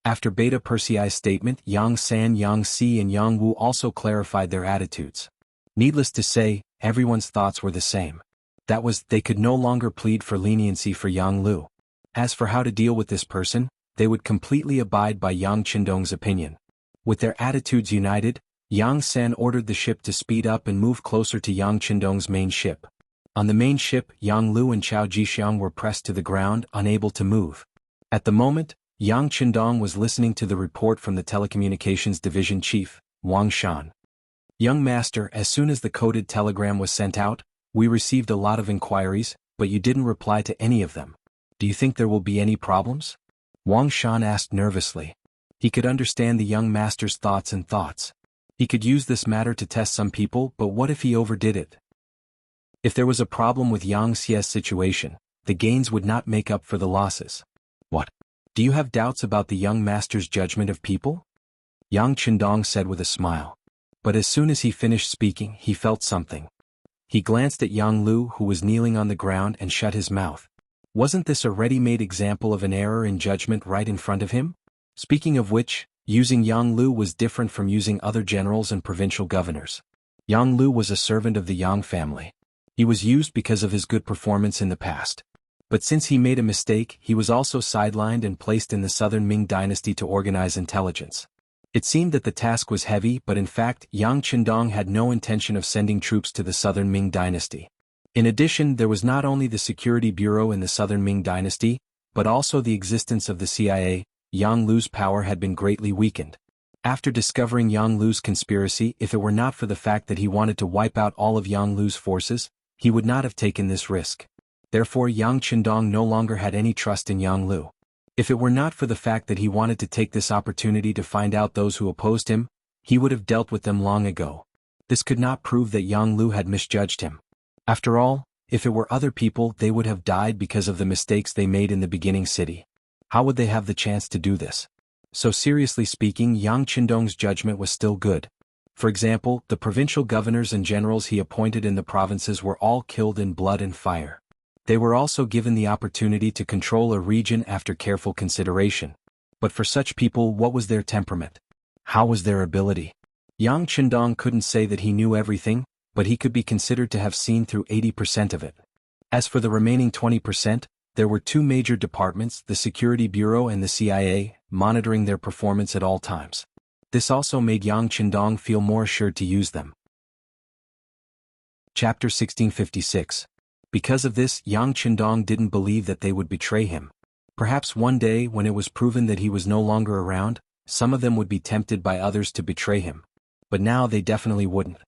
After Beta Persei's statement, Yang San, Yang Si and Yang Wu also clarified their attitudes. Needless to say, everyone's thoughts were the same. That was, they could no longer plead for leniency for Yang Lu. As for how to deal with this person, they would completely abide by Yang Qindong's opinion. With their attitudes united, Yang San ordered the ship to speed up and move closer to Yang Qindong's main ship. On the main ship, Yang Lu and Chao Jixiang were pressed to the ground, unable to move. At the moment, Yang Qindong was listening to the report from the telecommunications division chief, Wang Shan. "Young master, as soon as the coded telegram was sent out, we received a lot of inquiries, but you didn't reply to any of them. Do you think there will be any problems?" Wang Shan asked nervously. He could understand the young master's thoughts. He could use this matter to test some people, but what if he overdid it? If there was a problem with Yang Xie's situation, the gains would not make up for the losses. "What? Do you have doubts about the young master's judgment of people?" Yang Qindong said with a smile. But as soon as he finished speaking, he felt something. He glanced at Yang Lu, who was kneeling on the ground, and shut his mouth. Wasn't this a ready-made example of an error in judgment right in front of him? Speaking of which, using Yang Lu was different from using other generals and provincial governors. Yang Lu was a servant of the Yang family. He was used because of his good performance in the past. But since he made a mistake, he was also sidelined and placed in the southern Ming dynasty to organize intelligence. It seemed that the task was heavy, but in fact, Yang Qindong had no intention of sending troops to the southern Ming dynasty. In addition, there was not only the security bureau in the southern Ming dynasty, but also the existence of the CIA. Yang Lu's power had been greatly weakened. After discovering Yang Lu's conspiracy, if it were not for the fact that he wanted to wipe out all of Yang Lu's forces, he would not have taken this risk. Therefore Yang Qindong no longer had any trust in Yang Lu. If it were not for the fact that he wanted to take this opportunity to find out those who opposed him, he would have dealt with them long ago. This could not prove that Yang Lu had misjudged him. After all, if it were other people, they would have died because of the mistakes they made in the beginning city. How would they have the chance to do this? So seriously speaking, Yang Qindong's judgment was still good. For example, the provincial governors and generals he appointed in the provinces were all killed in blood and fire. They were also given the opportunity to control a region after careful consideration. But for such people, what was their temperament? How was their ability? Yang Qindong couldn't say that he knew everything, but he could be considered to have seen through 80% of it. As for the remaining 20%, there were two major departments, the Security Bureau and the CIA, monitoring their performance at all times. This also made Yang Qindong feel more assured to use them. Chapter 1656. Because of this, Yang Qindong didn't believe that they would betray him. Perhaps one day, when it was proven that he was no longer around, some of them would be tempted by others to betray him. But now they definitely wouldn't.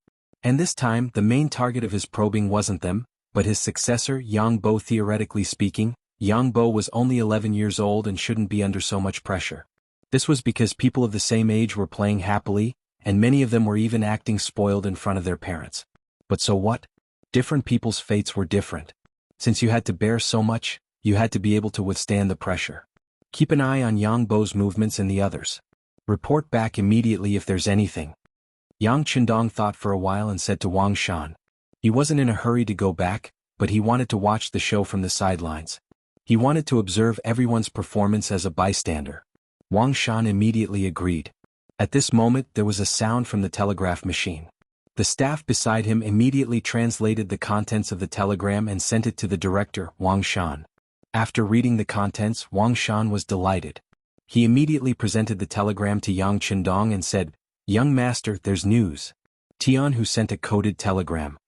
And this time, the main target of his probing wasn't them, but his successor, Yang Bo. Theoretically speaking, Yang Bo was only 11 years old and shouldn't be under so much pressure. This was because people of the same age were playing happily, and many of them were even acting spoiled in front of their parents. But so what? Different people's fates were different. Since you had to bear so much, you had to be able to withstand the pressure. Keep an eye on Yang Bo's movements and the others. Report back immediately if there's anything. Yang Qindong thought for a while and said to Wang Shan. He wasn't in a hurry to go back, but he wanted to watch the show from the sidelines. He wanted to observe everyone's performance as a bystander. Wang Shan immediately agreed. At this moment there was a sound from the telegraph machine. The staff beside him immediately translated the contents of the telegram and sent it to the director, Wang Shan. After reading the contents, Wang Shan was delighted. He immediately presented the telegram to Yang Qindong and said, "Young master, there's news. Tianhu sent a coded telegram."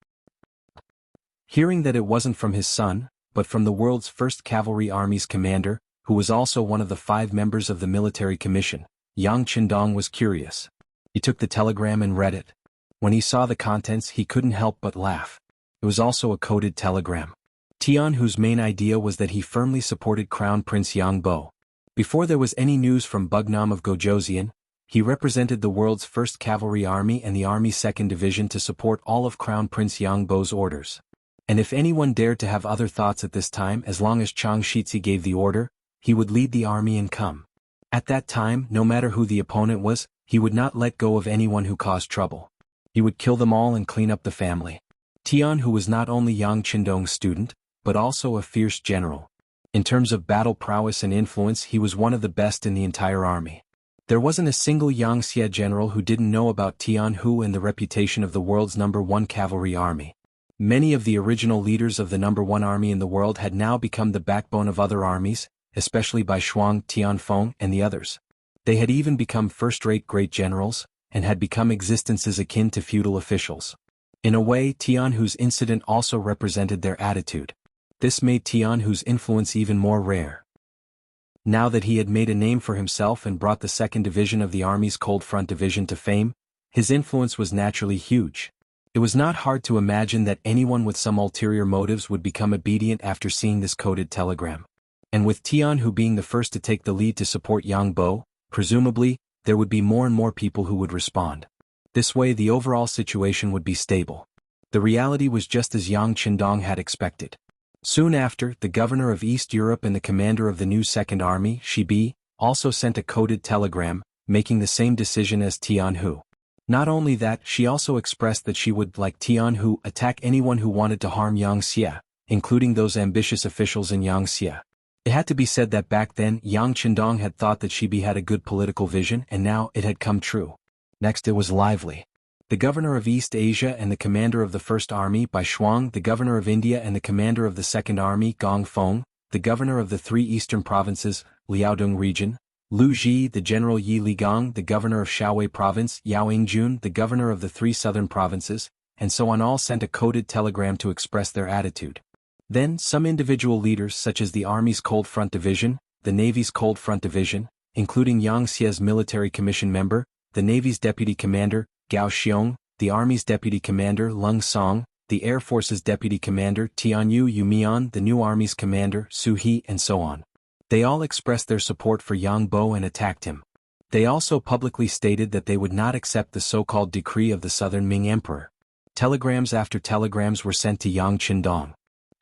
Hearing that it wasn't from his son, but from the world's first cavalry army's commander, who was also one of the 5 members of the military commission, Yang Qindong was curious. He took the telegram and read it. When he saw the contents he couldn't help but laugh. It was also a coded telegram. Tianhu's main idea was that he firmly supported Crown Prince Yang Bo. Before there was any news from Bugnam of Gojoseon, he represented the world's first cavalry army and the army's 2nd division to support all of Crown Prince Yang Bo's orders. And if anyone dared to have other thoughts at this time, as long as Chang Shizhi gave the order, he would lead the army and come. At that time, no matter who the opponent was, he would not let go of anyone who caused trouble. He would kill them all and clean up the family. Tianhu was not only Yang Qindong's student, but also a fierce general. In terms of battle prowess and influence, he was one of the best in the entire army. There wasn't a single Yangxie general who didn't know about Tianhu and the reputation of the world's #1 cavalry army. Many of the original leaders of the #1 army in the world had now become the backbone of other armies, especially Bai Shuang, Tianfeng, and the others. They had even become first-rate great generals, and had become existences akin to feudal officials. In a way, Tianhu's incident also represented their attitude. This made Tianhu's influence even more rare. Now that he had made a name for himself and brought the 2nd division of the army's Cold Front division to fame, his influence was naturally huge. It was not hard to imagine that anyone with some ulterior motives would become obedient after seeing this coded telegram. And with Tianhu being the first to take the lead to support Yang Bo, presumably, there would be more and more people who would respond. This way the overall situation would be stable. The reality was just as Yang Qindong had expected. Soon after, the governor of East Europe and the commander of the new 2nd Army, Shibi, also sent a coded telegram, making the same decision as Tianhu. Not only that, she also expressed that she would, like Tianhu, attack anyone who wanted to harm Yangxie, including those ambitious officials in Yangxie. It had to be said that back then, Yang Qindong had thought that Shibi had a good political vision, and now it had come true. Next it was lively. The governor of East Asia and the commander of the 1st Army, Bai Shuang, the governor of India and the commander of the 2nd Army, Gong Feng, the governor of the 3 eastern provinces, Liaodong region, Lu Ji, the general Yi Ligang, the governor of Shaowei province, Yao Ingjun, the governor of the 3 southern provinces, and so on, all sent a coded telegram to express their attitude. Then, some individual leaders such as the Army's Cold Front Division, the Navy's Cold Front Division, including Yangxie's military commission member, the Navy's deputy commander, Gao Xiong, the Army's deputy commander, Lung Song, the Air Force's deputy commander, Tianyu Yumian, the new Army's commander, Su He, and so on. They all expressed their support for Yang Bo and attacked him. They also publicly stated that they would not accept the so-called decree of the Southern Ming Emperor. Telegrams after telegrams were sent to Yang Qindong.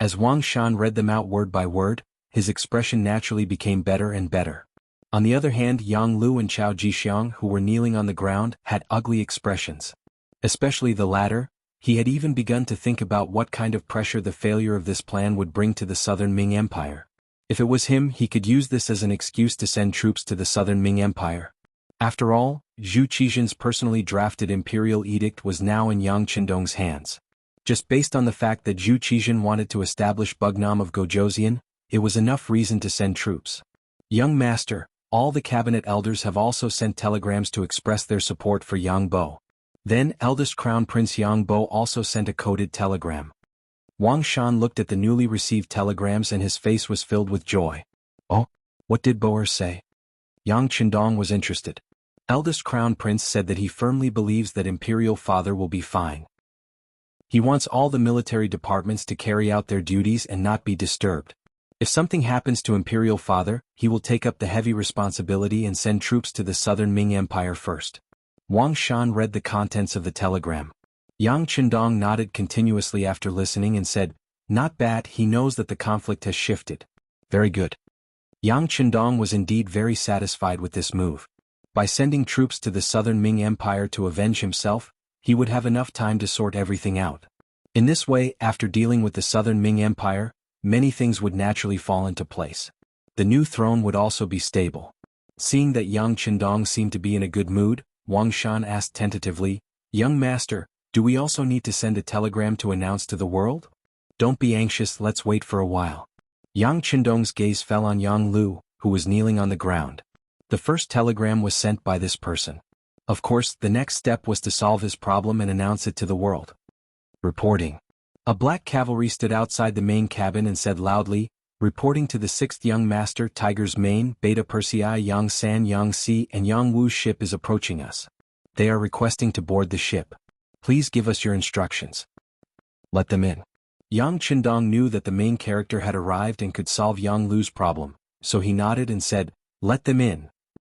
As Wang Shan read them out word by word, his expression naturally became better and better. On the other hand, Yang Lu and Chao Jixiang, who were kneeling on the ground, had ugly expressions. Especially the latter. He had even begun to think about what kind of pressure the failure of this plan would bring to the Southern Ming Empire. If it was him, he could use this as an excuse to send troops to the Southern Ming Empire. After all, Zhu Qizhen's personally drafted imperial edict was now in Yang Qindong's hands. Just based on the fact that Zhu Qizhen wanted to establish Bugnam of Gojoseon, it was enough reason to send troops. Young master, all the cabinet elders have also sent telegrams to express their support for Yang Bo. Then eldest Crown Prince Yang Bo also sent a coded telegram. Wang Shan looked at the newly received telegrams and his face was filled with joy. Oh, what did Boer say? Yang Qindong was interested. Eldest Crown Prince said that he firmly believes that Imperial Father will be fine. He wants all the military departments to carry out their duties and not be disturbed. If something happens to Imperial Father, he will take up the heavy responsibility and send troops to the Southern Ming Empire first. Wang Shan read the contents of the telegram. Yang Qindong nodded continuously after listening and said, "Not bad, he knows that the conflict has shifted. Very good." Yang Qindong was indeed very satisfied with this move. By sending troops to the Southern Ming Empire to avenge himself, he would have enough time to sort everything out. In this way, after dealing with the Southern Ming Empire, many things would naturally fall into place. The new throne would also be stable. Seeing that Yang Qindong seemed to be in a good mood, Wang Shan asked tentatively. Young master, do we also need to send a telegram to announce to the world? Don't be anxious, let's wait for a while. Yang Qindong's gaze fell on Yang Lu, who was kneeling on the ground. The first telegram was sent by this person. Of course, the next step was to solve his problem and announce it to the world. Reporting. A black cavalry stood outside the main cabin and said loudly, reporting to the 6th young master, Tiger's Mane, Beta Persei, Yang San, Yang Si, and Yang Wu's ship is approaching us. They are requesting to board the ship. Please give us your instructions. Let them in. Yang Qindong knew that the main character had arrived and could solve Yang Lu's problem, so he nodded and said, let them in.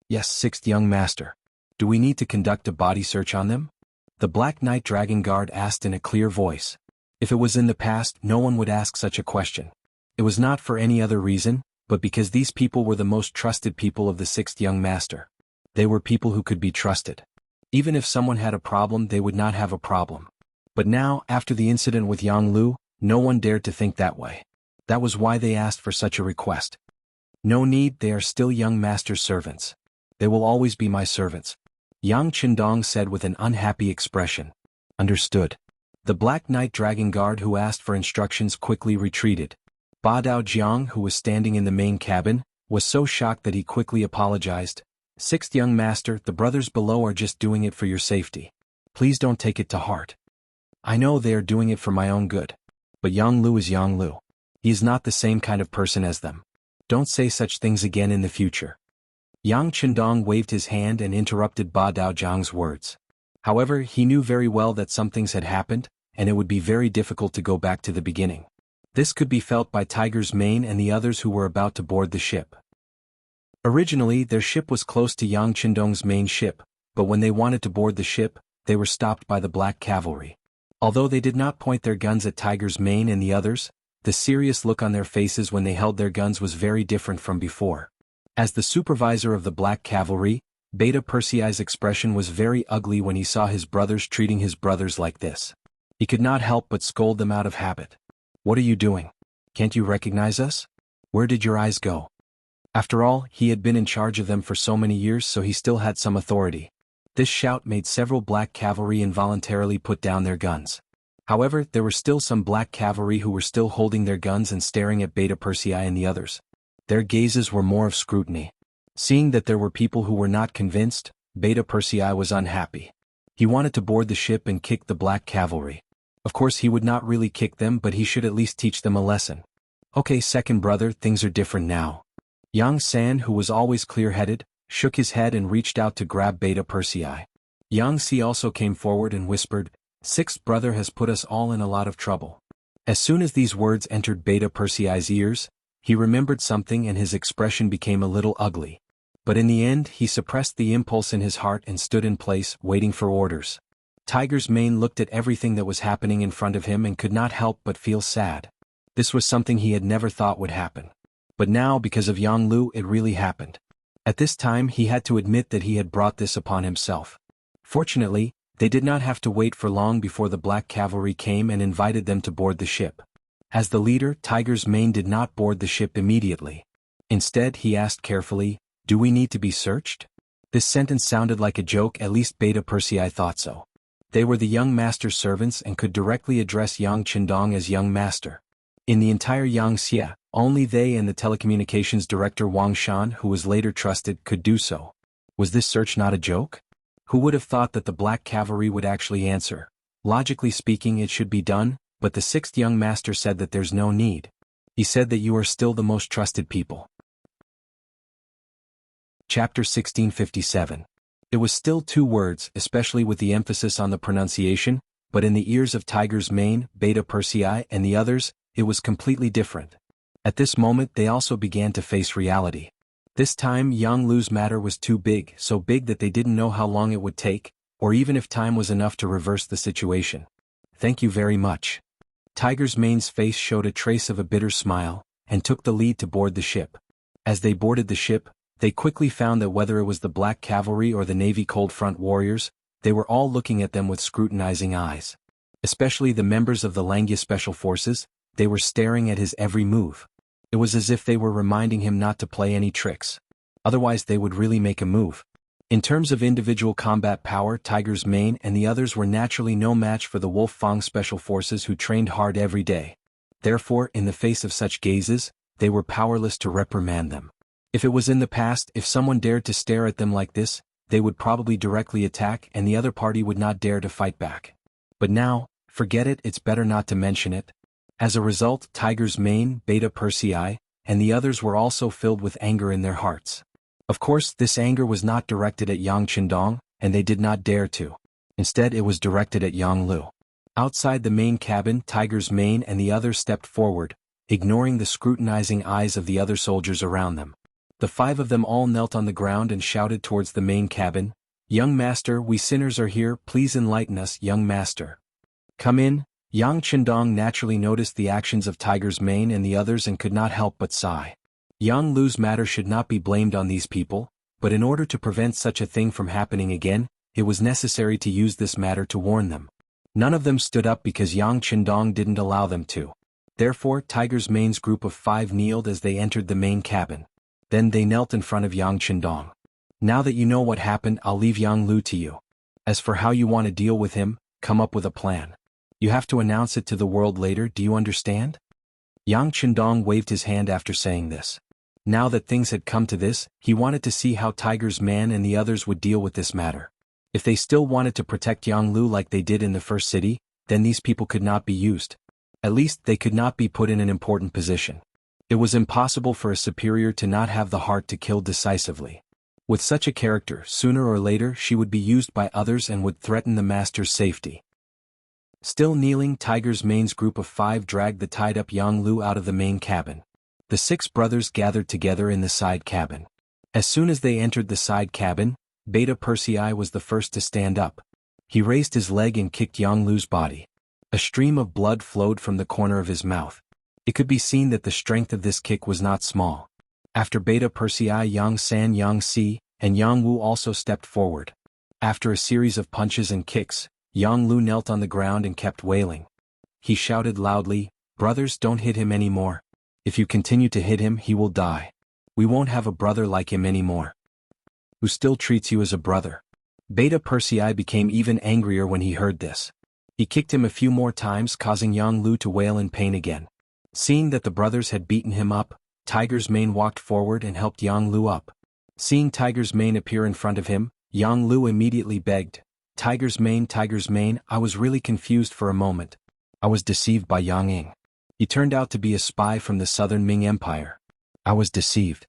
Yes, 6th young master. Do we need to conduct a body search on them? The Black Knight Dragon Guard asked in a clear voice. If it was in the past, no one would ask such a question. It was not for any other reason, but because these people were the most trusted people of the 6th young master. They were people who could be trusted. Even if someone had a problem, they would not have a problem. But now, after the incident with Yang Lu, no one dared to think that way. That was why they asked for such a request. No need, they are still young master's servants. They will always be my servants. Yang Qindong said with an unhappy expression. Understood. The Black Knight Dragon Guard who asked for instructions quickly retreated. Ba Dao Jiang, who was standing in the main cabin, was so shocked that he quickly apologized. 6th young master, the brothers below are just doing it for your safety. Please don't take it to heart. I know they are doing it for my own good. But Yang Lu is Yang Lu. He is not the same kind of person as them. Don't say such things again in the future. Yang Qindong waved his hand and interrupted Ba Dao Jiang's words. However, he knew very well that some things had happened, and it would be very difficult to go back to the beginning. This could be felt by Tiger's Mane and the others who were about to board the ship. Originally, their ship was close to Yang Qindong's main ship, but when they wanted to board the ship, they were stopped by the Black Cavalry. Although they did not point their guns at Tiger's Mane and the others, the serious look on their faces when they held their guns was very different from before. As the supervisor of the Black Cavalry, Beta Persei's expression was very ugly when he saw his brothers treating his brothers like this. He could not help but scold them out of habit. What are you doing? Can't you recognize us? Where did your eyes go? After all, he had been in charge of them for so many years, so he still had some authority. This shout made several Black Cavalry involuntarily put down their guns. However, there were still some Black Cavalry who were still holding their guns and staring at Beta Persei and the others. Their gazes were more of scrutiny. Seeing that there were people who were not convinced, Beta Persei was unhappy. He wanted to board the ship and kick the Black Cavalry. Of course, he would not really kick them, but he should at least teach them a lesson. Okay, second brother, things are different now. Yang San, who was always clear-headed, shook his head and reached out to grab Beta Persei. Yang Si also came forward and whispered, 6th brother has put us all in a lot of trouble. As soon as these words entered Beta Persei's ears, he remembered something and his expression became a little ugly. But in the end, he suppressed the impulse in his heart and stood in place, waiting for orders. Tiger's Mane looked at everything that was happening in front of him and could not help but feel sad. This was something he had never thought would happen. But now, because of Yang Lu, it really happened. At this time, he had to admit that he had brought this upon himself. Fortunately, they did not have to wait for long before the Black Cavalry came and invited them to board the ship. As the leader, Tiger's Mane did not board the ship immediately. Instead, he asked carefully, do we need to be searched? This sentence sounded like a joke, at least Beta Persei thought so. They were the young master's servants and could directly address Yang Qindong as young master. In the entire Yangxia, only they and the telecommunications director Wang Shan, who was later trusted, could do so. Was this search not a joke? Who would have thought that the Black Cavalry would actually answer? Logically speaking, it should be done, but the 6th young master said that there's no need. He said that you are still the most trusted people. Chapter 1657. It was still 2 words, especially with the emphasis on the pronunciation, but in the ears of Tiger's Mane, Beta Persei, and the others, it was completely different. At this moment they also began to face reality. This time Yang Lu's matter was too big, so big that they didn't know how long it would take, or even if time was enough to reverse the situation. Thank you very much. Tiger's Mane's face showed a trace of a bitter smile, and took the lead to board the ship. As they boarded the ship, they quickly found that whether it was the Black Cavalry or the Navy Cold Front warriors, they were all looking at them with scrutinizing eyes. Especially the members of the Langya Special Forces, they were staring at his every move. It was as if they were reminding him not to play any tricks. Otherwise they would really make a move. In terms of individual combat power, Tiger's Mane and the others were naturally no match for the Wolf Fang Special Forces who trained hard every day. Therefore, in the face of such gazes, they were powerless to reprimand them. If it was in the past, if someone dared to stare at them like this, they would probably directly attack and the other party would not dare to fight back. But now, forget it, it's better not to mention it. As a result, Tiger's Mane, Beta Persei, and the others were also filled with anger in their hearts. Of course, this anger was not directed at Yang Qindong, and they did not dare to. Instead, it was directed at Yang Lu. Outside the main cabin, Tiger's Mane and the others stepped forward, ignoring the scrutinizing eyes of the other soldiers around them. The 5 of them all knelt on the ground and shouted towards the main cabin, "Young master, we sinners are here, please enlighten us, young master. Come in." Yang Qindong naturally noticed the actions of Tiger's Mane and the others and could not help but sigh. Yang Lu's matter should not be blamed on these people, but in order to prevent such a thing from happening again, it was necessary to use this matter to warn them. None of them stood up because Yang Qindong didn't allow them to. Therefore, Tiger's Mane's group of 5 kneeled as they entered the main cabin. Then they knelt in front of Yang Qindong. "Now that you know what happened, I'll leave Yang Lu to you. As for how you want to deal with him, come up with a plan. You have to announce it to the world later, do you understand?" Yang Qindong waved his hand after saying this. Now that things had come to this, he wanted to see how Tiger's Man and the others would deal with this matter. If they still wanted to protect Yang Lu like they did in the first city, then these people could not be used. At least they could not be put in an important position. It was impossible for a superior to not have the heart to kill decisively. With such a character, sooner or later she would be used by others and would threaten the master's safety. Still kneeling, Tiger's Mane's group of 5 dragged the tied-up Yang Lu out of the main cabin. The 6 brothers gathered together in the side cabin. As soon as they entered the side cabin, Beta Persei was the first to stand up. He raised his leg and kicked Yang Lu's body. A stream of blood flowed from the corner of his mouth. It could be seen that the strength of this kick was not small. After Beta Persei, Yang San, Yang Si, and Yang Wu also stepped forward. After a series of punches and kicks, Yang Lu knelt on the ground and kept wailing. He shouted loudly, "Brothers, don't hit him anymore. If you continue to hit him, he will die. We won't have a brother like him anymore. Who still treats you as a brother." Beta Persei became even angrier when he heard this. He kicked him a few more times, causing Yang Lu to wail in pain again. Seeing that the brothers had beaten him up, Tiger's Mane walked forward and helped Yang Lu up. Seeing Tiger's Mane appear in front of him, Yang Lu immediately begged, Tiger's Mane, I was really confused for a moment. I was deceived by Yang Ying. He turned out to be a spy from the southern Ming Empire. I was deceived."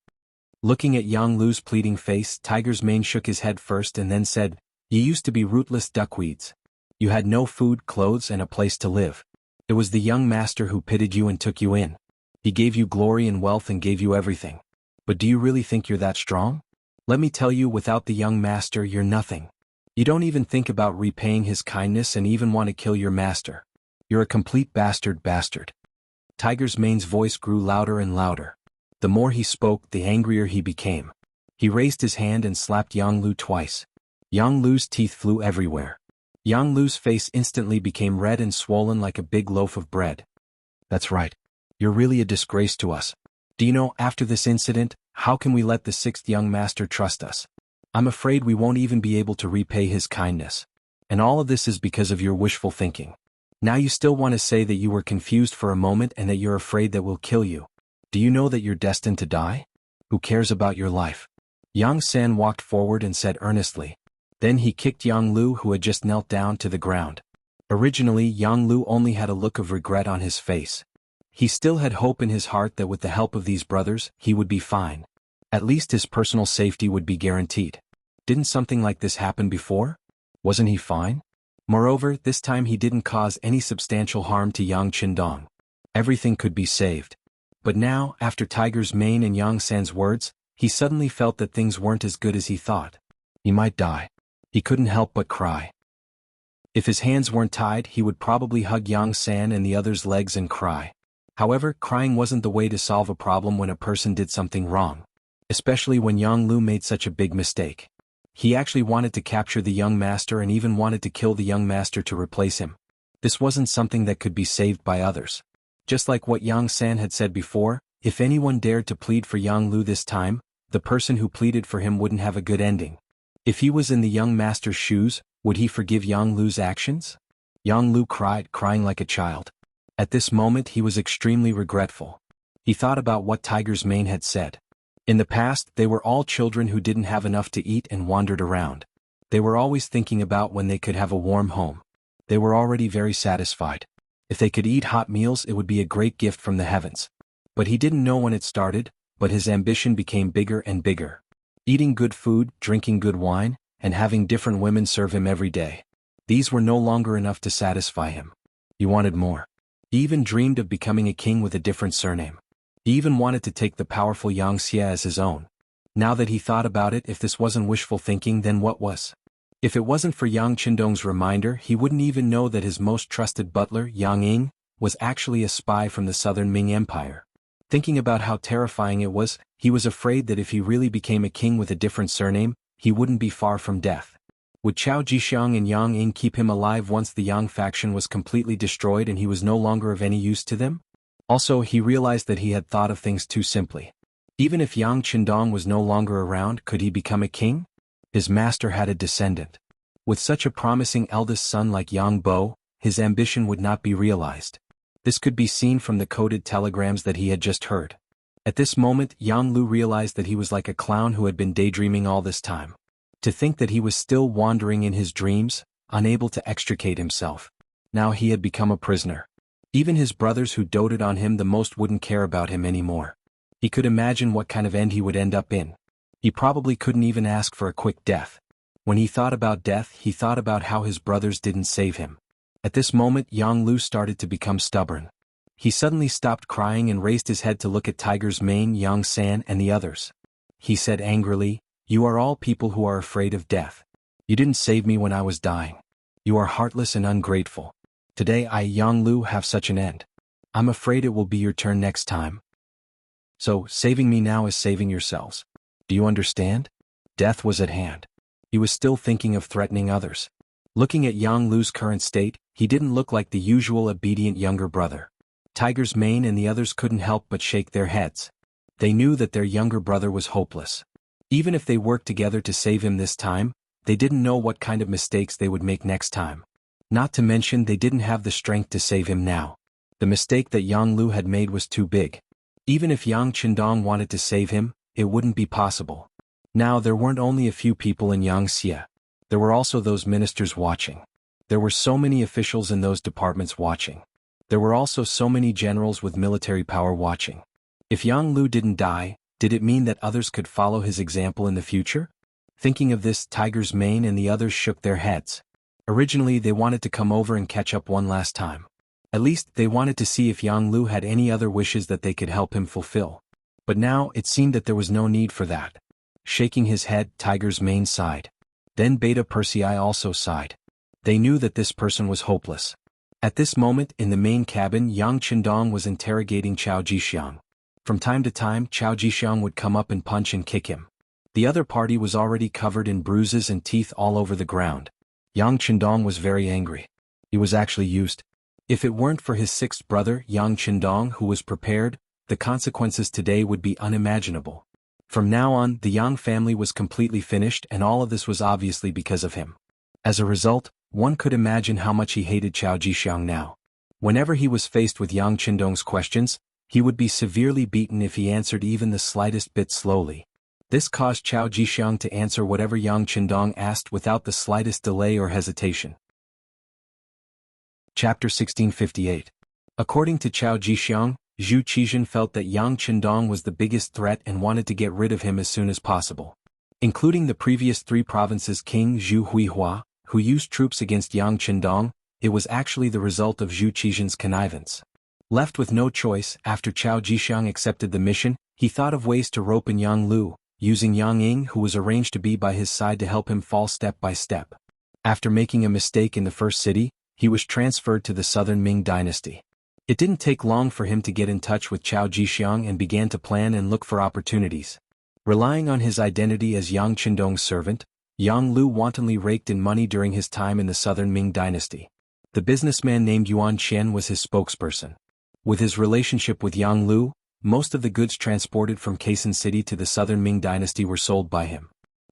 Looking at Yang Lu's pleading face, Tiger's Mane shook his head first and then said, "You used to be rootless duckweeds. You had no food, clothes, and a place to live. It was the young master who pitied you and took you in. He gave you glory and wealth and gave you everything. But do you really think you're that strong? Let me tell you, without the young master, you're nothing. You don't even think about repaying his kindness and even want to kill your master. You're a complete bastard. Tiger's Mane's voice grew louder and louder. The more he spoke, the angrier he became. He raised his hand and slapped Yang Lu twice. Yang Lu's teeth flew everywhere. Yang Lu's face instantly became red and swollen like a big loaf of bread. "That's right. You're really a disgrace to us. Do you know, after this incident, how can we let the 6th young master trust us? I'm afraid we won't even be able to repay his kindness. And all of this is because of your wishful thinking. Now you still want to say that you were confused for a moment and that you're afraid that we'll kill you. Do you know that you're destined to die? Who cares about your life?" Yang San walked forward and said earnestly. Then he kicked Yang Lu, who had just knelt down, to the ground. Originally, Yang Lu only had a look of regret on his face. He still had hope in his heart that with the help of these brothers, he would be fine. At least his personal safety would be guaranteed. Didn't something like this happen before? Wasn't he fine? Moreover, this time he didn't cause any substantial harm to Yang Qindong. Everything could be saved. But now, after Tiger's Mane and Yang San's words, he suddenly felt that things weren't as good as he thought. He might die. He couldn't help but cry. If his hands weren't tied, he would probably hug Yang San and the others' legs and cry. However, crying wasn't the way to solve a problem when a person did something wrong. Especially when Yang Lu made such a big mistake. He actually wanted to capture the young master and even wanted to kill the young master to replace him. This wasn't something that could be saved by others. Just like what Yang San had said before, if anyone dared to plead for Yang Lu this time, the person who pleaded for him wouldn't have a good ending. If he was in the young master's shoes, would he forgive Yang Lu's actions? Yang Lu cried, crying like a child. At this moment he was extremely regretful. He thought about what Tiger's Mane had said. In the past, they were all children who didn't have enough to eat and wandered around. They were always thinking about when they could have a warm home. They were already very satisfied. If they could eat hot meals, it would be a great gift from the heavens. But he didn't know when it started, but his ambition became bigger and bigger. Eating good food, drinking good wine, and having different women serve him every day. These were no longer enough to satisfy him. He wanted more. He even dreamed of becoming a king with a different surname. He even wanted to take the powerful Wuxia as his own. Now that he thought about it, if this wasn't wishful thinking, then what was? If it wasn't for Yang Qindong's reminder, he wouldn't even know that his most trusted butler, Yang Ying, was actually a spy from the southern Ming Empire. Thinking about how terrifying it was, he was afraid that if he really became a king with a different surname, he wouldn't be far from death. Would Chao Jixiang and Yang Ying keep him alive once the Yang faction was completely destroyed and he was no longer of any use to them? Also, he realized that he had thought of things too simply. Even if Yang Qindong was no longer around, could he become a king? His master had a descendant. With such a promising eldest son like Yang Bo, his ambition would not be realized. This could be seen from the coded telegrams that he had just heard. At this moment, Yang Lu realized that he was like a clown who had been daydreaming all this time. To think that he was still wandering in his dreams, unable to extricate himself. Now he had become a prisoner. Even his brothers who doted on him the most wouldn't care about him anymore. He could imagine what kind of end he would end up in. He probably couldn't even ask for a quick death. When he thought about death, he thought about how his brothers didn't save him. At this moment, Yang Lu started to become stubborn. He suddenly stopped crying and raised his head to look at Tiger's Mane, Yang San, and the others. He said angrily, "You are all people who are afraid of death. You didn't save me when I was dying. You are heartless and ungrateful. Today I, Yang Lu, have such an end. I'm afraid it will be your turn next time. So, saving me now is saving yourselves. Do you understand?" Death was at hand. He was still thinking of threatening others. Looking at Yang Lu's current state, he didn't look like the usual obedient younger brother. Tiger's Mane and the others couldn't help but shake their heads. They knew that their younger brother was hopeless. Even if they worked together to save him this time, they didn't know what kind of mistakes they would make next time. Not to mention they didn't have the strength to save him now. The mistake that Yang Lu had made was too big. Even if Yang Qindong wanted to save him, it wouldn't be possible. Now there weren't only a few people in Yangxia. There were also those ministers watching. There were so many officials in those departments watching. There were also so many generals with military power watching. If Yang Lu didn't die, did it mean that others could follow his example in the future? Thinking of this, Tiger's Mane and the others shook their heads. Originally they wanted to come over and catch up one last time. At least they wanted to see if Yang Lu had any other wishes that they could help him fulfill. But now it seemed that there was no need for that. Shaking his head, Tiger's Mane sighed. Then Beta Persei also sighed. They knew that this person was hopeless. At this moment, in the main cabin, Yang Qindong was interrogating Chao Jixiang. From time to time, Chao Jixiang would come up and punch and kick him. The other party was already covered in bruises and teeth all over the ground. Yang Qindong was very angry. He was actually used. If it weren't for his sixth brother, Yang Qindong, who was prepared, the consequences today would be unimaginable. From now on, the Yang family was completely finished, and all of this was obviously because of him. As a result, one could imagine how much he hated Chao Jixiang now. Whenever he was faced with Yang Qindong's questions, he would be severely beaten if he answered even the slightest bit slowly. This caused Chao Jixiang to answer whatever Yang Qindong asked without the slightest delay or hesitation. Chapter 1658. According to Chao Jixiang, Zhu Qizhen felt that Yang Qindong was the biggest threat and wanted to get rid of him as soon as possible. Including the previous 3 provinces King Zhu Huihua, who used troops against Yang Qindong, it was actually the result of Zhu Qizhen's connivance. Left with no choice, after Chao Jixiang accepted the mission, he thought of ways to rope in Yang Lu, using Yang Ying, who was arranged to be by his side to help him fall step by step. After making a mistake in the first city, he was transferred to the southern Ming dynasty. It didn't take long for him to get in touch with Chao Jixiang and began to plan and look for opportunities. Relying on his identity as Yang Qindong's servant, Yang Lu wantonly raked in money during his time in the southern Ming dynasty. The businessman named Yuan Qian was his spokesperson. With his relationship with Yang Lu, most of the goods transported from Kaisan City to the southern Ming dynasty were sold by him.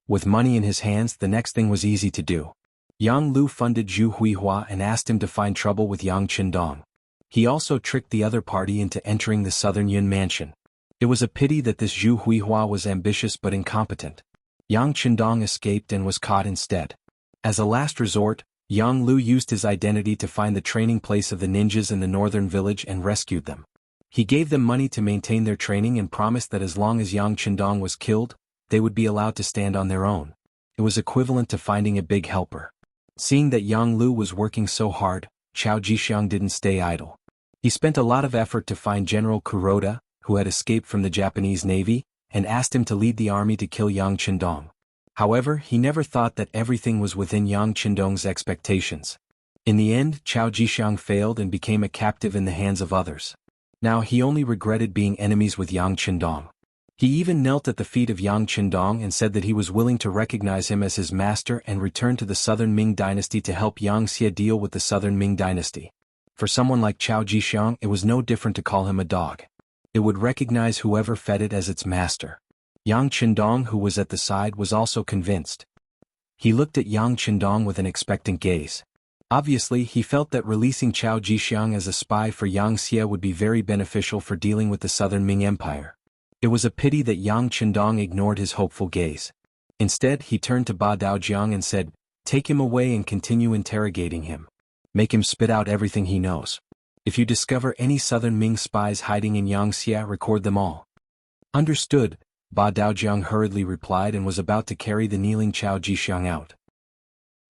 With money in his hands, the next thing was easy to do. Yang Lu funded Zhu Huihua and asked him to find trouble with Yang Qindong. He also tricked the other party into entering the southern Yun mansion. It was a pity that this Zhu Huihua was ambitious but incompetent. Yang Qindong escaped and was caught instead. As a last resort, Yang Lu used his identity to find the training place of the ninjas in the northern village and rescued them. He gave them money to maintain their training and promised that as long as Yang Qindong was killed, they would be allowed to stand on their own. It was equivalent to finding a big helper. Seeing that Yang Lu was working so hard, Chao Jixiang didn't stay idle. He spent a lot of effort to find General Kuroda, who had escaped from the Japanese Navy, and asked him to lead the army to kill Yang Qindong. However, he never thought that everything was within Yang Qindong's expectations. In the end, Chao Jixiang failed and became a captive in the hands of others. Now he only regretted being enemies with Yang Qindong. He even knelt at the feet of Yang Qindong and said that he was willing to recognize him as his master and return to the southern Ming dynasty to help Yang Xie deal with the southern Ming dynasty. For someone like Chao Jixiang, it was no different to call him a dog. It would recognize whoever fed it as its master. Yang Qindong, who was at the side, was also convinced. He looked at Yang Qindong with an expectant gaze. Obviously, he felt that releasing Chao Jixiang as a spy for Yang Xie would be very beneficial for dealing with the southern Ming Empire. It was a pity that Yang Qindong ignored his hopeful gaze. Instead, he turned to Ba Daojiang and said, "Take him away and continue interrogating him. Make him spit out everything he knows. If you discover any southern Ming spies hiding in Yangxia, record them all." "Understood," Ba Daojiang hurriedly replied and was about to carry the kneeling Chao Jixiang out.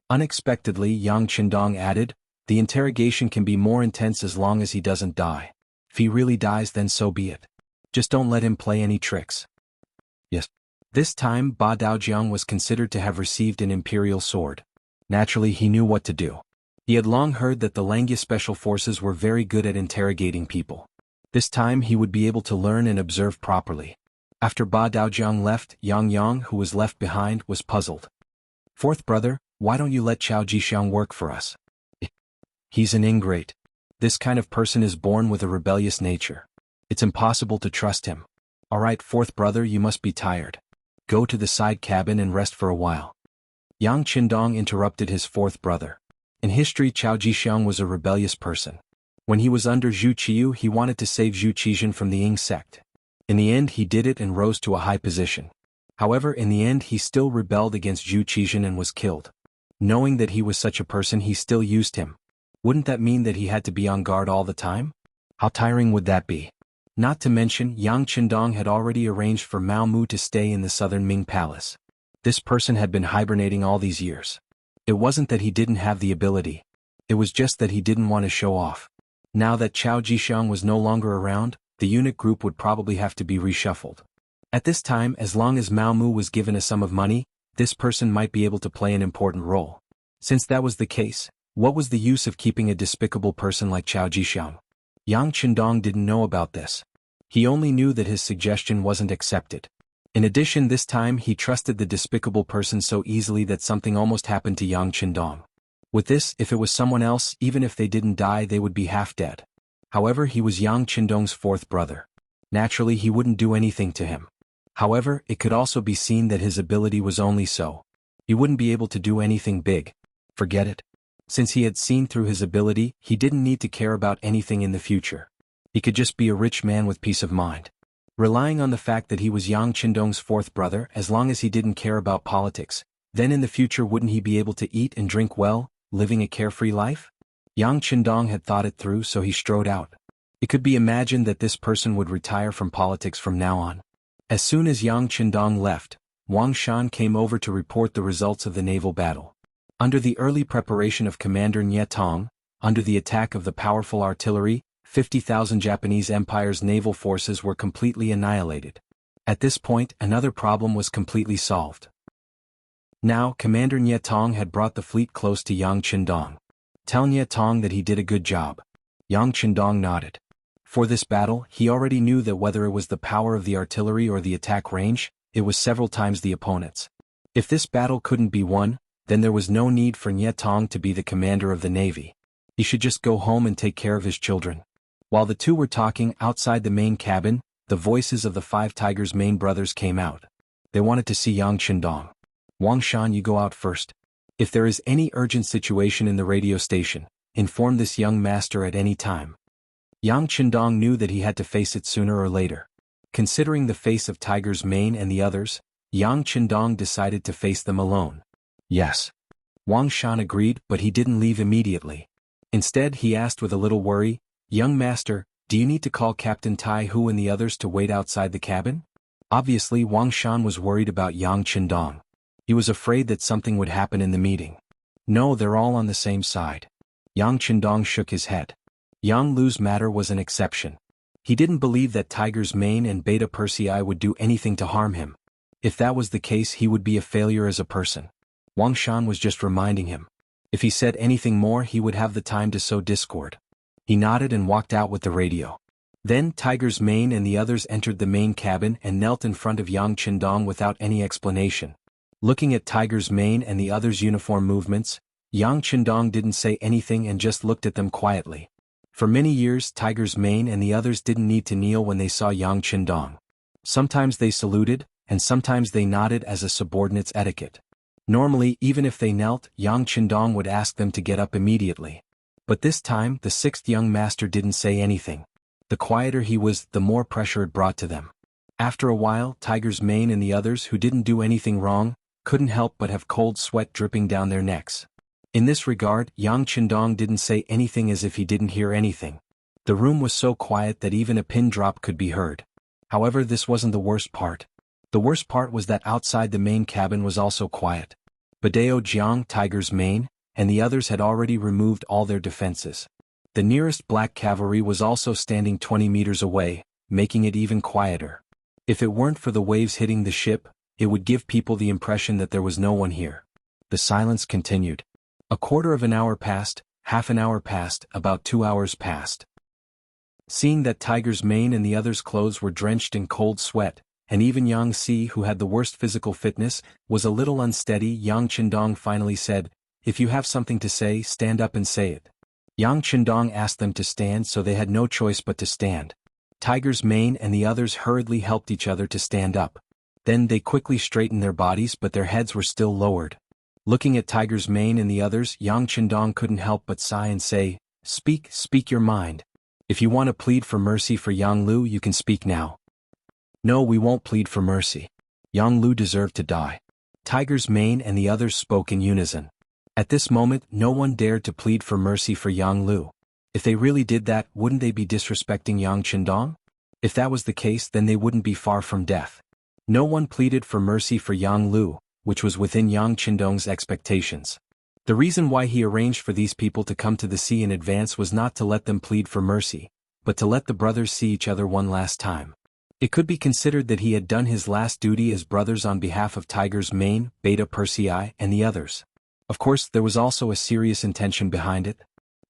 Unexpectedly, Yang Qindong added, "The interrogation can be more intense as long as he doesn't die. If he really dies, then so be it. Just don't let him play any tricks." Yes. This time, Ba Daojiang was considered to have received an imperial sword. Naturally, he knew what to do. He had long heard that the Langya special forces were very good at interrogating people. This time he would be able to learn and observe properly. After Ba Daojiang left, Yang, who was left behind, was puzzled. "Fourth brother, why don't you let Chao Jixiang work for us? He's an ingrate. This kind of person is born with a rebellious nature. It's impossible to trust him. All right, fourth brother, you must be tired. Go to the side cabin and rest for a while." Yang Qindong interrupted his fourth brother. In history, Chao Jixiang was a rebellious person. When he was under Zhu Qiyu, he wanted to save Zhu Qizhen from the Ying sect. In the end, he did it and rose to a high position. However, in the end, he still rebelled against Zhu Qizhen and was killed. Knowing that he was such a person, he still used him. Wouldn't that mean that he had to be on guard all the time? How tiring would that be? Not to mention, Yang Qindong had already arranged for Mao Mu to stay in the southern Ming palace. This person had been hibernating all these years. It wasn't that he didn't have the ability. It was just that he didn't want to show off. Now that Chao Jixiang was no longer around, the eunuch group would probably have to be reshuffled. At this time, as long as Mao Mu was given a sum of money, this person might be able to play an important role. Since that was the case, what was the use of keeping a despicable person like Chao Jixiang? Yang Qindong didn't know about this. He only knew that his suggestion wasn't accepted. In addition, this time he trusted the despicable person so easily that something almost happened to Yang Qindong. With this, if it was someone else, even if they didn't die, they would be half dead. However, he was Yang Qindong's fourth brother. Naturally, he wouldn't do anything to him. However, it could also be seen that his ability was only so. He wouldn't be able to do anything big. Forget it. Since he had seen through his ability, he didn't need to care about anything in the future. He could just be a rich man with peace of mind. Relying on the fact that he was Yang Qindong's fourth brother, as long as he didn't care about politics, then in the future wouldn't he be able to eat and drink well, living a carefree life? Yang Qindong had thought it through, so he strode out. It could be imagined that this person would retire from politics from now on. As soon as Yang Qindong left, Wang Shan came over to report the results of the naval battle. Under the early preparation of Commander Nye Tong, under the attack of the powerful artillery, 50,000 Japanese Empire's naval forces were completely annihilated. At this point, another problem was completely solved. Now, Commander Nye Tong had brought the fleet close to Yang Qindong. Tell Nye Tong that he did a good job. Yang Qindong nodded. For this battle, he already knew that whether it was the power of the artillery or the attack range, it was several times the opponent's. If this battle couldn't be won, then there was no need for Nye Tong to be the commander of the navy. He should just go home and take care of his children. While the two were talking outside the main cabin, the voices of the Five Tigers' main brothers came out. They wanted to see Yang Qindong. Wang Shan, you go out first. If there is any urgent situation in the radio station, inform this young master at any time. Yang Qindong knew that he had to face it sooner or later. Considering the face of Tiger's Mane and the others, Yang Qindong decided to face them alone. Yes. Wang Shan agreed, but he didn't leave immediately. Instead, he asked with a little worry, "Young master, do you need to call Captain Tai Hu and the others to wait outside the cabin?" Obviously, Wang Shan was worried about Yang Qindong. He was afraid that something would happen in the meeting. No, they're all on the same side. Yang Qindong shook his head. Yang Lu's matter was an exception. He didn't believe that Tiger's Mane and Beta Persei would do anything to harm him. If that was the case, he would be a failure as a person. Wang Shan was just reminding him. If he said anything more, he would have the time to sow discord. He nodded and walked out with the radio. Then Tiger's Mane and the others entered the main cabin and knelt in front of Yang Qindong without any explanation. Looking at Tiger's Mane and the others' uniform movements, Yang Qindong didn't say anything and just looked at them quietly. For many years, Tiger's Mane and the others didn't need to kneel when they saw Yang Qindong. Sometimes they saluted, and sometimes they nodded as a subordinate's etiquette. Normally, even if they knelt, Yang Qindong would ask them to get up immediately. But this time, the sixth young master didn't say anything. The quieter he was, the more pressure it brought to them. After a while, Tiger's Mane and the others who didn't do anything wrong, couldn't help but have cold sweat dripping down their necks. In this regard, Yang Qindong didn't say anything, as if he didn't hear anything. The room was so quiet that even a pin drop could be heard. However, this wasn't the worst part. The worst part was that outside the main cabin was also quiet. Badao Jiang, Tiger's Mane, and the others had already removed all their defenses. The nearest black cavalry was also standing 20 meters away, making it even quieter. If it weren't for the waves hitting the ship, it would give people the impression that there was no one here. The silence continued. A quarter of an hour passed, half an hour passed, about 2 hours passed. Seeing that Tiger's Mane and the others' clothes were drenched in cold sweat, and even Yang Si, who had the worst physical fitness, was a little unsteady, Yang Qindong finally said, "If you have something to say, stand up and say it." Yang Qindong asked them to stand, so they had no choice but to stand. Tiger's Mane and the others hurriedly helped each other to stand up. Then they quickly straightened their bodies, but their heads were still lowered. Looking at Tiger's Mane and the others, Yang Qindong couldn't help but sigh and say, Speak your mind. If you want to plead for mercy for Yang Lu, you can speak now." "No, we won't plead for mercy. Yang Lu deserved to die." Tiger's Mane and the others spoke in unison. At this moment, no one dared to plead for mercy for Yang Lu. If they really did that, wouldn't they be disrespecting Yang Qindong? If that was the case, then they wouldn't be far from death. No one pleaded for mercy for Yang Lu, which was within Yang Qindong's expectations. The reason why he arranged for these people to come to the sea in advance was not to let them plead for mercy, but to let the brothers see each other one last time. It could be considered that he had done his last duty as brothers on behalf of Tiger's Mane, Beta Persei, and the others. Of course, there was also a serious intention behind it.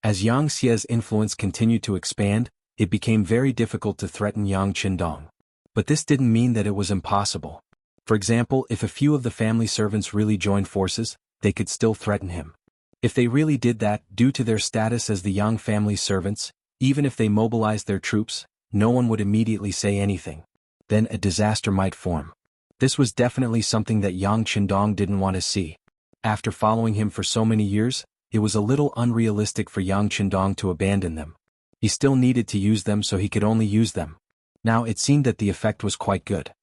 As Yang Xie's influence continued to expand, it became very difficult to threaten Yang Qindong. But this didn't mean that it was impossible. For example, if a few of the family servants really joined forces, they could still threaten him. If they really did that, due to their status as the Yang family servants, even if they mobilized their troops, no one would immediately say anything. Then a disaster might form. This was definitely something that Yang Qindong didn't want to see. After following him for so many years, it was a little unrealistic for Yang Qindong to abandon them. He still needed to use them, so he could only use them. Now it seemed that the effect was quite good.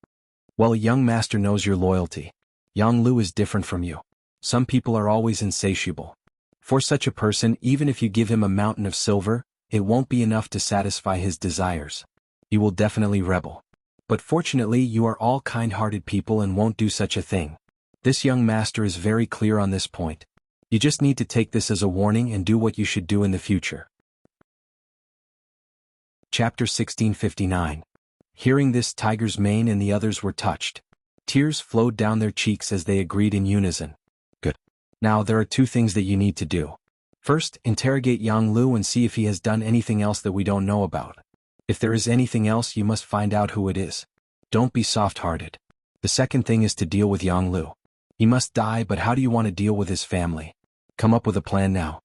"Well, young master knows your loyalty. Yang Lu is different from you. Some people are always insatiable. For such a person, even if you give him a mountain of silver, it won't be enough to satisfy his desires. He will definitely rebel. But fortunately, you are all kind-hearted people and won't do such a thing. This young master is very clear on this point. You just need to take this as a warning and do what you should do in the future." Chapter 1659. Hearing this, Tiger's Mane and the others were touched. Tears flowed down their cheeks as they agreed in unison. "Good. Now there are 2 things that you need to do. First, interrogate Yang Lu and see if he has done anything else that we don't know about. If there is anything else, you must find out who it is. Don't be soft-hearted. The second thing is to deal with Yang Lu. He must die, but how do you want to deal with his family? Come up with a plan now."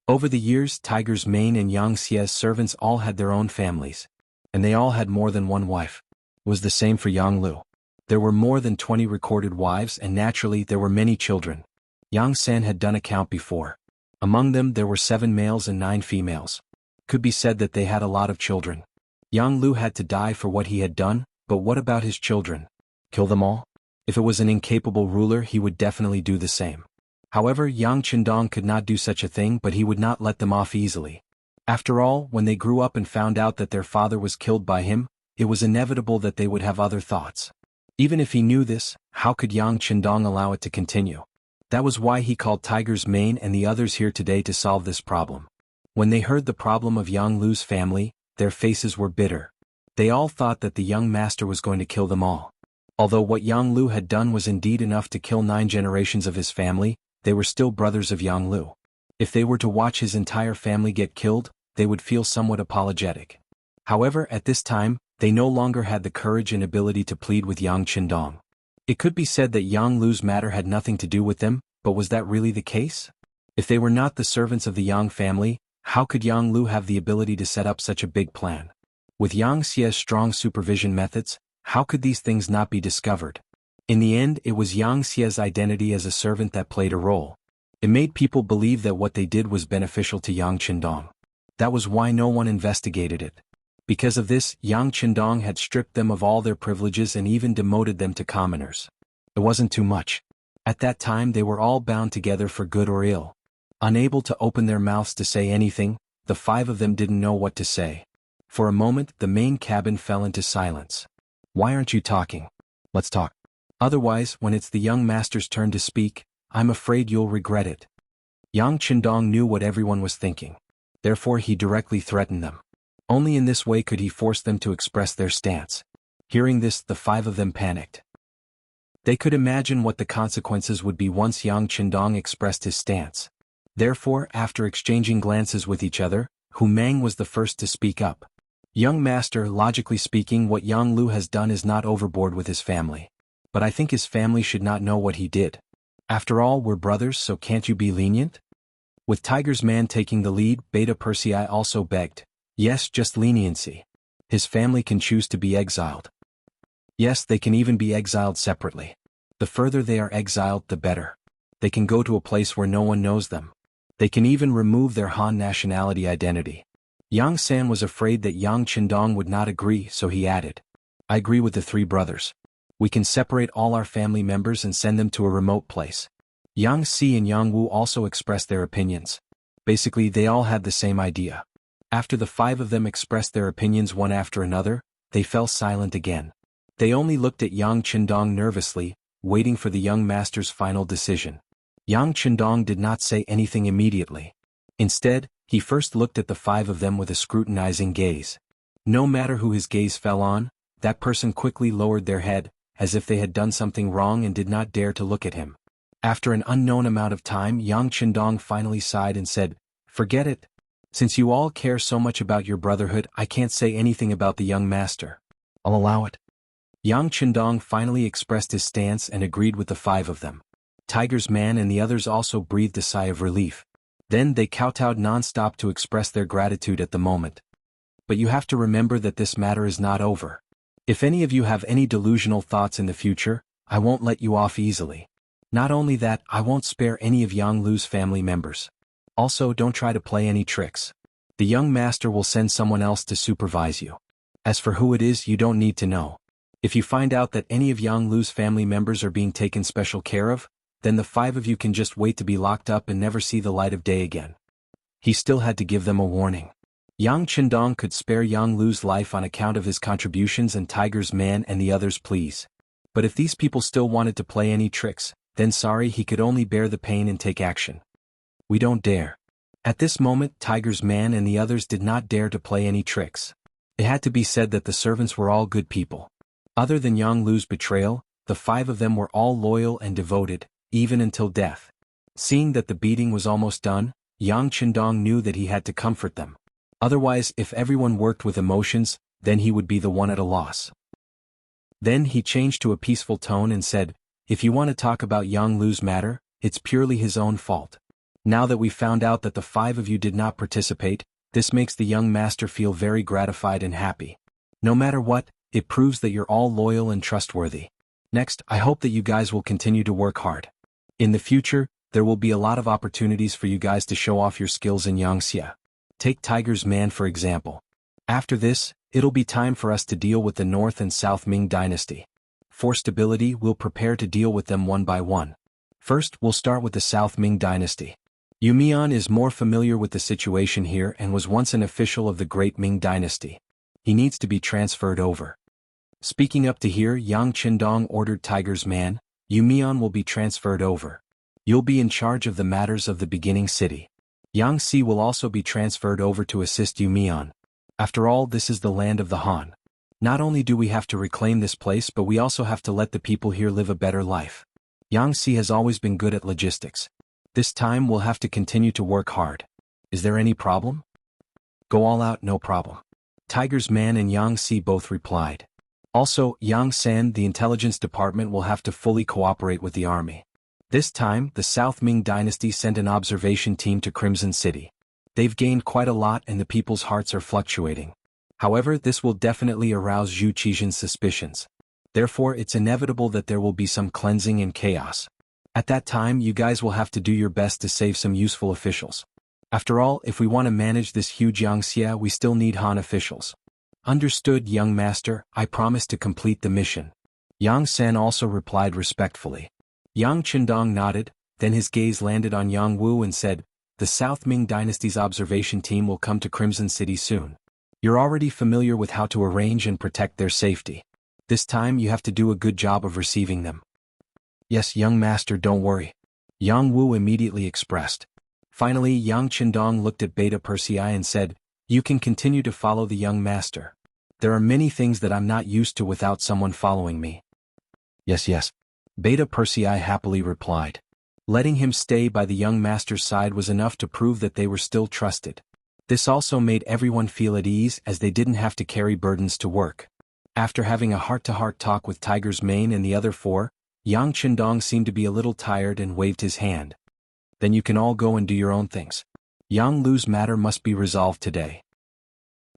Over the years, Tiger's Mane and Yang Xie's servants all had their own families. And they all had more than one wife. It was the same for Yang Lu. There were more than 20 recorded wives and naturally there were many children. Yang San had done a count before. Among them there were 7 males and 9 females. Could be said that they had a lot of children. Yang Lu had to die for what he had done, but what about his children? Kill them all? If it was an incapable ruler he would definitely do the same. However, Yang Qindong could not do such a thing, but he would not let them off easily. After all, when they grew up and found out that their father was killed by him, it was inevitable that they would have other thoughts. Even if he knew this, how could Yang Qindong allow it to continue? That was why he called Tiger's Mane and the others here today to solve this problem. When they heard the problem of Yang Lu's family, their faces were bitter. They all thought that the young master was going to kill them all. Although what Yang Lu had done was indeed enough to kill 9 generations of his family, they were still brothers of Yang Lu. If they were to watch his entire family get killed, they would feel somewhat apologetic. However, at this time, they no longer had the courage and ability to plead with Yang Qindong. It could be said that Yang Lu's matter had nothing to do with them, but was that really the case? If they were not the servants of the Yang family, how could Yang Lu have the ability to set up such a big plan? With Yang Xie's strong supervision methods, how could these things not be discovered? In the end, it was Yang Xie's identity as a servant that played a role. It made people believe that what they did was beneficial to Yang Qindong. That was why no one investigated it. Because of this, Yang Qindong had stripped them of all their privileges and even demoted them to commoners. It wasn't too much. At that time they were all bound together for good or ill. Unable to open their mouths to say anything, the 5 of them didn't know what to say. For a moment, the main cabin fell into silence. Why aren't you talking? Let's talk. Otherwise, when it's the young master's turn to speak, I'm afraid you'll regret it. Yang Qindong knew what everyone was thinking. Therefore he directly threatened them. Only in this way could he force them to express their stance. Hearing this, the 5 of them panicked. They could imagine what the consequences would be once Yang Qindong expressed his stance. Therefore, after exchanging glances with each other, Ming was the first to speak up. Young master, logically speaking, what Yang Lu has done is not overboard with his family. But I think his family should not know what he did. After all, we're brothers, so can't you be lenient? With Tiger's man taking the lead, Beta Persei also begged. Yes, just leniency. His family can choose to be exiled. Yes, they can even be exiled separately. The further they are exiled, the better. They can go to a place where no one knows them. They can even remove their Han nationality identity. Yang San was afraid that Yang Qindong would not agree, so he added. I agree with the 3 brothers. We can separate all our family members and send them to a remote place. Yang Si and Yang Wu also expressed their opinions. Basically, they all had the same idea. After the 5 of them expressed their opinions one after another, they fell silent again. They only looked at Yang Qindong nervously, waiting for the young master's final decision. Yang Qindong did not say anything immediately. Instead, he first looked at the 5 of them with a scrutinizing gaze. No matter who his gaze fell on, that person quickly lowered their head, as if they had done something wrong and did not dare to look at him. After an unknown amount of time, Yang Qindong finally sighed and said, Forget it. Since you all care so much about your brotherhood, I can't say anything about the young master. I'll allow it. Yang Qindong finally expressed his stance and agreed with the 5 of them. Tiger's man and the others also breathed a sigh of relief. Then they kowtowed non-stop to express their gratitude at the moment. But you have to remember that this matter is not over. If any of you have any delusional thoughts in the future, I won't let you off easily. Not only that, I won't spare any of Yang Lu's family members. Also, don't try to play any tricks. The young master will send someone else to supervise you. As for who it is, you don't need to know. If you find out that any of Yang Lu's family members are being taken special care of, then the 5 of you can just wait to be locked up and never see the light of day again. He still had to give them a warning. Yang Qindong could spare Yang Lu's life on account of his contributions and Tiger's man and the others please. But if these people still wanted to play any tricks, then sorry, he could only bear the pain and take action. We don't dare. At this moment, Tiger's man and the others did not dare to play any tricks. It had to be said that the servants were all good people. Other than Yang Lu's betrayal, the 5 of them were all loyal and devoted, even until death. Seeing that the beating was almost done, Yang Qindong knew that he had to comfort them. Otherwise, if everyone worked with emotions, then he would be the one at a loss. Then he changed to a peaceful tone and said, If you want to talk about Yang Lu's matter, it's purely his own fault. Now that we found out that the 5 of you did not participate, this makes the young master feel very gratified and happy. No matter what, it proves that you're all loyal and trustworthy. Next, I hope that you guys will continue to work hard. In the future, there will be a lot of opportunities for you guys to show off your skills in Yangxia. Take Tiger's Man for example. After this, it'll be time for us to deal with the North and South Ming dynasty. For stability, we'll prepare to deal with them one by one. First, we'll start with the South Ming dynasty. Yu Mian is more familiar with the situation here and was once an official of the Great Ming dynasty. He needs to be transferred over. Speaking up to here, Yang Qindong ordered Tiger's Man, Yu Mian will be transferred over. You'll be in charge of the matters of the beginning city. Yang Si will also be transferred over to assist Yu Mian. After all, this is the land of the Han. Not only do we have to reclaim this place, but we also have to let the people here live a better life. Yang Si has always been good at logistics. This time we'll have to continue to work hard. Is there any problem? Go all out, no problem. Tiger's Man and Yang Si both replied. Also, Yang San, the intelligence department, will have to fully cooperate with the army. This time, the South Ming dynasty sent an observation team to Crimson City. They've gained quite a lot and the people's hearts are fluctuating. However, this will definitely arouse Zhu Qizhen's suspicions. Therefore, it's inevitable that there will be some cleansing and chaos. At that time, you guys will have to do your best to save some useful officials. After all, if we want to manage this huge Yangxia, we still need Han officials. Understood, young master, I promise to complete the mission. Yang San also replied respectfully. Yang Qindong nodded, then his gaze landed on Yang Wu and said, the South Ming dynasty's observation team will come to Crimson City soon. You're already familiar with how to arrange and protect their safety. This time you have to do a good job of receiving them. Yes, young master, don't worry. Yang Wu immediately expressed. Finally, Yang Qindong looked at Beta Persei and said, you can continue to follow the young master. There are many things that I'm not used to without someone following me. Yes. Beta Persei happily replied. Letting him stay by the young master's side was enough to prove that they were still trusted. This also made everyone feel at ease as they didn't have to carry burdens to work. After having a heart-to-heart talk with Tiger's Mane and the other four, Yang Qindong seemed to be a little tired and waved his hand. Then you can all go and do your own things. Yang Lu's matter must be resolved today.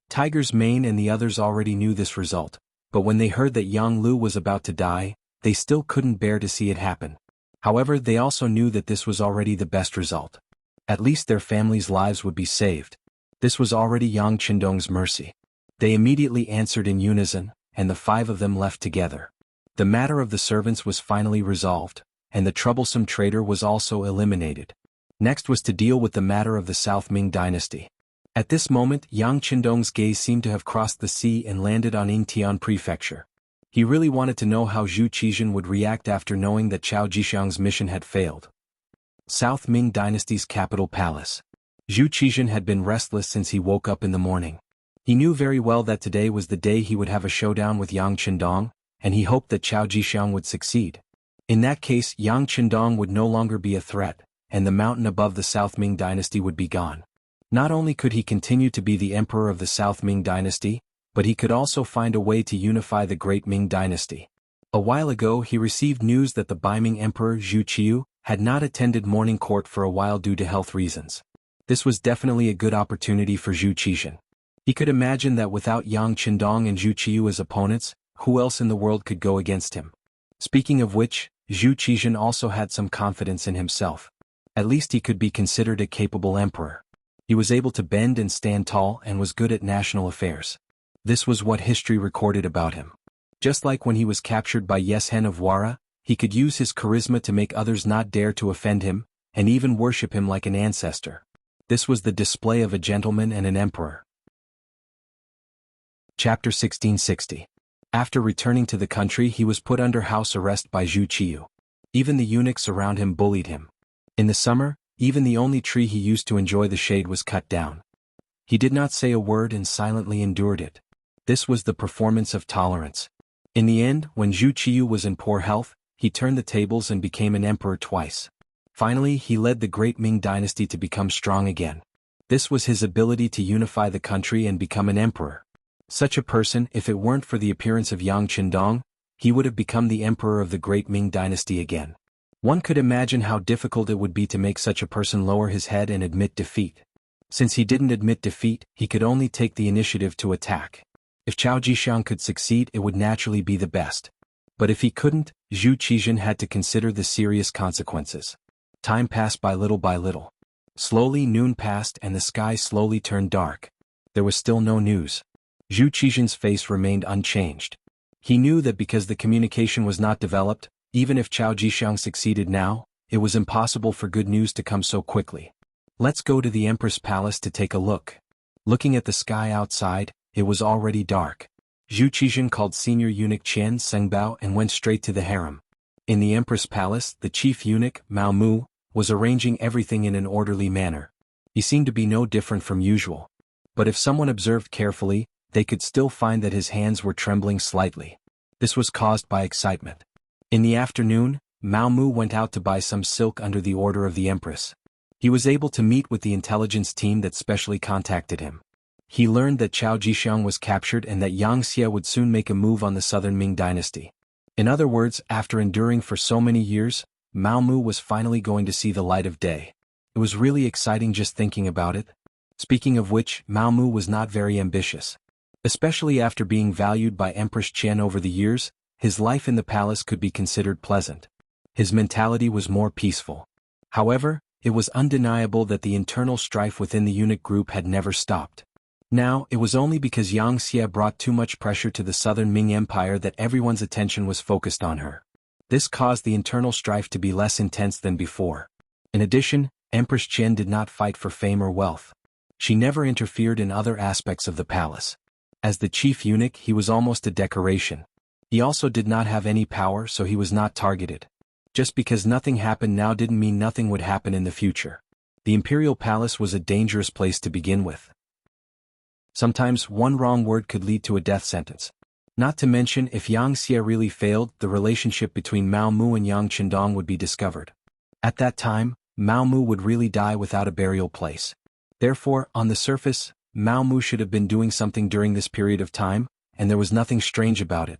Tiger's Mane and the others already knew this result, but when they heard that Yang Lu was about to die, they still couldn't bear to see it happen. However, they also knew that this was already the best result. At least their families' lives would be saved. This was already Yang Qindong's mercy. They immediately answered in unison, and the five of them left together. The matter of the servants was finally resolved, and the troublesome traitor was also eliminated. Next was to deal with the matter of the South Ming dynasty. At this moment, Yang Qindong's gaze seemed to have crossed the sea and landed on Yingtian Prefecture. He really wanted to know how Zhu Qizhen would react after knowing that Chao Jishuang's mission had failed. South Ming dynasty's capital palace. Zhu Qizhen had been restless since he woke up in the morning. He knew very well that today was the day he would have a showdown with Yang Qindong, and he hoped that Chao Jishuang would succeed. In that case, Yang Qindong would no longer be a threat, and the mountain above the South Ming dynasty would be gone. Not only could he continue to be the emperor of the South Ming dynasty, but he could also find a way to unify the Great Ming dynasty. A while ago he received news that the Baiming Emperor Zhu Qiu had not attended morning court for a while due to health reasons. This was definitely a good opportunity for Zhu Qizhen. He could imagine that without Yang Qindong and Zhu Qiu as opponents, who else in the world could go against him? Speaking of which, Zhu Qizhen also had some confidence in himself. At least he could be considered a capable emperor. He was able to bend and stand tall and was good at national affairs. This was what history recorded about him. Just like when he was captured by Yeshen of Wara, he could use his charisma to make others not dare to offend him, and even worship him like an ancestor. This was the display of a gentleman and an emperor. Chapter 1660. After returning to the country, he was put under house arrest by Zhu Qiu. Even the eunuchs around him bullied him. In the summer, even the only tree he used to enjoy the shade was cut down. He did not say a word and silently endured it. This was the performance of tolerance. In the end, when Zhu Qiu was in poor health, he turned the tables and became an emperor twice. Finally, he led the Great Ming dynasty to become strong again. This was his ability to unify the country and become an emperor. Such a person, if it weren't for the appearance of Yang Qindong, he would have become the emperor of the Great Ming dynasty again. One could imagine how difficult it would be to make such a person lower his head and admit defeat. Since he didn't admit defeat, he could only take the initiative to attack. If Chao Jishuang could succeed, it would naturally be the best. But if he couldn't, Zhu Qizhen had to consider the serious consequences. Time passed by little. Slowly noon passed and the sky slowly turned dark. There was still no news. Zhu Qizhen's face remained unchanged. He knew that because the communication was not developed, even if Chao Jixiang succeeded now, it was impossible for good news to come so quickly. Let's go to the Empress Palace to take a look. Looking at the sky outside, it was already dark. Zhu Qizhen called senior eunuch Qian Sengbao and went straight to the harem. In the Empress Palace, the chief eunuch, Mao Mu, was arranging everything in an orderly manner. He seemed to be no different from usual. But if someone observed carefully, they could still find that his hands were trembling slightly. This was caused by excitement. In the afternoon, Mao Mu went out to buy some silk under the order of the Empress. He was able to meet with the intelligence team that specially contacted him. He learned that Chao Jixiang was captured and that Yang Xie would soon make a move on the southern Ming dynasty. In other words, after enduring for so many years, Mao Mu was finally going to see the light of day. It was really exciting just thinking about it. Speaking of which, Mao Mu was not very ambitious. Especially after being valued by Empress Qian over the years, his life in the palace could be considered pleasant. His mentality was more peaceful. However, it was undeniable that the internal strife within the eunuch group had never stopped. Now, it was only because Yang Xie brought too much pressure to the southern Ming Empire that everyone's attention was focused on her. This caused the internal strife to be less intense than before. In addition, Empress Qian did not fight for fame or wealth. She never interfered in other aspects of the palace. As the chief eunuch, he was almost a decoration. He also did not have any power, so he was not targeted. Just because nothing happened now didn't mean nothing would happen in the future. The imperial palace was a dangerous place to begin with. Sometimes one wrong word could lead to a death sentence. Not to mention, if Yang Xie really failed, the relationship between Mao Mu and Yang Qindong would be discovered. At that time, Mao Mu would really die without a burial place. Therefore, on the surface, Mao Mu should have been doing something during this period of time, and there was nothing strange about it.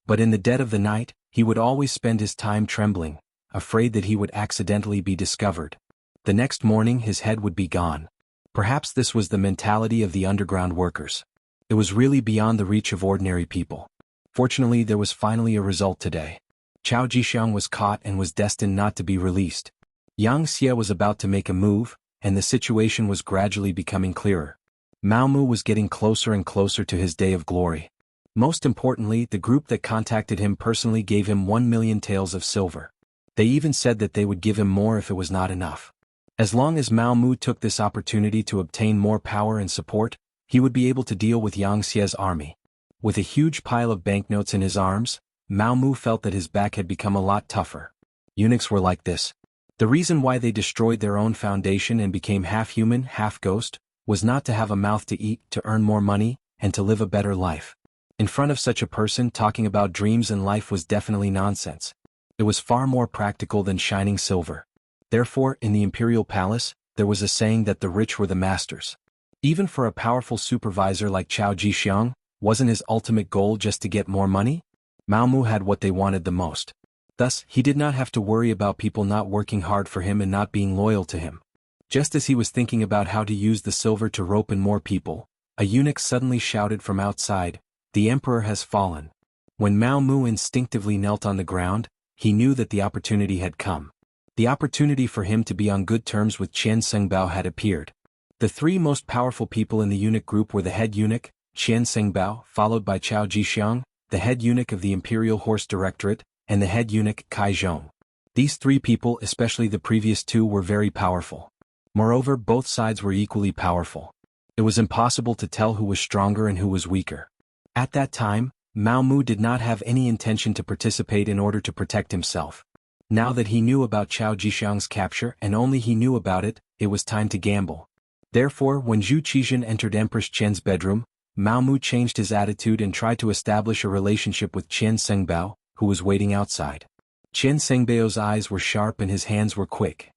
But in the dead of the night, he would always spend his time trembling, afraid that he would accidentally be discovered. The next morning his head would be gone. Perhaps this was the mentality of the underground workers. It was really beyond the reach of ordinary people. Fortunately, there was finally a result today. Chao Jixiang was caught and was destined not to be released. Yang Xie was about to make a move, and the situation was gradually becoming clearer. Mao Mu was getting closer and closer to his day of glory. Most importantly, the group that contacted him personally gave him 1 million taels of silver. They even said that they would give him more if it was not enough. As long as Mao Mu took this opportunity to obtain more power and support, he would be able to deal with Yang Xie's army. With a huge pile of banknotes in his arms, Mao Mu felt that his back had become a lot tougher. Eunuchs were like this. The reason why they destroyed their own foundation and became half human, half ghost, was not to have a mouth to eat, to earn more money, and to live a better life. In front of such a person, talking about dreams and life was definitely nonsense. It was far more practical than shining silver. Therefore, in the imperial palace, there was a saying that the rich were the masters. Even for a powerful supervisor like Chao Jixiang, wasn't his ultimate goal just to get more money? Mao Mu had what they wanted the most. Thus, he did not have to worry about people not working hard for him and not being loyal to him. Just as he was thinking about how to use the silver to rope in more people, a eunuch suddenly shouted from outside, "The emperor has fallen." When Mao Mu instinctively knelt on the ground, he knew that the opportunity had come. The opportunity for him to be on good terms with Qian Sengbao had appeared. The three most powerful people in the eunuch group were the head eunuch, Qian Sengbao, followed by Chao Jixiang, the head eunuch of the Imperial Horse Directorate, and the head eunuch Kai Zhong. These three people, especially the previous two, were very powerful. Moreover, both sides were equally powerful. It was impossible to tell who was stronger and who was weaker. At that time, Mao Mu did not have any intention to participate in order to protect himself. Now that he knew about Chao Jixiang's capture and only he knew about it, it was time to gamble. Therefore, when Zhu Qizhen entered Empress Qian's bedroom, Mao Mu changed his attitude and tried to establish a relationship with Qian Sengbao, who was waiting outside. Qian Sengbao's eyes were sharp and his hands were quick.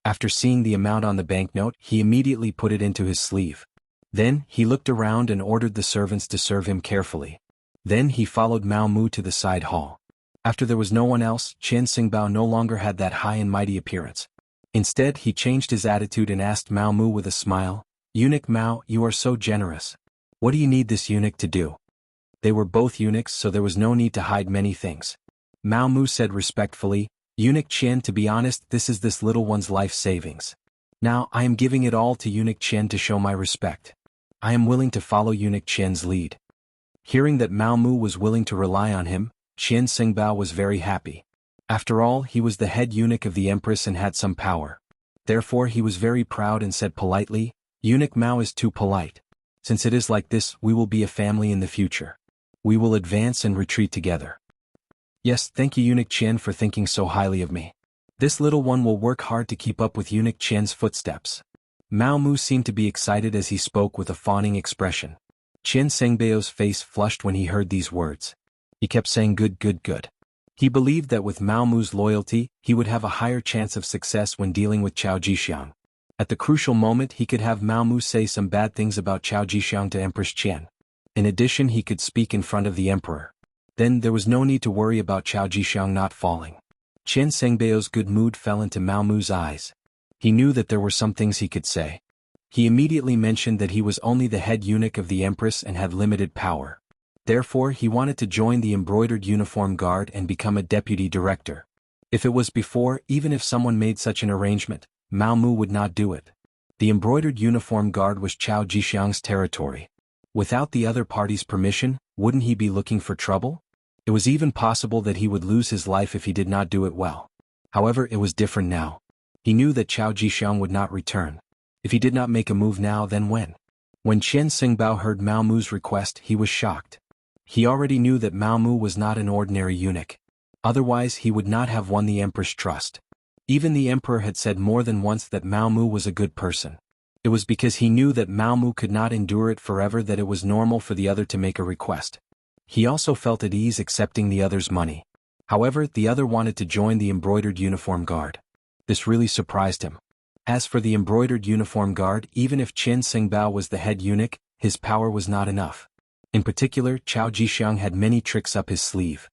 After seeing the amount on the banknote, he immediately put it into his sleeve. Then, he looked around and ordered the servants to serve him carefully. Then he followed Mao Mu to the side hall. After there was no one else, Qian Sengbao no longer had that high and mighty appearance. Instead, he changed his attitude and asked Mao Mu with a smile, "Eunuch Mao, you are so generous. What do you need this eunuch to do?" They were both eunuchs, so there was no need to hide many things. Mao Mu said respectfully, "Eunuch Qian, to be honest, this is this little one's life savings. Now I am giving it all to Eunuch Qian to show my respect. I am willing to follow Eunuch Qian's lead." Hearing that Mao Mu was willing to rely on him, Qian Xingbao was very happy. After all, he was the head eunuch of the empress and had some power. Therefore he was very proud and said politely, "Eunuch Mao is too polite. Since it is like this, we will be a family in the future. We will advance and retreat together." "Yes, thank you Eunuch Qian for thinking so highly of me. This little one will work hard to keep up with Eunuch Qian's footsteps." Mao Mu seemed to be excited as he spoke with a fawning expression. Qian Sengbao's face flushed when he heard these words. He kept saying good good good. He believed that with Mao Mu's loyalty, he would have a higher chance of success when dealing with Chao Jixiang. At the crucial moment he could have Mao Mu say some bad things about Chao Jixiang to Empress Qian. In addition, he could speak in front of the emperor. Then there was no need to worry about Chao Jixiang not falling. Qian Sengbao's good mood fell into Mao Mu's eyes. He knew that there were some things he could say. He immediately mentioned that he was only the head eunuch of the empress and had limited power. Therefore he wanted to join the embroidered uniform guard and become a deputy director. If it was before, even if someone made such an arrangement, Mao Mu would not do it. The embroidered uniform guard was Chao Jixiang's territory. Without the other party's permission, wouldn't he be looking for trouble? It was even possible that he would lose his life if he did not do it well. However, it was different now. He knew that Chao Jixiang would not return. If he did not make a move now, then when? When Qian Xingbao heard Mao Mu's request, he was shocked. He already knew that Mao Mu was not an ordinary eunuch. Otherwise he would not have won the emperor's trust. Even the emperor had said more than once that Mao Mu was a good person. It was because he knew that Mao Mu could not endure it forever that it was normal for the other to make a request. He also felt at ease accepting the other's money. However, the other wanted to join the embroidered uniform guard. This really surprised him. As for the embroidered uniform guard, even if Qian Xingbao was the head eunuch, his power was not enough. In particular, Chao Jixiang had many tricks up his sleeve.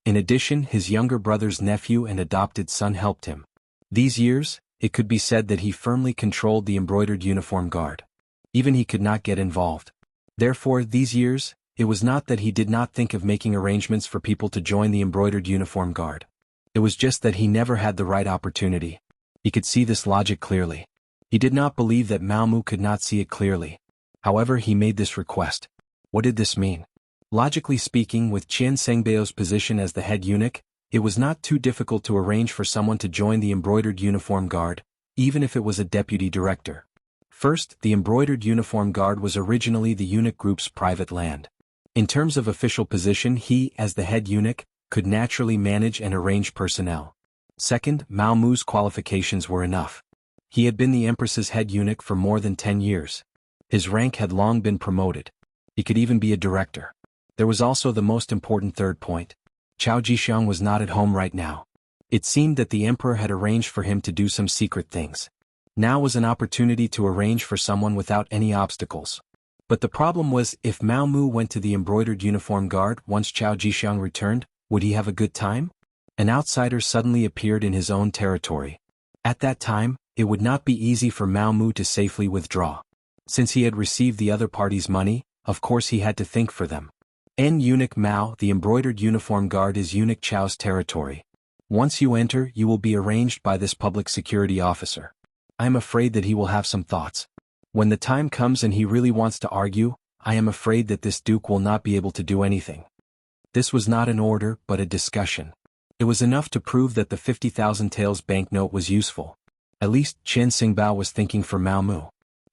In addition, his younger brother's nephew and adopted son helped him. These years, it could be said that he firmly controlled the embroidered uniform guard. Even he could not get involved. Therefore, these years, it was not that he did not think of making arrangements for people to join the embroidered uniform guard. It was just that he never had the right opportunity. He could see this logic clearly. He did not believe that Mao Mu could not see it clearly. However, he made this request. What did this mean? Logically speaking, with Qian Sengbao's position as the head eunuch, it was not too difficult to arrange for someone to join the embroidered uniform guard, even if it was a deputy director. First, the embroidered uniform guard was originally the eunuch group's private land. In terms of official position, he, as the head eunuch, could naturally manage and arrange personnel. Second, Mao Mu's qualifications were enough. He had been the empress's head eunuch for more than 10 years. His rank had long been promoted. He could even be a director. There was also the most important third point. Chao Jixiang was not at home right now. It seemed that the emperor had arranged for him to do some secret things. Now was an opportunity to arrange for someone without any obstacles. But the problem was, if Mao Mu went to the embroidered uniform guard once Chao Jixiang returned, would he have a good time? An outsider suddenly appeared in his own territory. At that time, it would not be easy for Mao Mu to safely withdraw. Since he had received the other party's money, of course he had to think for them. Eunuch Mao, the embroidered uniform guard is Eunuch Chao's territory. Once you enter, you will be arranged by this public security officer. I am afraid that he will have some thoughts. When the time comes and he really wants to argue, I am afraid that this duke will not be able to do anything. This was not an order, but a discussion. It was enough to prove that the 50,000 taels banknote was useful. At least, Qian Xingbao was thinking for Mao Mu.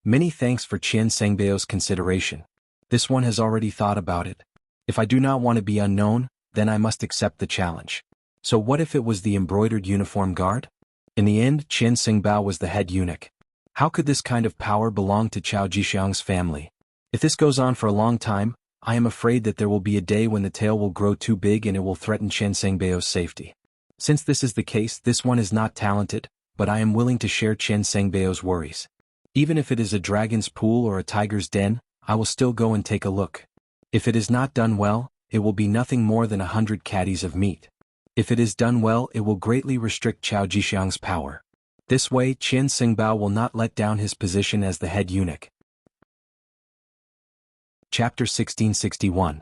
Many thanks for Qian Sengbao's consideration. This one has already thought about it. If I do not want to be unknown, then I must accept the challenge. So what if it was the embroidered uniform guard? In the end, Qian Xingbao was the head eunuch. How could this kind of power belong to Chao Jixiang's family? If this goes on for a long time, I am afraid that there will be a day when the tail will grow too big and it will threaten Qian Sengbao's safety. Since this is the case, this one is not talented, but I am willing to share Qian Sengbao's worries. Even if it is a dragon's pool or a tiger's den, I will still go and take a look. If it is not done well, it will be nothing more than 100 caddies of meat. If it is done well, it will greatly restrict Chao Jixiang's power. This way, Qian Xingbao will not let down his position as the head eunuch. Chapter 1661.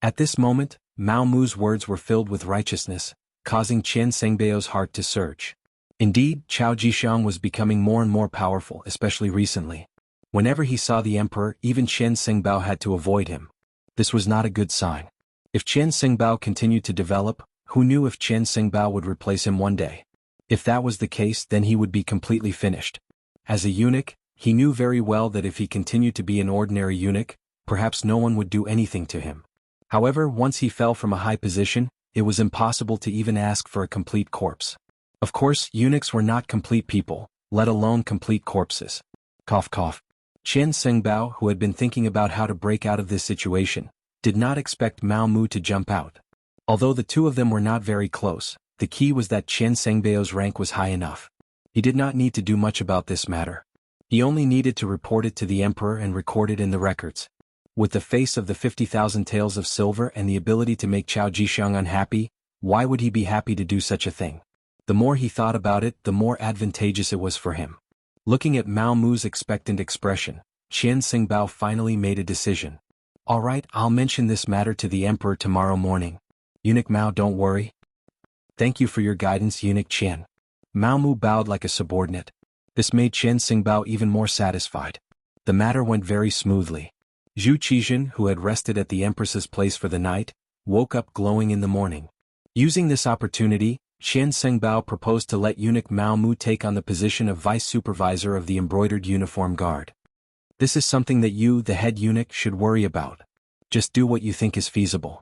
At this moment, Mao Mu's words were filled with righteousness, causing Qian Sengbao's heart to surge. Indeed, Chao Jishang was becoming more and more powerful, especially recently. Whenever he saw the emperor, even Qian Sengbao had to avoid him. This was not a good sign. If Qian Sengbao continued to develop, who knew if Qian Sengbao would replace him one day? If that was the case, then he would be completely finished. As a eunuch, he knew very well that if he continued to be an ordinary eunuch, perhaps no one would do anything to him. However, once he fell from a high position, it was impossible to even ask for a complete corpse. Of course, eunuchs were not complete people, let alone complete corpses. Cough cough. Qian Sengbao, who had been thinking about how to break out of this situation, did not expect Mao Mu to jump out. Although the two of them were not very close, the key was that Qian Sengbao's rank was high enough. He did not need to do much about this matter. He only needed to report it to the emperor and record it in the records. With the face of the 50,000 taels of silver and the ability to make Chao Jishang unhappy, why would he be happy to do such a thing? The more he thought about it, the more advantageous it was for him. Looking at Mao Mu's expectant expression, Qian Sengbao finally made a decision. All right, I'll mention this matter to the emperor tomorrow morning. Eunuch Mao, don't worry. Thank you for your guidance, Eunuch Qian. Mao Mu bowed like a subordinate. This made Qian Sengbao even more satisfied. The matter went very smoothly. Zhu Qizhen, who had rested at the empress's place for the night, woke up glowing in the morning. Using this opportunity, Qian Sengbao proposed to let eunuch Mao Mu take on the position of vice supervisor of the embroidered uniform guard. This is something that you, the head eunuch, should worry about. Just do what you think is feasible.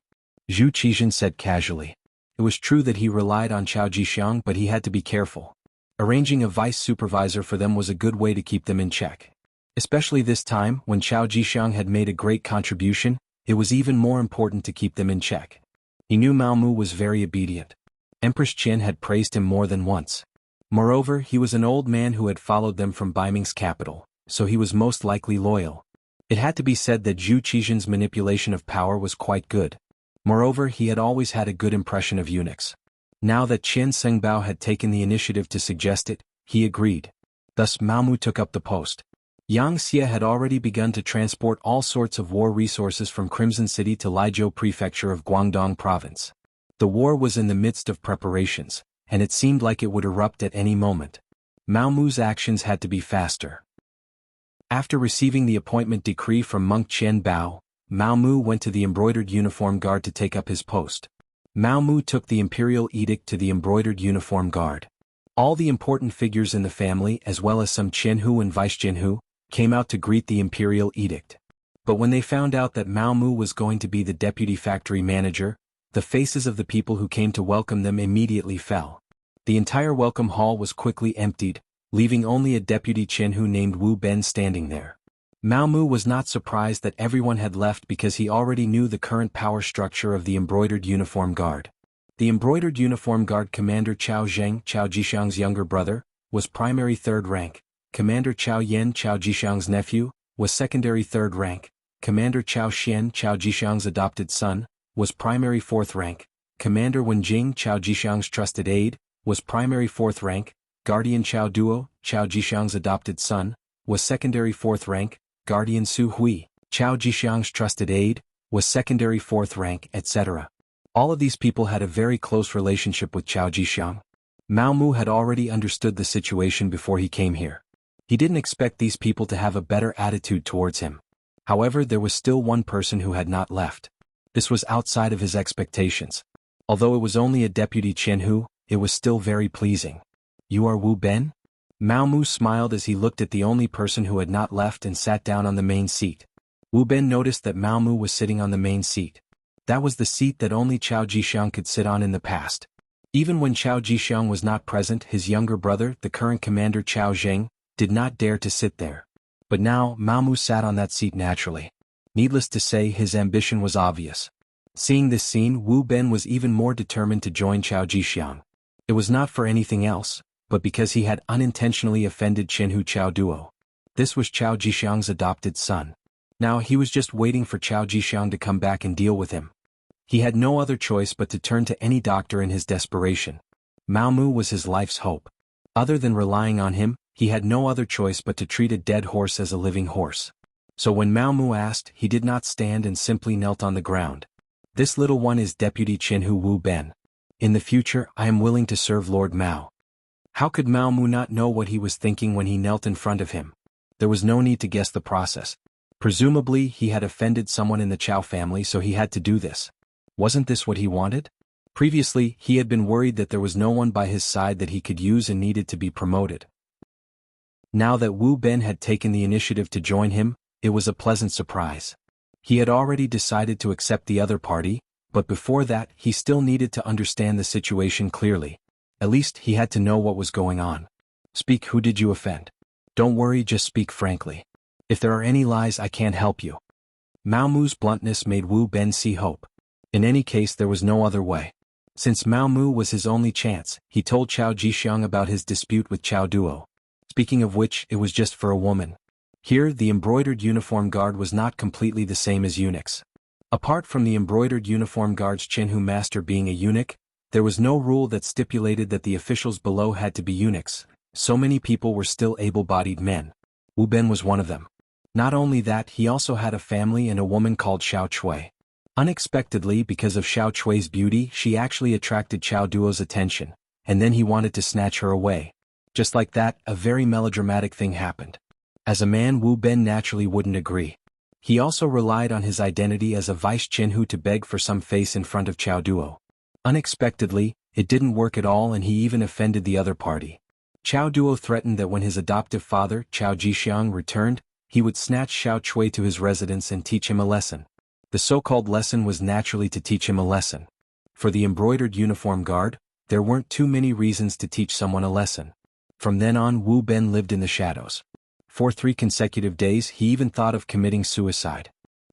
Zhu Qizhen said casually. It was true that he relied on Chao Jishang, but he had to be careful. Arranging a vice supervisor for them was a good way to keep them in check. Especially this time, when Chao Jishang had made a great contribution, it was even more important to keep them in check. He knew Mao Mu was very obedient. Empress Qian had praised him more than once. Moreover, he was an old man who had followed them from Baiming's capital, so he was most likely loyal. It had to be said that Zhu Qizhen's manipulation of power was quite good. Moreover, he had always had a good impression of eunuchs. Now that Qian Sengbao had taken the initiative to suggest it, he agreed. Thus Mao Mu took up the post. Yangxia had already begun to transport all sorts of war resources from Crimson City to Lijiao Prefecture of Guangdong Province. The war was in the midst of preparations, and it seemed like it would erupt at any moment. Mao Mu's actions had to be faster. After receiving the appointment decree from monk Qian Bao, Mao Mu went to the embroidered uniform guard to take up his post. Mao Mu took the imperial edict to the embroidered uniform guard. All the important figures in the family, as well as some Qianhu and Vice Jianghu, came out to greet the imperial edict. But when they found out that Mao Mu was going to be the deputy factory manager, the faces of the people who came to welcome them immediately fell. The entire welcome hall was quickly emptied, leaving only a deputy Qianhu named Wu Ben standing there. Mao Mu was not surprised that everyone had left because he already knew the current power structure of the embroidered uniform guard. The embroidered uniform guard commander Chao Zheng, Chao Jishang's younger brother, was primary third rank. Commander Chao Yan, Chao Jishang's nephew, was secondary third rank. Commander Chao Xian, Chao Jishang's adopted son, was primary fourth rank. Commander Wen Jing, Chao Jishang's trusted aide, was primary fourth rank. Guardian Chao Duo, Chao Jishang's adopted son, was secondary fourth rank. Guardian Su Hui, Chao Jishang's trusted aide, was secondary fourth rank, etc. All of these people had a very close relationship with Chao Jishang. Mao Mu had already understood the situation before he came here. He didn't expect these people to have a better attitude towards him. However, there was still one person who had not left. This was outside of his expectations. Although it was only a deputy Qianhu, it was still very pleasing. You are Wu Ben? Mao Mu smiled as he looked at the only person who had not left and sat down on the main seat. Wu Ben noticed that Mao Mu was sitting on the main seat. That was the seat that only Chao Jishang could sit on in the past. Even when Chao Jishang was not present, his younger brother, the current commander Chao Zheng, did not dare to sit there. But now, Mao Mu sat on that seat naturally. Needless to say, his ambition was obvious. Seeing this scene, Wu Ben was even more determined to join Chao Jishang. It was not for anything else, but because he had unintentionally offended Qianhu Chao Duo. This was Chao Jishang's adopted son. Now he was just waiting for Chao Jishang to come back and deal with him. He had no other choice but to turn to any doctor in his desperation. Mao Mu was his life's hope. Other than relying on him, he had no other choice but to treat a dead horse as a living horse. So when Mao Mu asked, he did not stand and simply knelt on the ground. This little one is Deputy Qinhu Wu Ben. In the future, I am willing to serve Lord Mao. How could Mao Mu not know what he was thinking when he knelt in front of him? There was no need to guess the process. Presumably, he had offended someone in the Chao family, so he had to do this. Wasn't this what he wanted? Previously, he had been worried that there was no one by his side that he could use and needed to be promoted. Now that Wu Ben had taken the initiative to join him, it was a pleasant surprise. He had already decided to accept the other party, but before that, he still needed to understand the situation clearly. At least he had to know what was going on. Speak, who did you offend? Don't worry, just speak frankly. If there are any lies, I can't help you. Mao Mu's bluntness made Wu Ben see hope. In any case, there was no other way. Since Mao Mu was his only chance, he told Chao Jixiang about his dispute with Chao Duo. Speaking of which, it was just for a woman. Here, the embroidered uniform guard was not completely the same as eunuchs. Apart from the embroidered uniform guard's Qinhu master being a eunuch, there was no rule that stipulated that the officials below had to be eunuchs. So many people were still able-bodied men. Wu Ben was one of them. Not only that, he also had a family and a woman called Xiao Chui. Unexpectedly, because of Xiao Chui's beauty, she actually attracted Chao Duo's attention, and then he wanted to snatch her away. Just like that, a very melodramatic thing happened. As a man, Wu Ben naturally wouldn't agree. He also relied on his identity as a vice Qinhu to beg for some face in front of Chao Duo. Unexpectedly, it didn't work at all, and he even offended the other party. Chao Duo threatened that when his adoptive father, Chao Jixiang, returned, he would snatch Xiao Chui to his residence and teach him a lesson. The so-called lesson was naturally to teach him a lesson. For the embroidered uniform guard, there weren't too many reasons to teach someone a lesson. From then on, Wu Ben lived in the shadows. For 3 consecutive days, he even thought of committing suicide.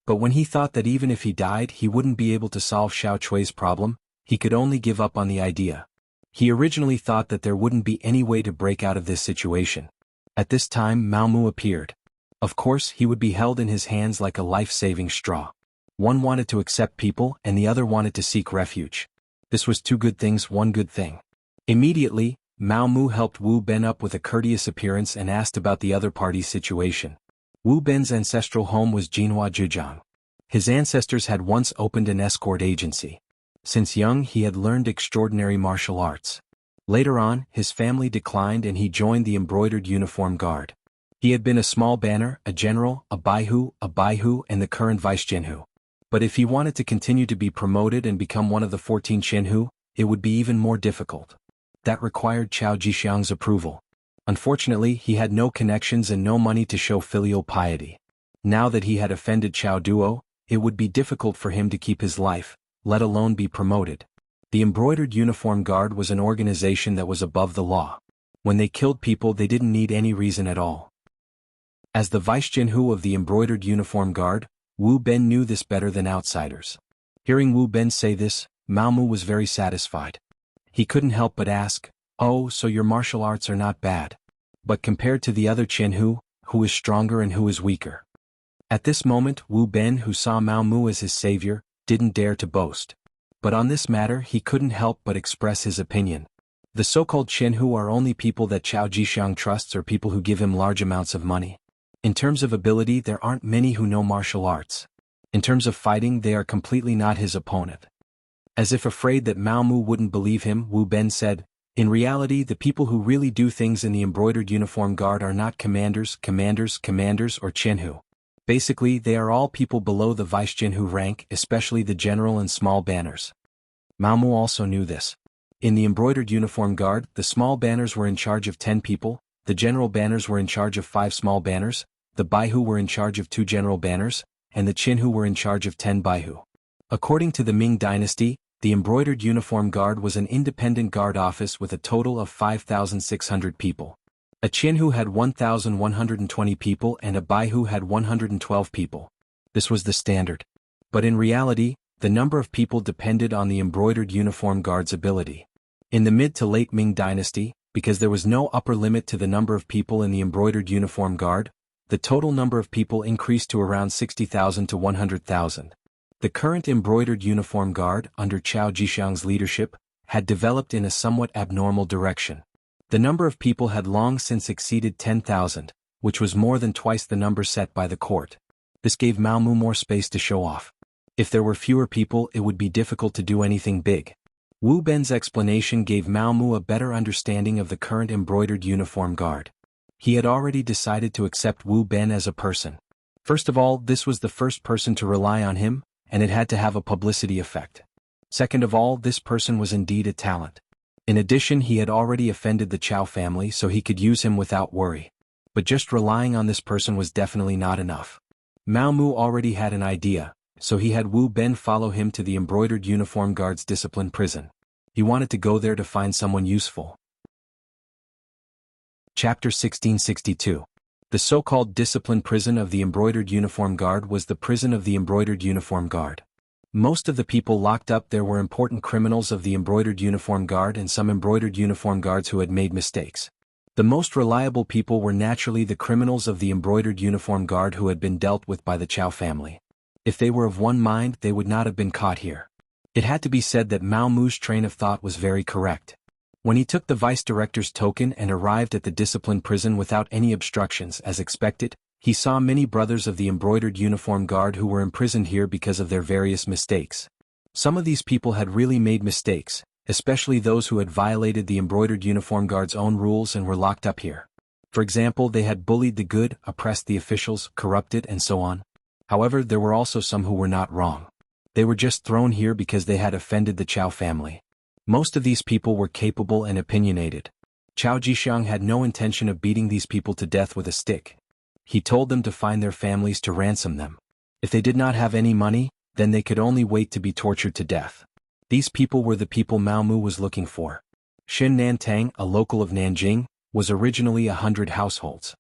But when he thought that even if he died, he wouldn't be able to solve Xiao Chui's problem, he could only give up on the idea. He originally thought that there wouldn't be any way to break out of this situation. At this time, Mao Mu appeared. Of course, he would be held in his hands like a life-saving straw. One wanted to accept people, and the other wanted to seek refuge. This was 2 good things, 1 good thing. Immediately, Mao Mu helped Wu Ben up with a courteous appearance and asked about the other party's situation. Wu Ben's ancestral home was Jinhua Zhejiang. His ancestors had once opened an escort agency. Since young, he had learned extraordinary martial arts. Later on, his family declined and he joined the embroidered uniform guard. He had been a small banner, a general, a baihu, and the current vice Jinhu. But if he wanted to continue to be promoted and become one of the 14 Qinhu, it would be even more difficult. That required Chao Jixiang's approval. Unfortunately, he had no connections and no money to show filial piety. Now that he had offended Chao Duo, it would be difficult for him to keep his life, let alone be promoted. The embroidered uniform guard was an organization that was above the law. When they killed people, they didn't need any reason at all. As the vice Jinhu of the embroidered uniform guard, Wu Ben knew this better than outsiders. Hearing Wu Ben say this, Mao Mu was very satisfied. He couldn't help but ask, "Oh, so your martial arts are not bad. But compared to the other Qinhu, who is stronger and who is weaker?" At this moment, Wu Ben, who saw Mao Mu as his savior, didn't dare to boast. But on this matter, he couldn't help but express his opinion. The so-called Qinhu are only people that Chao Jixiang trusts or people who give him large amounts of money. In terms of ability, there aren't many who know martial arts. In terms of fighting, they are completely not his opponent. As if afraid that Mao Mu wouldn't believe him, Wu Ben said, "In reality, the people who really do things in the embroidered uniform guard are not commanders, or Qinhu. Basically, they are all people below the vice Jinhu rank, especially the general and small banners." Mao Mu also knew this. In the embroidered uniform guard, the small banners were in charge of 10 people, the general banners were in charge of 5 small banners, the baihu were in charge of 2 general banners, and the Qinhu were in charge of 10 baihu. According to the Ming dynasty, the embroidered uniform guard was an independent guard office with a total of 5,600 people. A Qinhu had 1,120 people and a baihu had 112 people. This was the standard. But in reality, the number of people depended on the embroidered uniform guard's ability. In the mid to late Ming dynasty, because there was no upper limit to the number of people in the embroidered uniform guard, the total number of people increased to around 60,000 to 100,000. The current embroidered uniform guard, under Chao Jixiang's leadership, had developed in a somewhat abnormal direction. The number of people had long since exceeded 10,000, which was more than twice the number set by the court. This gave Mao Mu more space to show off. If there were fewer people, it would be difficult to do anything big. Wu Ben's explanation gave Mao Mu a better understanding of the current embroidered uniform guard. He had already decided to accept Wu Ben as a person. First of all, this was the first person to rely on him, and it had to have a publicity effect. Second of all, this person was indeed a talent. In addition, he had already offended the Chow family, so he could use him without worry. But just relying on this person was definitely not enough. Mao Mu already had an idea, so he had Wu Ben follow him to the embroidered uniform guard's discipline prison. He wanted to go there to find someone useful. Chapter 1662. The so-called discipline prison of the embroidered uniform guard was the prison of the embroidered uniform guard. Most of the people locked up there were important criminals of the embroidered uniform guard and some embroidered uniform guards who had made mistakes. The most reliable people were naturally the criminals of the embroidered uniform guard who had been dealt with by the Chow family. If they were of one mind, they would not have been caught here. It had to be said that Mao Mu's train of thought was very correct. When he took the vice-director's token and arrived at the discipline prison without any obstructions as expected, he saw many brothers of the embroidered uniform guard who were imprisoned here because of their various mistakes. Some of these people had really made mistakes, especially those who had violated the embroidered uniform guard's own rules and were locked up here. For example, they had bullied the good, oppressed the officials, corrupted, and so on. However, there were also some who were not wrong. They were just thrown here because they had offended the Chow family. Most of these people were capable and opinionated. Chao Jixiang had no intention of beating these people to death with a stick. He told them to find their families to ransom them. If they did not have any money, then they could only wait to be tortured to death. These people were the people Mao Mu was looking for. Xin Nantang, a local of Nanjing, was originally 100 households.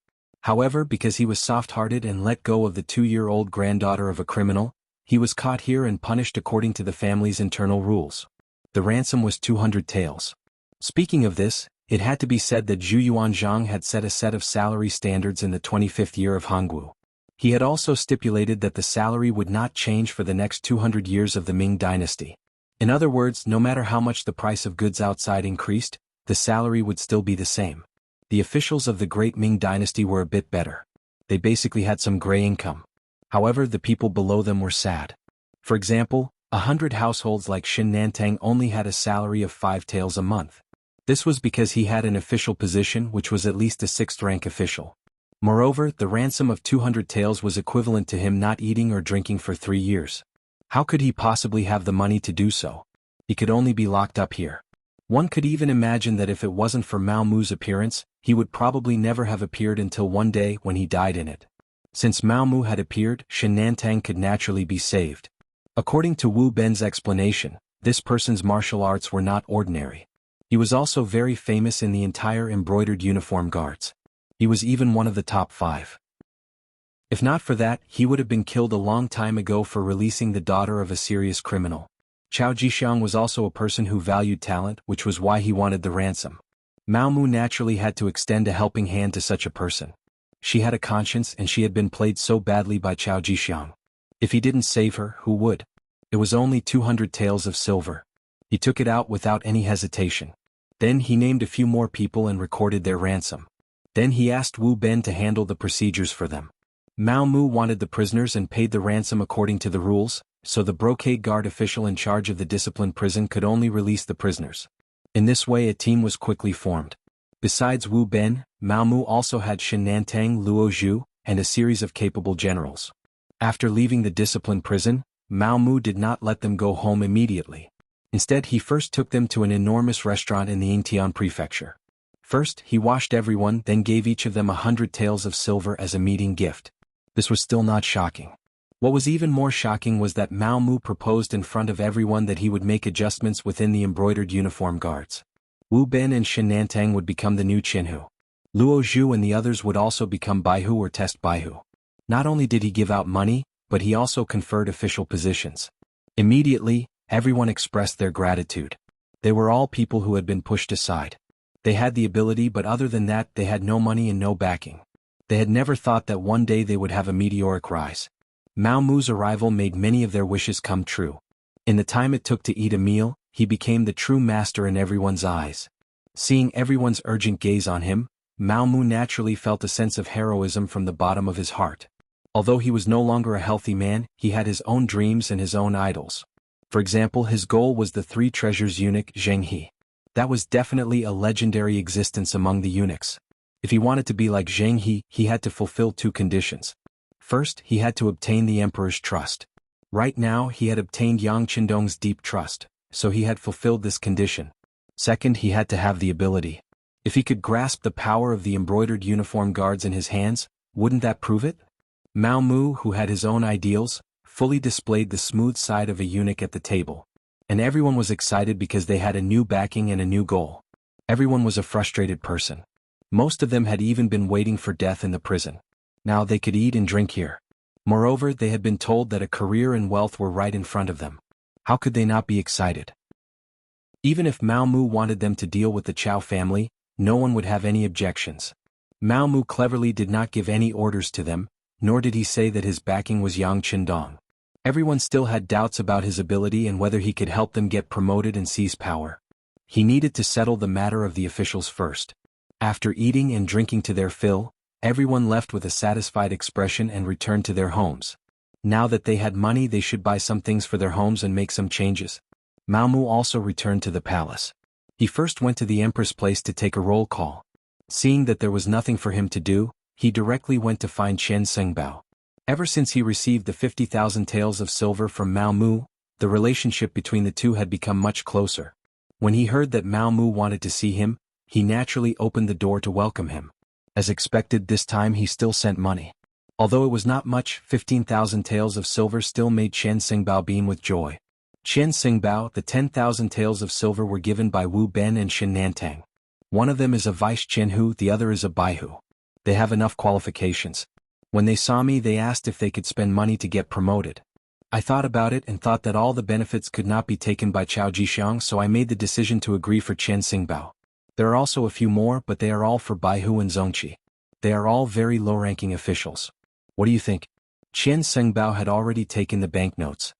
However, because he was soft-hearted and let go of the 2-year-old granddaughter of a criminal, he was caught here and punished according to the family's internal rules. The ransom was 200 taels. Speaking of this, it had to be said that Zhu Yuanzhang had set a set of salary standards in the 25th year of Hongwu. He had also stipulated that the salary would not change for the next 200 years of the Ming dynasty. In other words, no matter how much the price of goods outside increased, the salary would still be the same. The officials of the great Ming dynasty were a bit better. They basically had some gray income. However, the people below them were sad. For example, 100 households like Xin Nantang only had a salary of 5 taels a month. This was because he had an official position which was at least a 6th-rank official. Moreover, the ransom of 200 taels was equivalent to him not eating or drinking for 3 years. How could he possibly have the money to do so? He could only be locked up here. One could even imagine that if it wasn't for Mao Mu's appearance, he would probably never have appeared until one day when he died in it. Since Mao Mu had appeared, Xin Nantang could naturally be saved. According to Wu Ben's explanation, this person's martial arts were not ordinary. He was also very famous in the entire embroidered uniform guards. He was even one of the top 5. If not for that, he would have been killed a long time ago for releasing the daughter of a serious criminal. Chao Jixiang was also a person who valued talent, which was why he wanted the ransom. Mao Mu naturally had to extend a helping hand to such a person. She had a conscience and she had been played so badly by Chao Jixiang. If he didn't save her, who would? It was only 200 taels of silver. He took it out without any hesitation. Then he named a few more people and recorded their ransom. Then he asked Wu Ben to handle the procedures for them. Mao Mu wanted the prisoners and paid the ransom according to the rules, so the brocade guard official in charge of the discipline prison could only release the prisoners. In this way a team was quickly formed. Besides Wu Ben, Mao Mu also had Xin Nantang, Luo Zhu, and a series of capable generals. After leaving the discipline prison, Mao Mu did not let them go home immediately. Instead, he first took them to an enormous restaurant in the Yingtian prefecture. First, he washed everyone, then gave each of them 100 taels of silver as a meeting gift. This was still not shocking. What was even more shocking was that Mao Mu proposed in front of everyone that he would make adjustments within the embroidered uniform guards. Wu Ben and Xin Nantang would become the new Qinhu. Luo Zhu and the others would also become Baihu or test Baihu. Not only did he give out money, but he also conferred official positions. Immediately, everyone expressed their gratitude. They were all people who had been pushed aside. They had the ability, but other than that, they had no money and no backing. They had never thought that one day they would have a meteoric rise. Mao Mu's arrival made many of their wishes come true. In the time it took to eat a meal, he became the true master in everyone's eyes. Seeing everyone's urgent gaze on him, Mao Mu naturally felt a sense of heroism from the bottom of his heart. Although he was no longer a healthy man, he had his own dreams and his own idols. For example, his goal was the three treasures eunuch Jianghu. That was definitely a legendary existence among the eunuchs. If he wanted to be like Jianghu, he had to fulfill two conditions. First, he had to obtain the emperor's trust. Right now, he had obtained Yang Qindong's deep trust, so he had fulfilled this condition. Second, he had to have the ability. If he could grasp the power of the embroidered uniform guards in his hands, wouldn't that prove it? Mao Mu, who had his own ideals, fully displayed the smooth side of a eunuch at the table. And everyone was excited because they had a new backing and a new goal. Everyone was a frustrated person. Most of them had even been waiting for death in the prison. Now they could eat and drink here. Moreover, they had been told that a career and wealth were right in front of them. How could they not be excited? Even if Mao Mu wanted them to deal with the Chao family, no one would have any objections. Mao Mu cleverly did not give any orders to them, nor did he say that his backing was Yang Qindong. Everyone still had doubts about his ability and whether he could help them get promoted and seize power. He needed to settle the matter of the officials first. After eating and drinking to their fill, everyone left with a satisfied expression and returned to their homes. Now that they had money, they should buy some things for their homes and make some changes. Mao Mu also returned to the palace. He first went to the empress' place to take a roll call. Seeing that there was nothing for him to do, he directly went to find Chen Sengbao. Ever since he received the 50,000 taels of silver from Mao Mu, the relationship between the two had become much closer. When he heard that Mao Mu wanted to see him, he naturally opened the door to welcome him. As expected, this time he still sent money. Although it was not much, 15,000 taels of silver still made Chen Xingbao beam with joy. Chen Xingbao, the 10,000 taels of silver were given by Wu Ben and Shin Nantang. One of them is a vice Chenhu, the other is a baihu. They have enough qualifications. When they saw me, they asked if they could spend money to get promoted. I thought about it and thought that all the benefits could not be taken by Chao Jixiang, so I made the decision to agree for Chen Xingbao. There are also a few more, but they are all for Baihu and Zongqi. They are all very low-ranking officials. What do you think? Chen Xingbao had already taken the banknotes.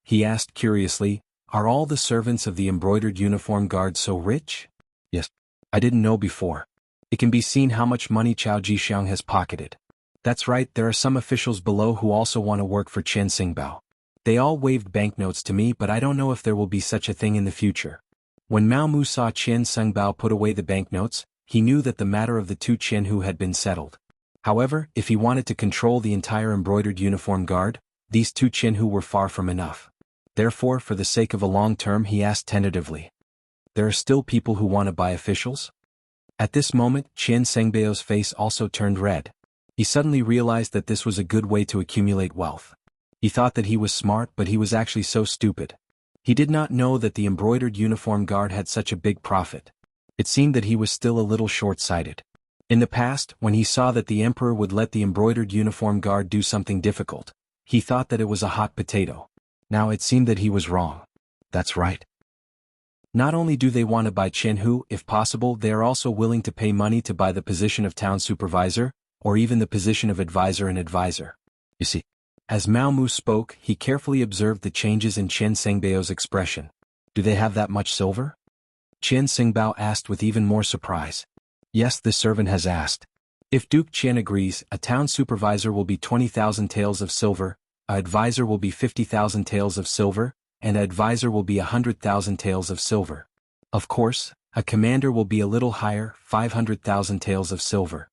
He asked curiously, "Are all the servants of the embroidered uniform guard so rich?" "Yes. I didn't know before. It can be seen how much money Chao Jixiang has pocketed." "That's right, there are some officials below who also want to work for Chen Xingbao. They all waved banknotes to me, but I don't know if there will be such a thing in the future." When Mao Mu saw Chen Xingbao put away the banknotes, he knew that the matter of the two Chenhu had been settled. However, if he wanted to control the entire embroidered uniform guard, these two Chenhu were far from enough. Therefore, for the sake of a long term, he asked tentatively, "There are still people who want to buy officials?" At this moment, Chen Xingbao's face also turned red. He suddenly realized that this was a good way to accumulate wealth. He thought that he was smart, but he was actually so stupid. He did not know that the embroidered uniform guard had such a big profit. It seemed that he was still a little short-sighted. In the past, when he saw that the emperor would let the embroidered uniform guard do something difficult, he thought that it was a hot potato. Now it seemed that he was wrong. That's right. Not only do they want to buy Chenhu, if possible, they are also willing to pay money to buy the position of town supervisor, or even the position of advisor and advisor. You see, as Mao Mu spoke, he carefully observed the changes in Chen Xingbao's expression. "Do they have that much silver?" Chen Xingbao asked with even more surprise. "Yes, the servant has asked. If Duke Chen agrees, a town supervisor will be 20,000 taels of silver, a advisor will be 50,000 taels of silver, and an advisor will be 100,000 taels of silver. Of course, a commander will be a little higher, 500,000 taels of silver."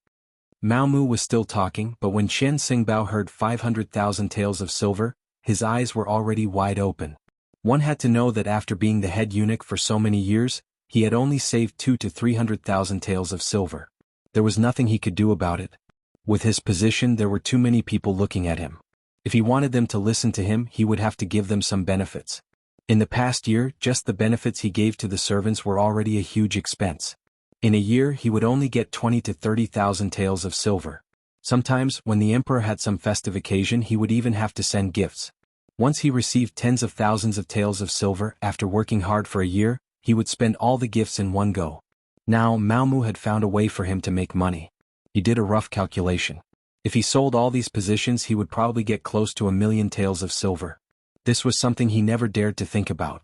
Mao Mu was still talking, but when Chen Xingbao heard 500,000 taels of silver, his eyes were already wide open. One had to know that after being the head eunuch for so many years, he had only saved 200,000 to 300,000 taels of silver. There was nothing he could do about it. With his position, there were too many people looking at him. If he wanted them to listen to him, he would have to give them some benefits. In the past year, just the benefits he gave to the servants were already a huge expense. In a year, he would only get 20,000 to 30,000 taels of silver. Sometimes, when the emperor had some festive occasion, he would even have to send gifts. Once he received tens of thousands of taels of silver, after working hard for a year, he would spend all the gifts in one go. Now, Mao Mu had found a way for him to make money. He did a rough calculation. If he sold all these positions, he would probably get close to 1,000,000 taels of silver. This was something he never dared to think about.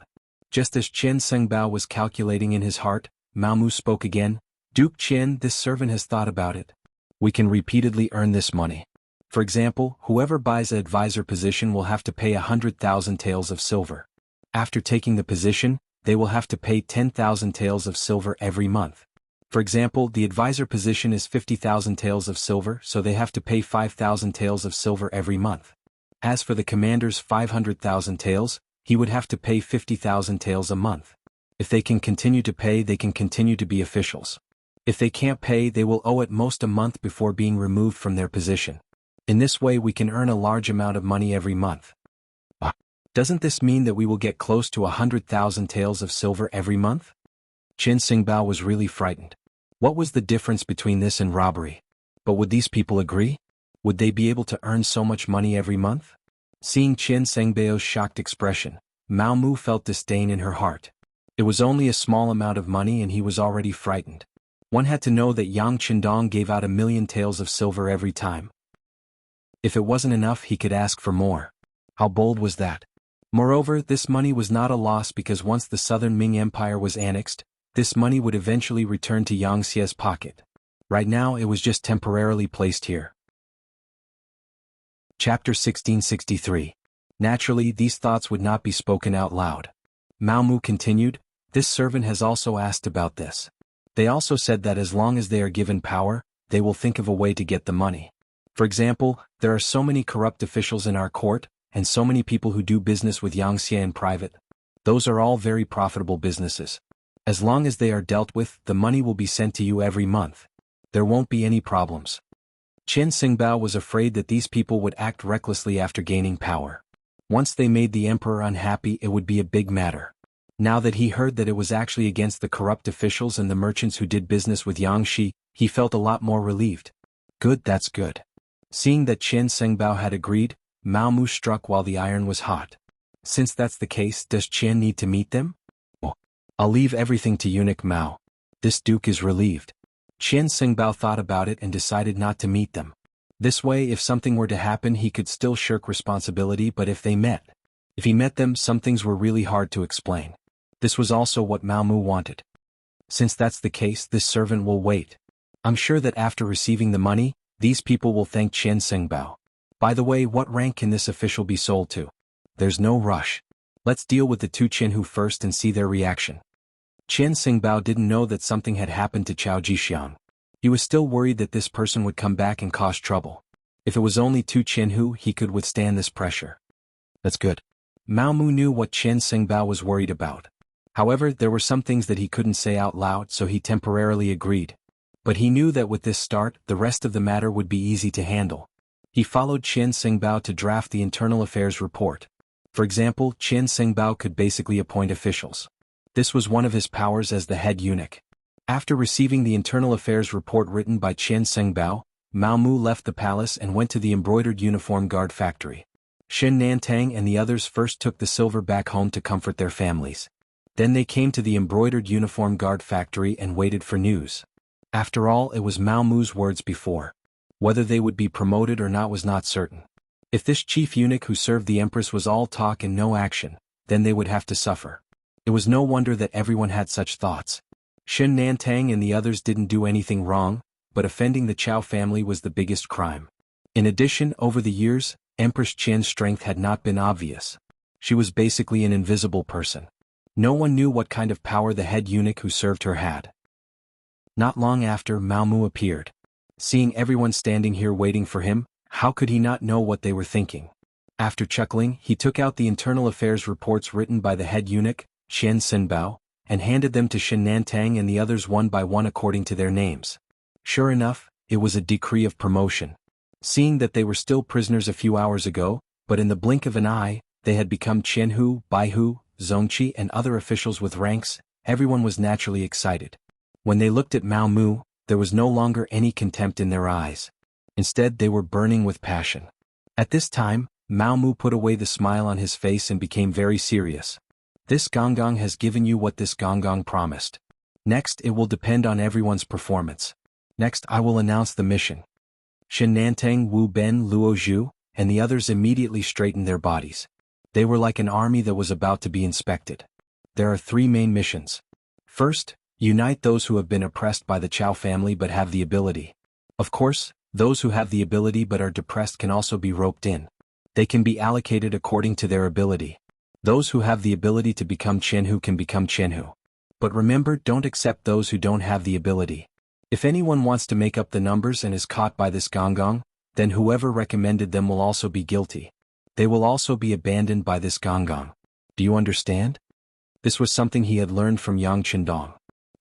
Just as Chen Xingbao was calculating in his heart, Mao Mu spoke again. "Duke Chen, this servant has thought about it. We can repeatedly earn this money. For example, whoever buys an advisor position will have to pay 100,000 taels of silver. After taking the position, they will have to pay 10,000 taels of silver every month. For example, the advisor position is 50,000 taels of silver, so they have to pay 5,000 taels of silver every month. As for the commander's 500,000 taels, he would have to pay 50,000 taels a month. If they can continue to pay, they can continue to be officials. If they can't pay, they will owe at most a month before being removed from their position. In this way we can earn a large amount of money every month. Doesn't this mean that we will get close to 100,000 taels of silver every month? Chen Xingbao was really frightened. What was the difference between this and robbery? But would these people agree? Would they be able to earn so much money every month? Seeing Chen Xingbao's shocked expression, Mao Mu felt disdain in her heart. It was only a small amount of money and he was already frightened. One had to know that Yang Qindong gave out 1,000,000 taels of silver every time. If it wasn't enough, he could ask for more. How bold was that? Moreover, this money was not a loss because once the southern Ming Empire was annexed, this money would eventually return to Yang Xia's pocket. Right now it was just temporarily placed here. Chapter 1663. Naturally, these thoughts would not be spoken out loud. Mao Mu continued, this servant has also asked about this. They also said that as long as they are given power, they will think of a way to get the money. For example, there are so many corrupt officials in our court, and so many people who do business with Yang Xia in private. Those are all very profitable businesses. As long as they are dealt with, the money will be sent to you every month. There won't be any problems. Chen Xingbao was afraid that these people would act recklessly after gaining power. Once they made the emperor unhappy, it would be a big matter. Now that he heard that it was actually against the corrupt officials and the merchants who did business with Yang Xi, he felt a lot more relieved. Good, that's good. Seeing that Chen Xingbao had agreed, Mao Mu struck while the iron was hot. Since that's the case, does Chen need to meet them? Oh, I'll leave everything to eunuch Mao. This duke is relieved. Chen Xingbao thought about it and decided not to meet them. This way, if something were to happen, he could still shirk responsibility, but if he met them, some things were really hard to explain. This was also what Mao Mu wanted. Since that's the case, this servant will wait. I'm sure that after receiving the money, these people will thank Chen Xingbao. By the way, what rank can this official be sold to? There's no rush. Let's deal with the two Qianhu first and see their reaction. Chen Xingbao didn't know that something had happened to Cao Jixiang. He was still worried that this person would come back and cause trouble. If it was only two Qianhu, he could withstand this pressure. That's good. Mao Mu knew what Chen Xingbao was worried about. However, there were some things that he couldn't say out loud, so he temporarily agreed. But he knew that with this start, the rest of the matter would be easy to handle. He followed Chen Xingbao to draft the internal affairs report. For example, Chen Xingbao could basically appoint officials. This was one of his powers as the head eunuch. After receiving the internal affairs report written by Chen Xingbao, Mao Mu left the palace and went to the embroidered uniform guard factory. Shen Nantang and the others first took the silver back home to comfort their families. Then they came to the embroidered uniform guard factory and waited for news. After all, it was Mao Mu's words before. Whether they would be promoted or not was not certain. If this chief eunuch who served the empress was all talk and no action, then they would have to suffer. It was no wonder that everyone had such thoughts. Shen Nantang and the others didn't do anything wrong, but offending the Chao family was the biggest crime. In addition, over the years, Empress Qian's strength had not been obvious. She was basically an invisible person. No one knew what kind of power the head eunuch who served her had. Not long after, Mao Mu appeared. Seeing everyone standing here waiting for him, how could he not know what they were thinking? After chuckling, he took out the internal affairs reports written by the head eunuch, Chen Xinbao, and handed them to Shen Nantang and the others one by one according to their names. Sure enough, it was a decree of promotion. Seeing that they were still prisoners a few hours ago, but in the blink of an eye, they had become Qianhu, Baihu, Zongqi and other officials with ranks, everyone was naturally excited. When they looked at Mao Mu, there was no longer any contempt in their eyes. Instead, they were burning with passion. At this time, Mao Mu put away the smile on his face and became very serious. This Gonggong has given you what this Gonggong promised. Next, it will depend on everyone's performance. Next, I will announce the mission. Shen Nantang, Wu Ben, Luo Zhu, and the others immediately straightened their bodies. They were like an army that was about to be inspected. There are three main missions. First, unite those who have been oppressed by the Chao family but have the ability. Of course, Those who have the ability but are depressed can also be roped in. They can be allocated according to their ability. Those who have the ability to become Jianghu can become Jianghu. But remember, don't accept those who don't have the ability. If anyone wants to make up the numbers and is caught by this gong, then whoever recommended them will also be guilty. They will also be abandoned by this gong. Do you understand? This was something he had learned from Yang Chendong.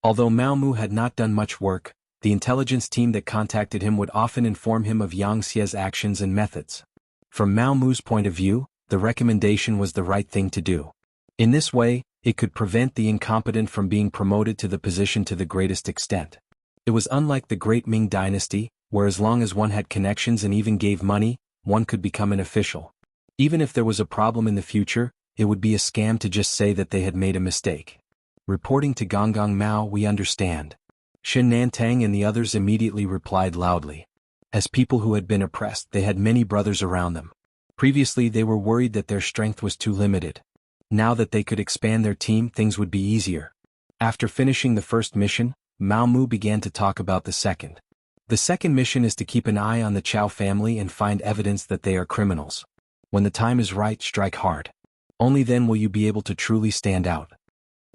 Although Mao Mu had not done much work, the intelligence team that contacted him would often inform him of Yang Xie's actions and methods. From Mao Mu's point of view, the recommendation was the right thing to do. In this way, it could prevent the incompetent from being promoted to the position to the greatest extent. It was unlike the great Ming dynasty, where as long as one had connections and even gave money, one could become an official. Even if there was a problem in the future, it would be a scam to just say that they had made a mistake. Reporting to Gong Mao, we understand. Shen Nantang and the others immediately replied loudly. As people who had been oppressed, they had many brothers around them. Previously they were worried that their strength was too limited. Now that they could expand their team, things would be easier. After finishing the first mission, Mao Mu began to talk about the second. The second mission is to keep an eye on the Chao family and find evidence that they are criminals. When the time is right, strike hard. Only then will you be able to truly stand out.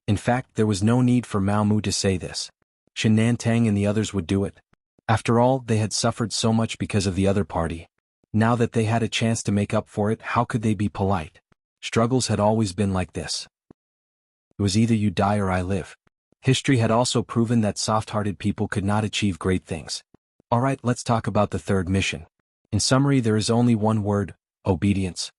In fact, there was no need for Mao Mu to say this. Shen Nantang and the others would do it. After all, they had suffered so much because of the other party. Now that they had a chance to make up for it, how could they be polite? Struggles had always been like this. It was either you die or I live. History had also proven that soft-hearted people could not achieve great things. Alright, let's talk about the third mission. In summary, there is only one word: obedience.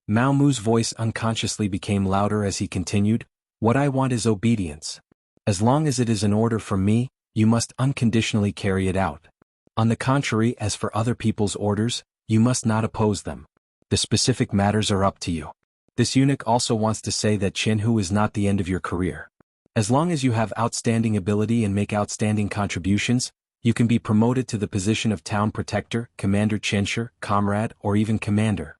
Mao Mu's voice unconsciously became louder as he continued, "What I want is obedience. As long as it is an order from me, you must unconditionally carry it out. On the contrary, as for other people's orders, you must not oppose them. The specific matters are up to you." This eunuch also wants to say that Jianghu is not the end of your career. As long as you have outstanding ability and make outstanding contributions, you can be promoted to the position of town protector, commander Chenshur, comrade, or even commander.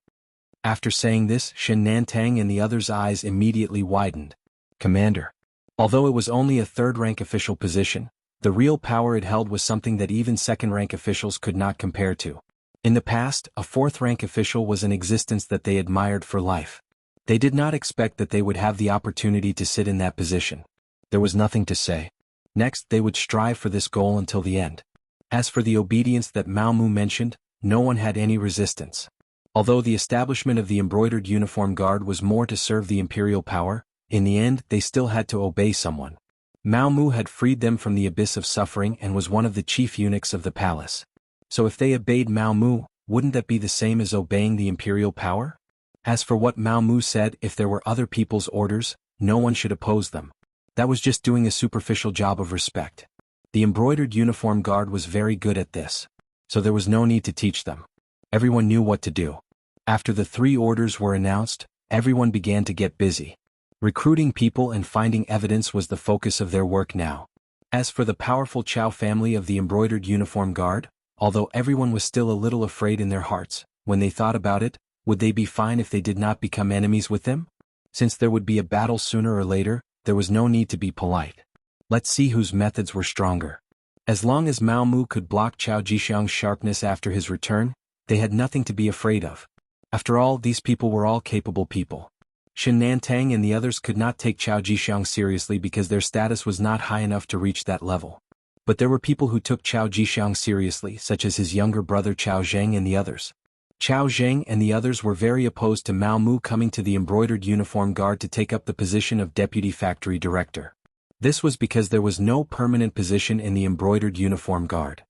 After saying this, Shen Nantang and the others' eyes immediately widened. Commander. Although it was only a third-rank official position, the real power it held was something that even second-rank officials could not compare to. In the past, a fourth-rank official was an existence that they admired for life. They did not expect that they would have the opportunity to sit in that position. There was nothing to say. Next, they would strive for this goal until the end. As for the obedience that Mao Mu mentioned, no one had any resistance. Although the establishment of the embroidered uniform guard was more to serve the imperial power, in the end they still had to obey someone. Mao Mu had freed them from the abyss of suffering and was one of the chief eunuchs of the palace. So if they obeyed Mao Mu, wouldn't that be the same as obeying the imperial power? As for what Mao Mu said, if there were other people's orders, no one should oppose them. That was just doing a superficial job of respect. The embroidered uniform guard was very good at this. So there was no need to teach them. Everyone knew what to do. After the 3 orders were announced, everyone began to get busy. Recruiting people and finding evidence was the focus of their work now. As for the powerful Chao family of the embroidered uniform guard, although everyone was still a little afraid in their hearts, when they thought about it, would they be fine if they did not become enemies with them? Since there would be a battle sooner or later, there was no need to be polite. Let's see whose methods were stronger. As long as Mao Mu could block Chao Jixiang's sharpness after his return, they had nothing to be afraid of. After all, these people were all capable people. Shen Nantang and the others could not take Chao Jixiang seriously because their status was not high enough to reach that level. But there were people who took Chao Jixiang seriously, such as his younger brother Chao Zheng and the others. Chao Zheng and the others were very opposed to Mao Mu coming to the embroidered uniform guard to take up the position of deputy factory director. This was because there was no permanent position in the embroidered uniform guard.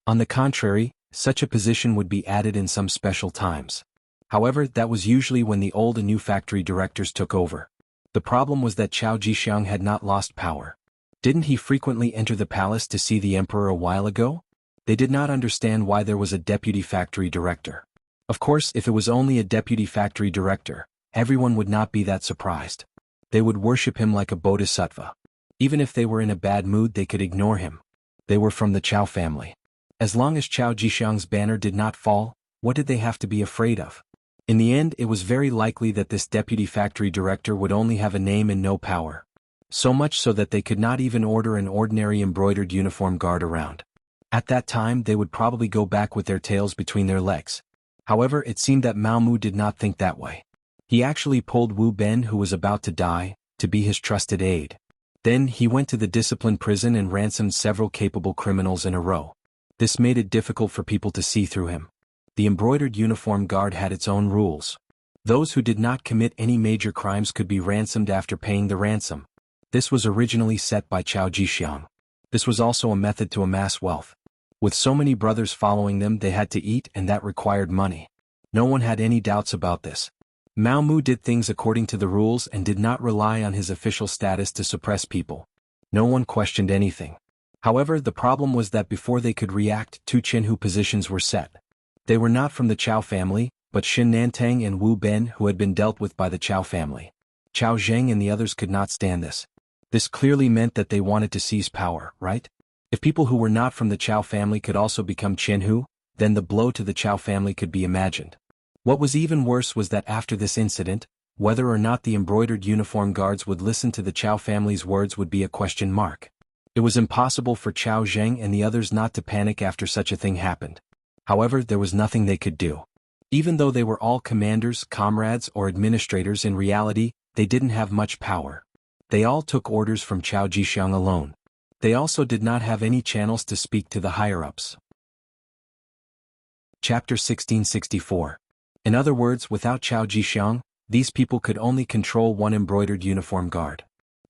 On the contrary, such a position would be added in some special times. However, that was usually when the old and new factory directors took over. The problem was that Chao Jixiang had not lost power. Didn't he frequently enter the palace to see the emperor a while ago? They did not understand why there was a deputy factory director. Of course, if it was only a deputy factory director, everyone would not be that surprised. They would worship him like a bodhisattva. Even if they were in a bad mood, they could ignore him. They were from the Chao family. As long as Chao Jixiang's banner did not fall, what did they have to be afraid of? In the end, it was very likely that this deputy factory director would only have a name and no power. So much so that they could not even order an ordinary embroidered uniform guard around. At that time they would probably go back with their tails between their legs. However, it seemed that Mao Mu did not think that way. He actually pulled Wu Ben, who was about to die, to be his trusted aide. Then he went to the discipline prison and ransomed several capable criminals in a row. This made it difficult for people to see through him. The embroidered uniform guard had its own rules. Those who did not commit any major crimes could be ransomed after paying the ransom. This was originally set by Chao Jixiang. This was also a method to amass wealth. With so many brothers following them, they had to eat, and that required money. No one had any doubts about this. Mao Mu did things according to the rules and did not rely on his official status to suppress people. No one questioned anything. However, the problem was that before they could react, two Jianghu positions were set. They were not from the Chao family, but Xin Nantang and Wu Ben, who had been dealt with by the Chao family. Chao Zheng and the others could not stand this. This clearly meant that they wanted to seize power, right? If people who were not from the Chao family could also become Jianghu, then the blow to the Chao family could be imagined. What was even worse was that after this incident, whether or not the embroidered uniform guards would listen to the Chao family's words would be a question mark. It was impossible for Chao Zheng and the others not to panic after such a thing happened. However, there was nothing they could do. Even though they were all commanders, comrades, or administrators, in reality, they didn't have much power. They all took orders from Chao Jixiang alone. They also did not have any channels to speak to the higher-ups. Chapter 1664. In other words, without Chao Jixiang, these people could only control one embroidered uniform guard.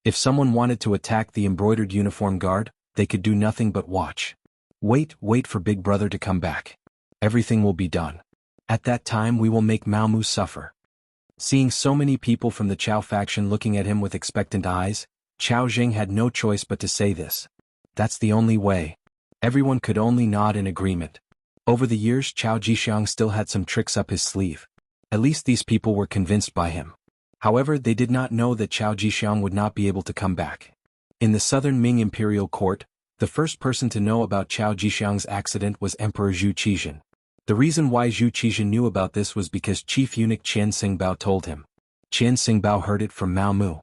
If someone wanted to attack the embroidered uniform guard, they could do nothing but watch. Wait for Big Brother to come back. Everything will be done. At that time we will make Mao Mu suffer. Seeing so many people from the Chao faction looking at him with expectant eyes, Chao Zheng had no choice but to say this. That's the only way. Everyone could only nod in agreement. Over the years, Chao Jixiang still had some tricks up his sleeve. At least these people were convinced by him. However, they did not know that Chao Jixiang would not be able to come back. In the southern Ming imperial court, the first person to know about Chao Jixiang's accident was Emperor Zhu Qizhen. The reason why Zhu Qizhen knew about this was because Chief Eunuch Qian Xingbao told him. Qian Xingbao heard it from Mao Mu.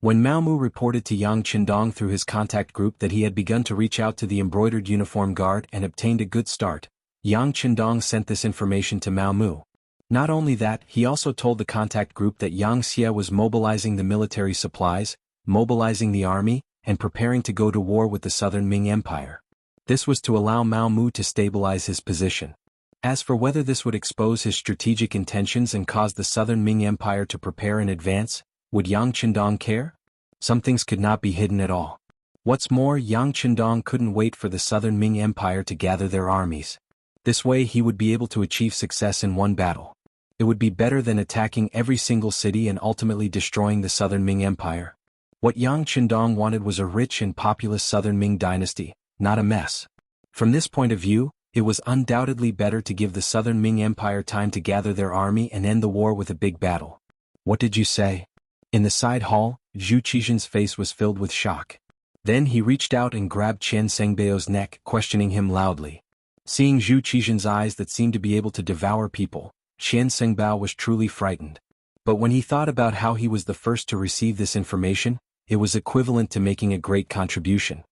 When Mao Mu reported to Yang Qindong through his contact group that he had begun to reach out to the embroidered uniform guard and obtained a good start, Yang Qindong sent this information to Mao Mu. Not only that, he also told the contact group that Yang Xie was mobilizing the military supplies, mobilizing the army, and preparing to go to war with the southern Ming Empire. This was to allow Mao Mu to stabilize his position. As for whether this would expose his strategic intentions and cause the southern Ming Empire to prepare in advance, would Yang Qindong care? Some things could not be hidden at all. What's more, Yang Qindong couldn't wait for the southern Ming Empire to gather their armies. This way he would be able to achieve success in one battle. It would be better than attacking every single city and ultimately destroying the southern Ming Empire. What Yang Qindong wanted was a rich and populous southern Ming dynasty, not a mess. From this point of view, it was undoubtedly better to give the southern Ming Empire time to gather their army and end the war with a big battle. What did you say? In the side hall, Zhu Qizhen's face was filled with shock. Then he reached out and grabbed Qian Xingbao's neck, questioning him loudly. Seeing Zhu Qizhen's eyes that seemed to be able to devour people, Qian Xingbao was truly frightened. But when he thought about how he was the first to receive this information, it was equivalent to making a great contribution.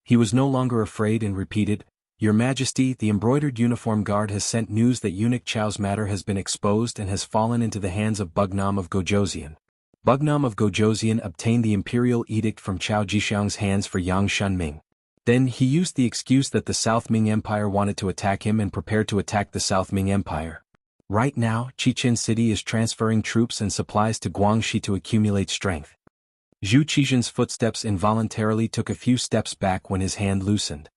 He was no longer afraid and repeated, "Your Majesty, the embroidered uniform guard has sent news that Eunuch Chao's matter has been exposed and has fallen into the hands of Bugnam of Gojoseon. Bugnam of Gojoseon obtained the imperial edict from Chao Jixiang's hands for Yang Shunming. Then he used the excuse that the South Ming Empire wanted to attack him and prepared to attack the South Ming Empire. Right now, Chichen City is transferring troops and supplies to Guangxi to accumulate strength." Zhu Qizhen's footsteps involuntarily took a few steps back when his hand loosened.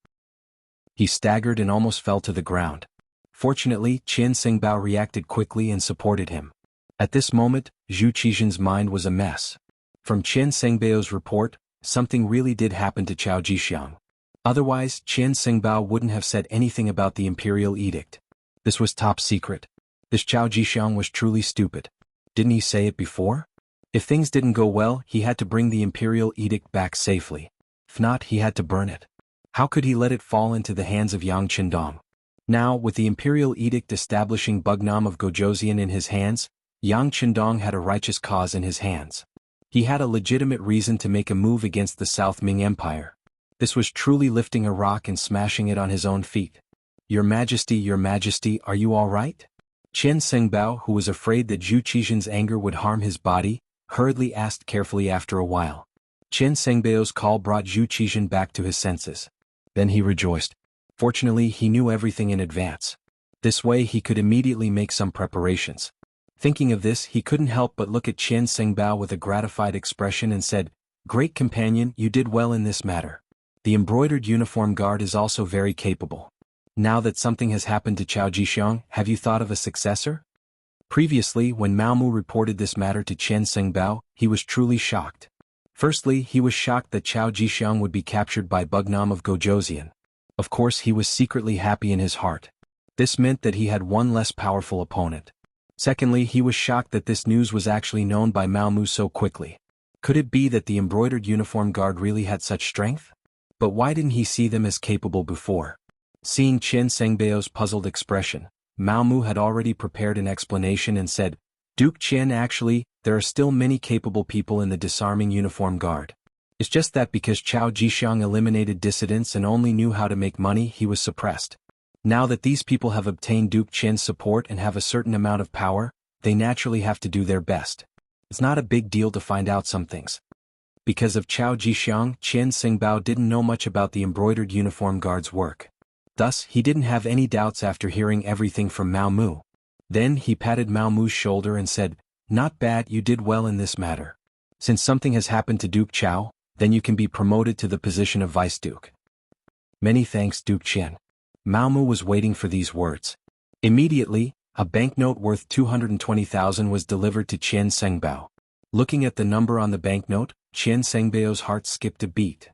He staggered and almost fell to the ground. Fortunately, Qian Xingbao reacted quickly and supported him. At this moment, Zhu Qizhen's mind was a mess. From Qian Xingbao's report, something really did happen to Chao Jixiang. Otherwise, Qian Xingbao wouldn't have said anything about the imperial edict. This was top secret. This Chao Jixiang was truly stupid. Didn't he say it before? If things didn't go well, he had to bring the imperial edict back safely. If not, he had to burn it. How could he let it fall into the hands of Yang Qindong? Now, with the imperial edict establishing Bugnam of Gojoseon in his hands, Yang Qindong had a righteous cause in his hands. He had a legitimate reason to make a move against the South Ming Empire. This was truly lifting a rock and smashing it on his own feet. Your Majesty, are you all right? Qian Sengbao, who was afraid that Zhu Qixin's anger would harm his body, hurriedly asked carefully after a while. Qian Sengbao's call brought Zhu Qixin back to his senses. Then he rejoiced. Fortunately, he knew everything in advance. This way he could immediately make some preparations. Thinking of this, he couldn't help but look at Qian Sengbao with a gratified expression and said, "Great companion, you did well in this matter. The embroidered uniform guard is also very capable. Now that something has happened to Chao Jixiang, have you thought of a successor?" Previously, when Mao Mu reported this matter to Qian Sengbao, he was truly shocked. Firstly, he was shocked that Chao Jixiang would be captured by Bugnam of Gojoseon. Of course, he was secretly happy in his heart. This meant that he had one less powerful opponent. Secondly, he was shocked that this news was actually known by Mao Mu so quickly. Could it be that the embroidered uniform guard really had such strength? But why didn't he see them as capable before? Seeing Qian Sengbao's puzzled expression, Mao Mu had already prepared an explanation and said, "Duke Qian, actually, there are still many capable people in the disarming uniform guard. It's just that because Chao Jixiang eliminated dissidents and only knew how to make money, he was suppressed. Now that these people have obtained Duke Qian's support and have a certain amount of power, they naturally have to do their best. It's not a big deal to find out some things." Because of Chao Jixiang, Qian Sengbao didn't know much about the embroidered uniform guard's work. Thus, he didn't have any doubts after hearing everything from Mao Mu. Then he patted Mao Mu's shoulder and said, "Not bad, you did well in this matter. Since something has happened to Duke Chao, then you can be promoted to the position of Vice Duke." "Many thanks, Duke Qian." Mao Mu was waiting for these words. Immediately, a banknote worth 220,000 was delivered to Qian Sengbao. Looking at the number on the banknote, Qian Sengbao's heart skipped a beat.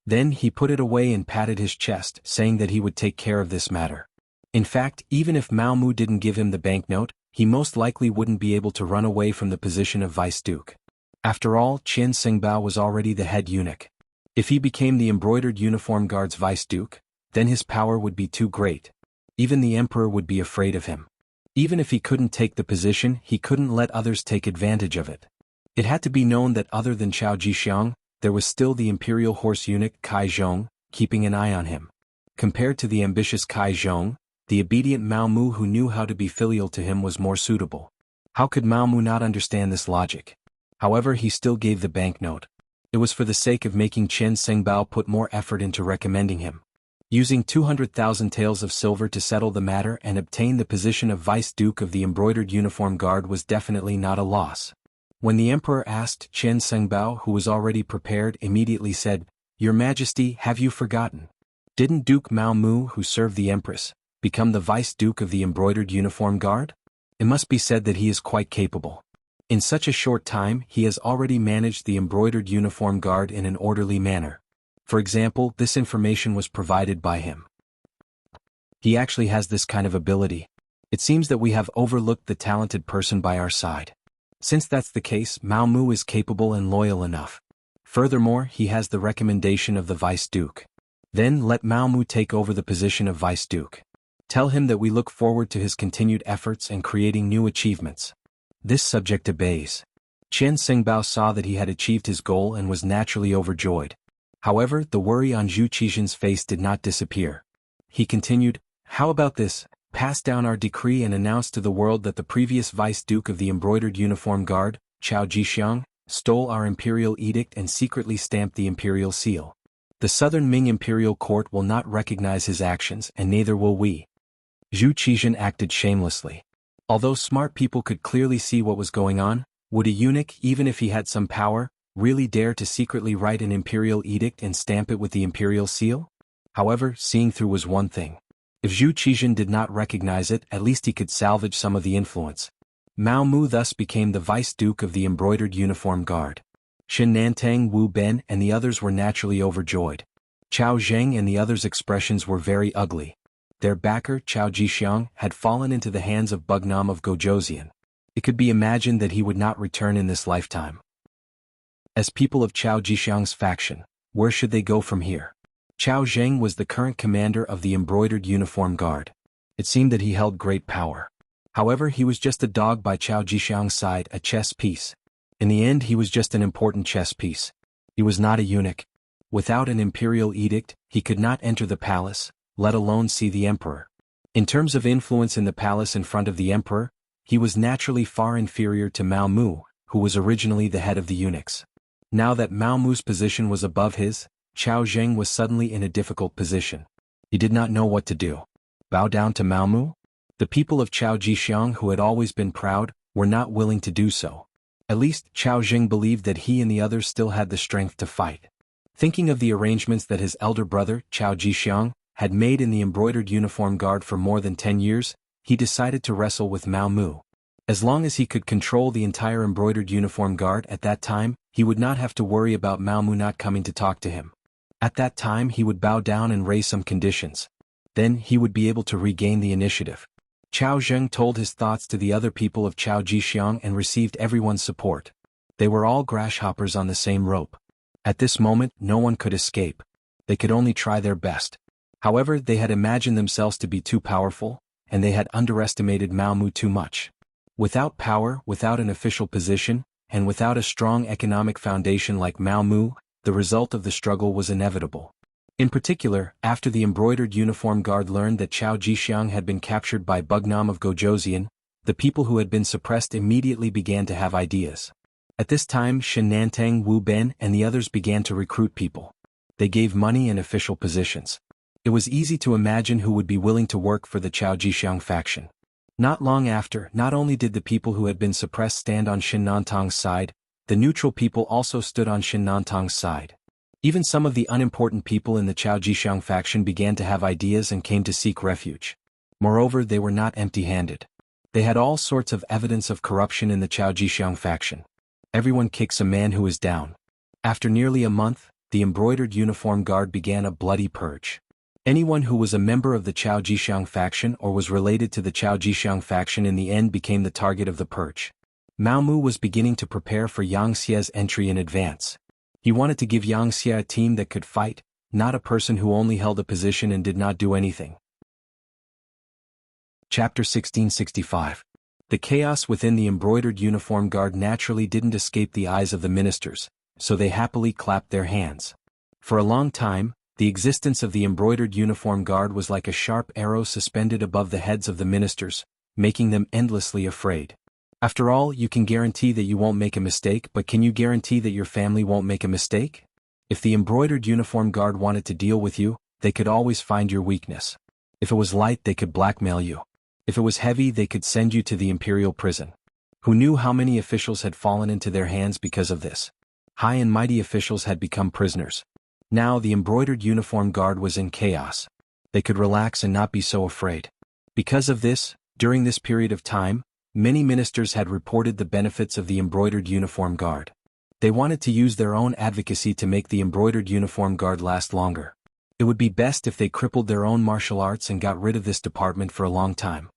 Then he put it away and patted his chest, saying that he would take care of this matter. In fact, even if Mao Mu didn't give him the banknote, he most likely wouldn't be able to run away from the position of Vice Duke. After all, Qian Sengbao was already the head eunuch. If he became the embroidered uniform guard's Vice Duke, then his power would be too great. Even the emperor would be afraid of him. Even if he couldn't take the position, he couldn't let others take advantage of it. It had to be known that other than Chao Jixiang, there was still the imperial horse eunuch Kai Zhong, keeping an eye on him. Compared to the ambitious Kai Zhong, the obedient Mao Mu who knew how to be filial to him was more suitable. How could Mao Mu not understand this logic? However, he still gave the banknote. It was for the sake of making Qian Sengbao put more effort into recommending him. Using 200,000 taels of silver to settle the matter and obtain the position of Vice Duke of the embroidered uniform guard was definitely not a loss. When the emperor asked, Qian Sengbao, who was already prepared, immediately said, "Your Majesty, have you forgotten? Didn't Duke Mao Mu, who served the empress, become the Vice Duke of the embroidered uniform guard? It must be said that he is quite capable. In such a short time, he has already managed the embroidered uniform guard in an orderly manner. For example, this information was provided by him. He actually has this kind of ability. It seems that we have overlooked the talented person by our side. Since that's the case, Mao Mu is capable and loyal enough. Furthermore, he has the recommendation of the Vice Duke. Then let Mao Mu take over the position of Vice Duke. Tell him that we look forward to his continued efforts and creating new achievements." This subject obeys. Qian Sengbao saw that he had achieved his goal and was naturally overjoyed. However, the worry on Zhu Qixin's face did not disappear. He continued, "How about this? Pass down our decree and announce to the world that the previous Vice Duke of the embroidered uniform guard, Chao Jixiang, stole our imperial edict and secretly stamped the imperial seal. The southern Ming imperial court will not recognize his actions and neither will we." Zhu Qixin acted shamelessly. Although smart people could clearly see what was going on, would a eunuch, even if he had some power, really dare to secretly write an imperial edict and stamp it with the imperial seal? However, seeing through was one thing. If Zhu Qixin did not recognize it, at least he could salvage some of the influence. Mao Mu thus became the Vice Duke of the embroidered uniform guard. Shen Nantang, Wu Ben and the others were naturally overjoyed. Chao Zheng and the others' expressions were very ugly. Their backer, Chao Jixiang, had fallen into the hands of Bugnam of Gojoseon. It could be imagined that he would not return in this lifetime. As people of Chao Jixiang's faction, where should they go from here? Chao Zheng was the current commander of the embroidered uniform guard. It seemed that he held great power. However, he was just a dog by Chao Jixiang's side, a chess piece. In the end, he was just an important chess piece. He was not a eunuch. Without an imperial edict, he could not enter the palace, let alone see the emperor. In terms of influence in the palace in front of the emperor, he was naturally far inferior to Mao Mu, who was originally the head of the eunuchs. Now that Mao Mu's position was above his, Qiao Zheng was suddenly in a difficult position. He did not know what to do. Bow down to Mao Mu? The people of Qiao Jixiang, who had always been proud, were not willing to do so. At least Qiao Zheng believed that he and the others still had the strength to fight. Thinking of the arrangements that his elder brother, Qiao Jixiang, had made in the embroidered uniform guard for more than 10 years, he decided to wrestle with Mao Mu. As long as he could control the entire embroidered uniform guard at that time, he would not have to worry about Mao Mu not coming to talk to him. At that time he would bow down and raise some conditions. Then he would be able to regain the initiative. Qiao Zheng told his thoughts to the other people of Qiao Jixiang and received everyone's support. They were all grasshoppers on the same rope. At this moment no one could escape. They could only try their best. However, they had imagined themselves to be too powerful, and they had underestimated Mao Mu too much. Without power, without an official position, and without a strong economic foundation like Mao Mu, the result of the struggle was inevitable. In particular, after the embroidered uniform guard learned that Qiao Jixiang had been captured by Bugnam of Gojoseon, the people who had been suppressed immediately began to have ideas. At this time Shen Nantang, Wu Ben and the others began to recruit people. They gave money and official positions. It was easy to imagine who would be willing to work for the Qiao Jixiang faction. Not long after, not only did the people who had been suppressed stand on Shen Nantang's side, the neutral people also stood on Shen Nantang's side. Even some of the unimportant people in the Qiao Jixiang faction began to have ideas and came to seek refuge. Moreover, they were not empty-handed. They had all sorts of evidence of corruption in the Qiao Jixiang faction. Everyone kicks a man who is down. After nearly a month, the embroidered uniform guard began a bloody purge. Anyone who was a member of the Qiao Jixiang faction or was related to the Qiao Jixiang faction in the end became the target of the purge. Mao Mu was beginning to prepare for Yang Xie's entry in advance. He wanted to give Yang Xie a team that could fight, not a person who only held a position and did not do anything. Chapter 1665. The chaos within the embroidered uniform guard naturally didn't escape the eyes of the ministers, so they happily clapped their hands. For a long time, the existence of the embroidered uniform guard was like a sharp arrow suspended above the heads of the ministers, making them endlessly afraid. After all, you can guarantee that you won't make a mistake, but can you guarantee that your family won't make a mistake? If the embroidered uniform guard wanted to deal with you, they could always find your weakness. If it was light, they could blackmail you. If it was heavy, they could send you to the imperial prison. Who knew how many officials had fallen into their hands because of this? High and mighty officials had become prisoners. Now the embroidered uniform guard was in chaos. They could relax and not be so afraid. Because of this, during this period of time, many ministers had reported the benefits of the embroidered uniform guard. They wanted to use their own advocacy to make the embroidered uniform guard last longer. It would be best if they crippled their own martial arts and got rid of this department for a long time.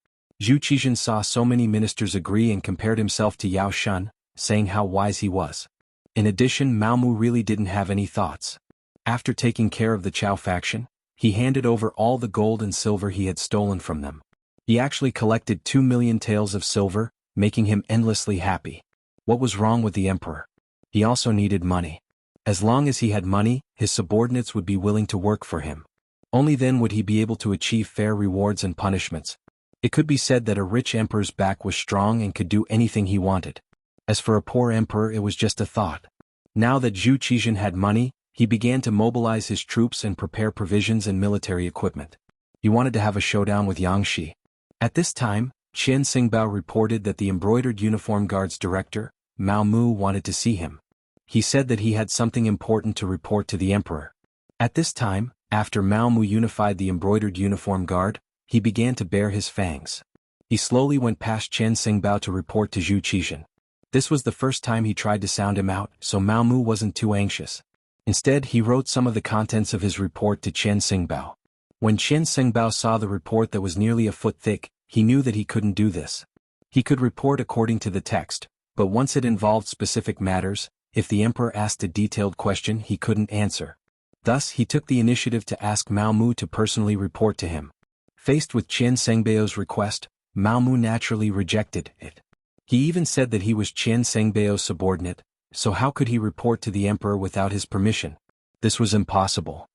Zhu Qizhen saw so many ministers agree and compared himself to Yao Shun, saying how wise he was. In addition, Mao Mu really didn't have any thoughts. After taking care of the Qiao faction, he handed over all the gold and silver he had stolen from them. He actually collected 2 million taels of silver, making him endlessly happy. What was wrong with the emperor? He also needed money. As long as he had money, his subordinates would be willing to work for him. Only then would he be able to achieve fair rewards and punishments. It could be said that a rich emperor's back was strong and could do anything he wanted. As for a poor emperor, it was just a thought. Now that Zhu Qizhen had money, he began to mobilize his troops and prepare provisions and military equipment. He wanted to have a showdown with Yang Xi. At this time, Qian Xingbao reported that the embroidered uniform guard's director, Mao Mu, wanted to see him. He said that he had something important to report to the emperor. At this time, after Mao Mu unified the embroidered uniform guard, he began to bare his fangs. He slowly went past Qian Xingbao to report to Zhu Qizhen. This was the first time he tried to sound him out, so Mao Mu wasn't too anxious. Instead, he wrote some of the contents of his report to Qian Xingbao. When Qian Xingbao saw the report that was nearly a foot thick, he knew that he couldn't do this. He could report according to the text, but once it involved specific matters, if the emperor asked a detailed question, he couldn't answer. Thus, he took the initiative to ask Mao Mu to personally report to him. Faced with Qian Xingbao's request, Mao Mu naturally rejected it. He even said that he was Qian Xingbao's subordinate, so how could he report to the emperor without his permission? This was impossible.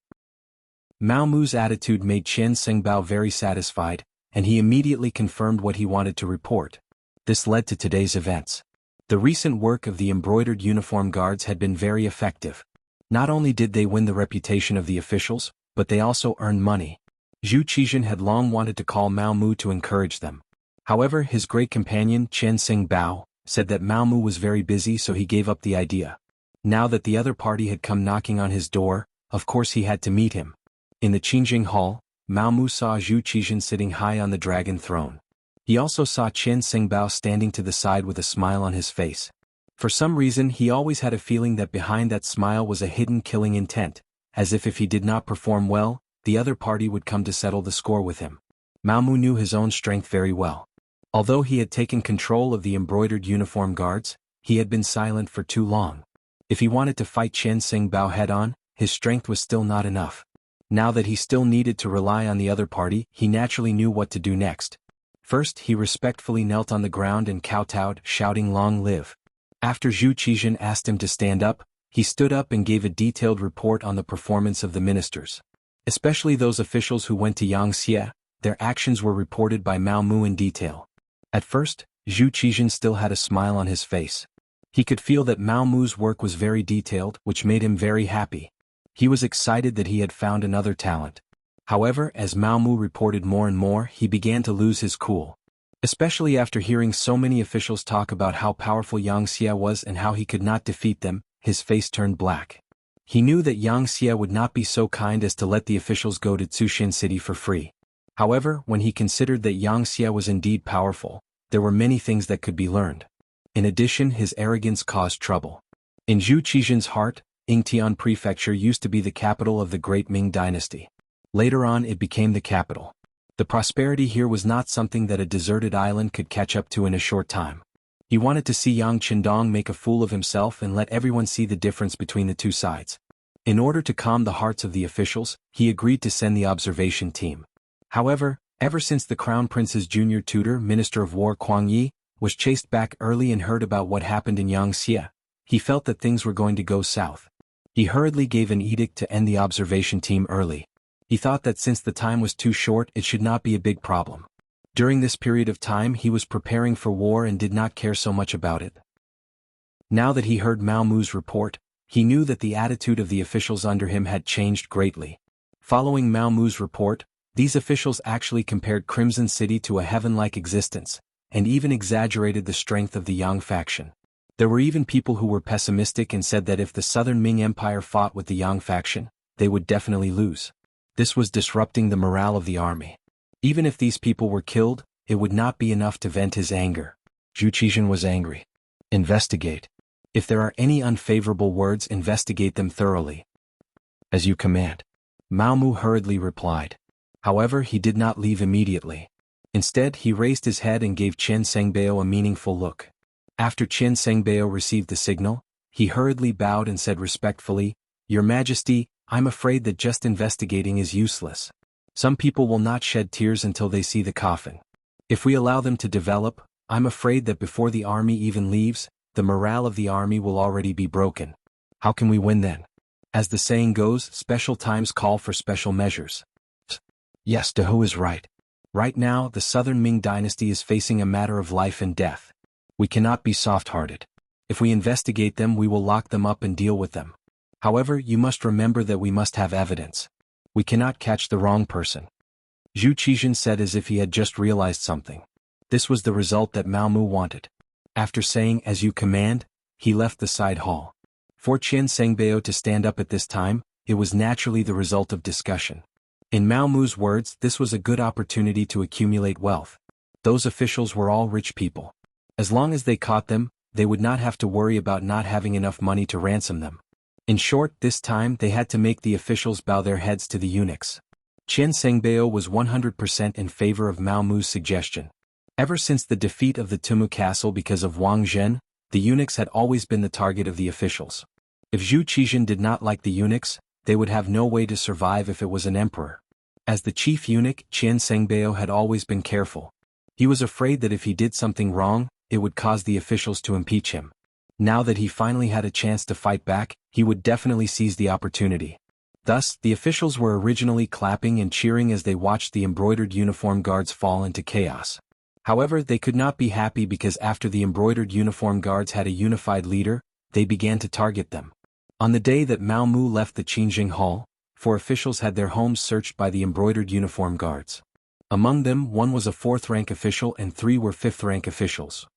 Mao Mu's attitude made Qian Sengbao very satisfied, and he immediately confirmed what he wanted to report. This led to today's events. The recent work of the embroidered uniform guards had been very effective. Not only did they win the reputation of the officials, but they also earned money. Zhu Qizhen had long wanted to call Mao Mu to encourage them. However, his great companion, Qian Sengbao, said that Mao Mu was very busy, so he gave up the idea. Now that the other party had come knocking on his door, of course he had to meet him. In the Qingjing Hall, Mao Mu saw Zhu Qizhen sitting high on the dragon throne. He also saw Qian Sengbao standing to the side with a smile on his face. For some reason he always had a feeling that behind that smile was a hidden killing intent, as if he did not perform well, the other party would come to settle the score with him. Mao Mu knew his own strength very well. Although he had taken control of the embroidered uniform guards, he had been silent for too long. If he wanted to fight Qian Sengbao head-on, his strength was still not enough. Now that he still needed to rely on the other party, he naturally knew what to do next. First, he respectfully knelt on the ground and kowtowed, shouting "Long live." After Zhu Qizhen asked him to stand up, he stood up and gave a detailed report on the performance of the ministers. Especially those officials who went to Yangxie, their actions were reported by Mao Mu in detail. At first, Zhu Qizhen still had a smile on his face. He could feel that Mao Mu's work was very detailed, which made him very happy. He was excited that he had found another talent. However, as Mao Mu reported more and more, he began to lose his cool. Especially after hearing so many officials talk about how powerful Yangxie was and how he could not defeat them, his face turned black. He knew that Yangxie would not be so kind as to let the officials go to Tsuxian City for free. However, when he considered that Yangxie was indeed powerful, there were many things that could be learned. In addition, his arrogance caused trouble. In Zhu Qizhen's heart, Yingtian Prefecture used to be the capital of the great Ming dynasty. Later on it became the capital. The prosperity here was not something that a deserted island could catch up to in a short time. He wanted to see Yang Qindong make a fool of himself and let everyone see the difference between the two sides. In order to calm the hearts of the officials, he agreed to send the observation team. However, ever since the Crown Prince's junior tutor, Minister of War Kuang Yi, was chased back early and heard about what happened in Yangxie, he felt that things were going to go south. He hurriedly gave an edict to end the observation team early. He thought that since the time was too short, it should not be a big problem. During this period of time he was preparing for war and did not care so much about it. Now that he heard Mao Mu's report, he knew that the attitude of the officials under him had changed greatly. Following Mao Mu's report, these officials actually compared Crimson City to a heaven-like existence, and even exaggerated the strength of the Yang faction. There were even people who were pessimistic and said that if the Southern Ming Empire fought with the Yang faction, they would definitely lose. This was disrupting the morale of the army. Even if these people were killed, it would not be enough to vent his anger. Zhu Qizhen was angry. Investigate. If there are any unfavorable words, investigate them thoroughly. As you command. Mao Mu hurriedly replied. However, he did not leave immediately. Instead, he raised his head and gave Qian Sengbao a meaningful look. After Qian Sengbao received the signal, he hurriedly bowed and said respectfully, "Your Majesty, I'm afraid that just investigating is useless. Some people will not shed tears until they see the coffin. If we allow them to develop, I'm afraid that before the army even leaves, the morale of the army will already be broken. How can we win then? As the saying goes, special times call for special measures." Yes, Dehu is right. Right now, the Southern Ming dynasty is facing a matter of life and death. We cannot be soft-hearted. If we investigate them, we will lock them up and deal with them. However, you must remember that we must have evidence. We cannot catch the wrong person. Zhu Qizhen said as if he had just realized something. This was the result that Mao Mu wanted. After saying, "As you command," he left the side hall. For Qian Sengbao to stand up at this time, it was naturally the result of discussion. In Mao Mu's words, this was a good opportunity to accumulate wealth. Those officials were all rich people. As long as they caught them, they would not have to worry about not having enough money to ransom them. In short, this time they had to make the officials bow their heads to the eunuchs. Qian Sengbao was 100% in favor of Mao Mu's suggestion. Ever since the defeat of the Tumu Castle because of Wang Zhen, the eunuchs had always been the target of the officials. If Zhu Qizhen did not like the eunuchs, they would have no way to survive if it was an emperor. As the chief eunuch, Qian Sengbao had always been careful. He was afraid that if he did something wrong, it would cause the officials to impeach him. Now that he finally had a chance to fight back, he would definitely seize the opportunity. Thus, the officials were originally clapping and cheering as they watched the embroidered uniform guards fall into chaos. However, they could not be happy because after the embroidered uniform guards had a unified leader, they began to target them. On the day that Mao Mu left the Qingjing Hall, 4 officials had their homes searched by the embroidered uniform guards. Among them, 1 was a 4th-rank official and 3 were 5th-rank officials.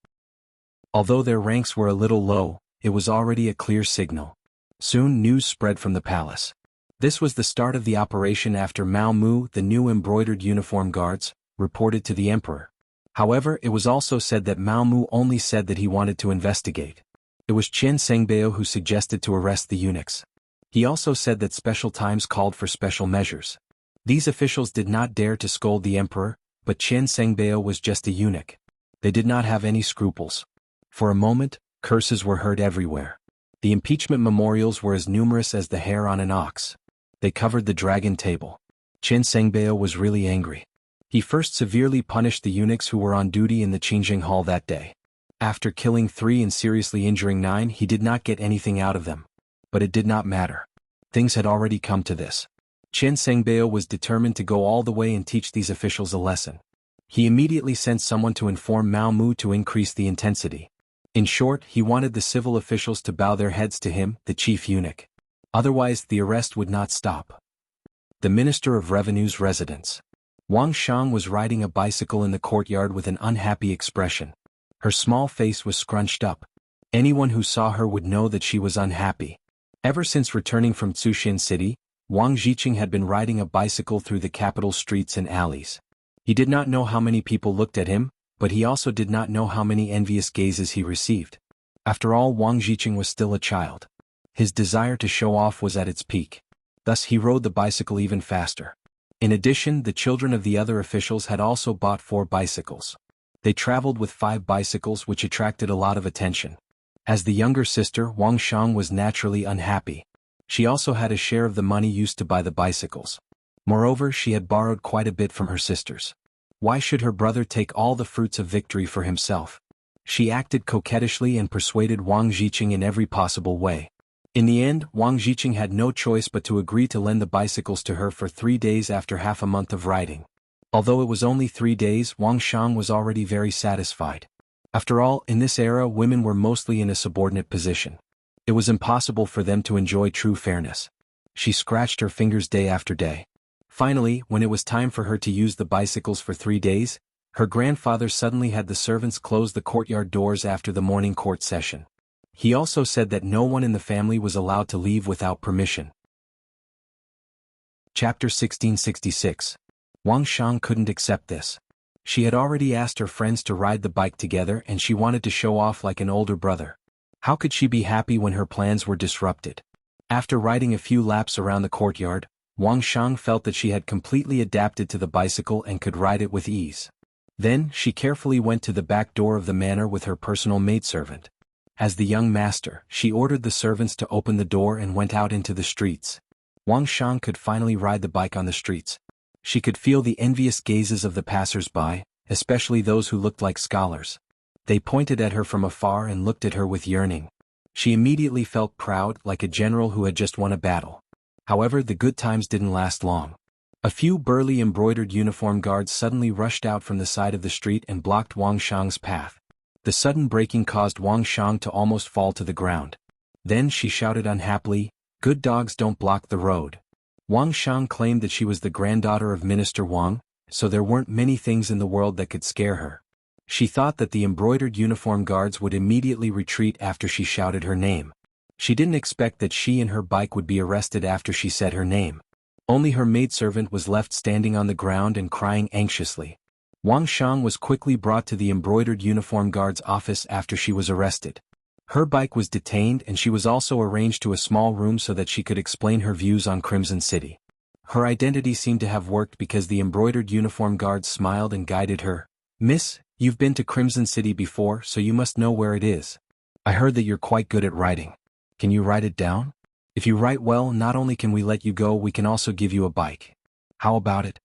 Although their ranks were a little low, it was already a clear signal. Soon news spread from the palace. This was the start of the operation after Mao Mu, the new embroidered uniform guards, reported to the emperor. However, it was also said that Mao Mu only said that he wanted to investigate. It was Qian Sengbao who suggested to arrest the eunuchs. He also said that special times called for special measures. These officials did not dare to scold the emperor, but Qian Sengbao was just a eunuch. They did not have any scruples. For a moment, curses were heard everywhere. The impeachment memorials were as numerous as the hair on an ox. They covered the dragon table. Qian Sengbao was really angry. He first severely punished the eunuchs who were on duty in the Qingjing Hall that day. After killing 3 and seriously injuring 9, he did not get anything out of them. But it did not matter. Things had already come to this. Qian Sengbao was determined to go all the way and teach these officials a lesson. He immediately sent someone to inform Mao Mu to increase the intensity. In short, he wanted the civil officials to bow their heads to him, the chief eunuch. Otherwise, the arrest would not stop. The Minister of Revenue's residence. Wang Shang was riding a bicycle in the courtyard with an unhappy expression. Her small face was scrunched up. Anyone who saw her would know that she was unhappy. Ever since returning from Tsuxian City, Wang Zhiqing had been riding a bicycle through the capital streets and alleys. He did not know how many people looked at him, but he also did not know how many envious gazes he received. After all, Wang Zhiqing was still a child. His desire to show off was at its peak. Thus he rode the bicycle even faster. In addition, the children of the other officials had also bought 4 bicycles. They traveled with 5 bicycles, which attracted a lot of attention. As the younger sister, Wang Shang was naturally unhappy. She also had a share of the money used to buy the bicycles. Moreover, she had borrowed quite a bit from her sisters. Why should her brother take all the fruits of victory for himself? She acted coquettishly and persuaded Wang Zhiqing in every possible way. In the end, Wang Zhiqing had no choice but to agree to lend the bicycles to her for 3 days after half a month of riding. Although it was only 3 days, Wang Shang was already very satisfied. After all, in this era, women were mostly in a subordinate position. It was impossible for them to enjoy true fairness. She scratched her fingers day after day. Finally, when it was time for her to use the bicycles for 3 days, her grandfather suddenly had the servants close the courtyard doors after the morning court session. He also said that no one in the family was allowed to leave without permission. Chapter 1666. Wang Shang couldn't accept this. She had already asked her friends to ride the bike together and she wanted to show off like an older brother. How could she be happy when her plans were disrupted? After riding a few laps around the courtyard, Wang Shang felt that she had completely adapted to the bicycle and could ride it with ease. Then, she carefully went to the back door of the manor with her personal maidservant. As the young master, she ordered the servants to open the door and went out into the streets. Wang Shang could finally ride the bike on the streets. She could feel the envious gazes of the passers-by, especially those who looked like scholars. They pointed at her from afar and looked at her with yearning. She immediately felt proud, like a general who had just won a battle. However, the good times didn't last long. A few burly embroidered uniform guards suddenly rushed out from the side of the street and blocked Wang Shang's path. The sudden braking caused Wang Shang to almost fall to the ground. Then she shouted unhappily, "Good dogs don't block the road." Wang Shang claimed that she was the granddaughter of Minister Wang, so there weren't many things in the world that could scare her. She thought that the embroidered uniform guards would immediately retreat after she shouted her name. She didn't expect that she and her bike would be arrested after she said her name. Only her maidservant was left standing on the ground and crying anxiously. Wang Shang was quickly brought to the embroidered uniform guard's office after she was arrested. Her bike was detained and she was also arranged to a small room so that she could explain her views on Crimson City. Her identity seemed to have worked because the embroidered uniform guards smiled and guided her. "Miss, you've been to Crimson City before, so you must know where it is. I heard that you're quite good at writing. Can you write it down? If you write well, not only can we let you go, we can also give you a bike. How about it?"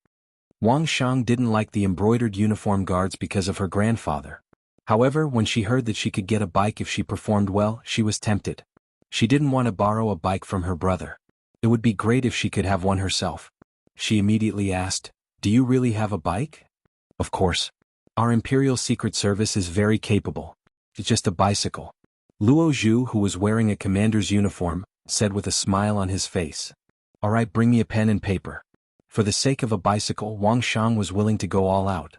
Wang Shang didn't like the embroidered uniform guards because of her grandfather. However, when she heard that she could get a bike if she performed well, she was tempted. She didn't want to borrow a bike from her brother. It would be great if she could have one herself. She immediately asked, "Do you really have a bike?" "Of course. Our Imperial Secret Service is very capable. It's just a bicycle." Luo Zhu, who was wearing a commander's uniform, said with a smile on his face. "All right, bring me a pen and paper." For the sake of a bicycle, Wang Shang was willing to go all out.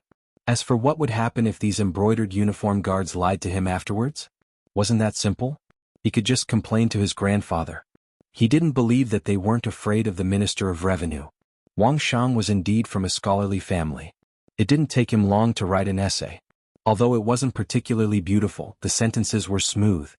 As for what would happen if these embroidered uniform guards lied to him afterwards? Wasn't that simple? He could just complain to his grandfather. He didn't believe that they weren't afraid of the Minister of Revenue. Wang Shang was indeed from a scholarly family. It didn't take him long to write an essay. Although it wasn't particularly beautiful, the sentences were smooth.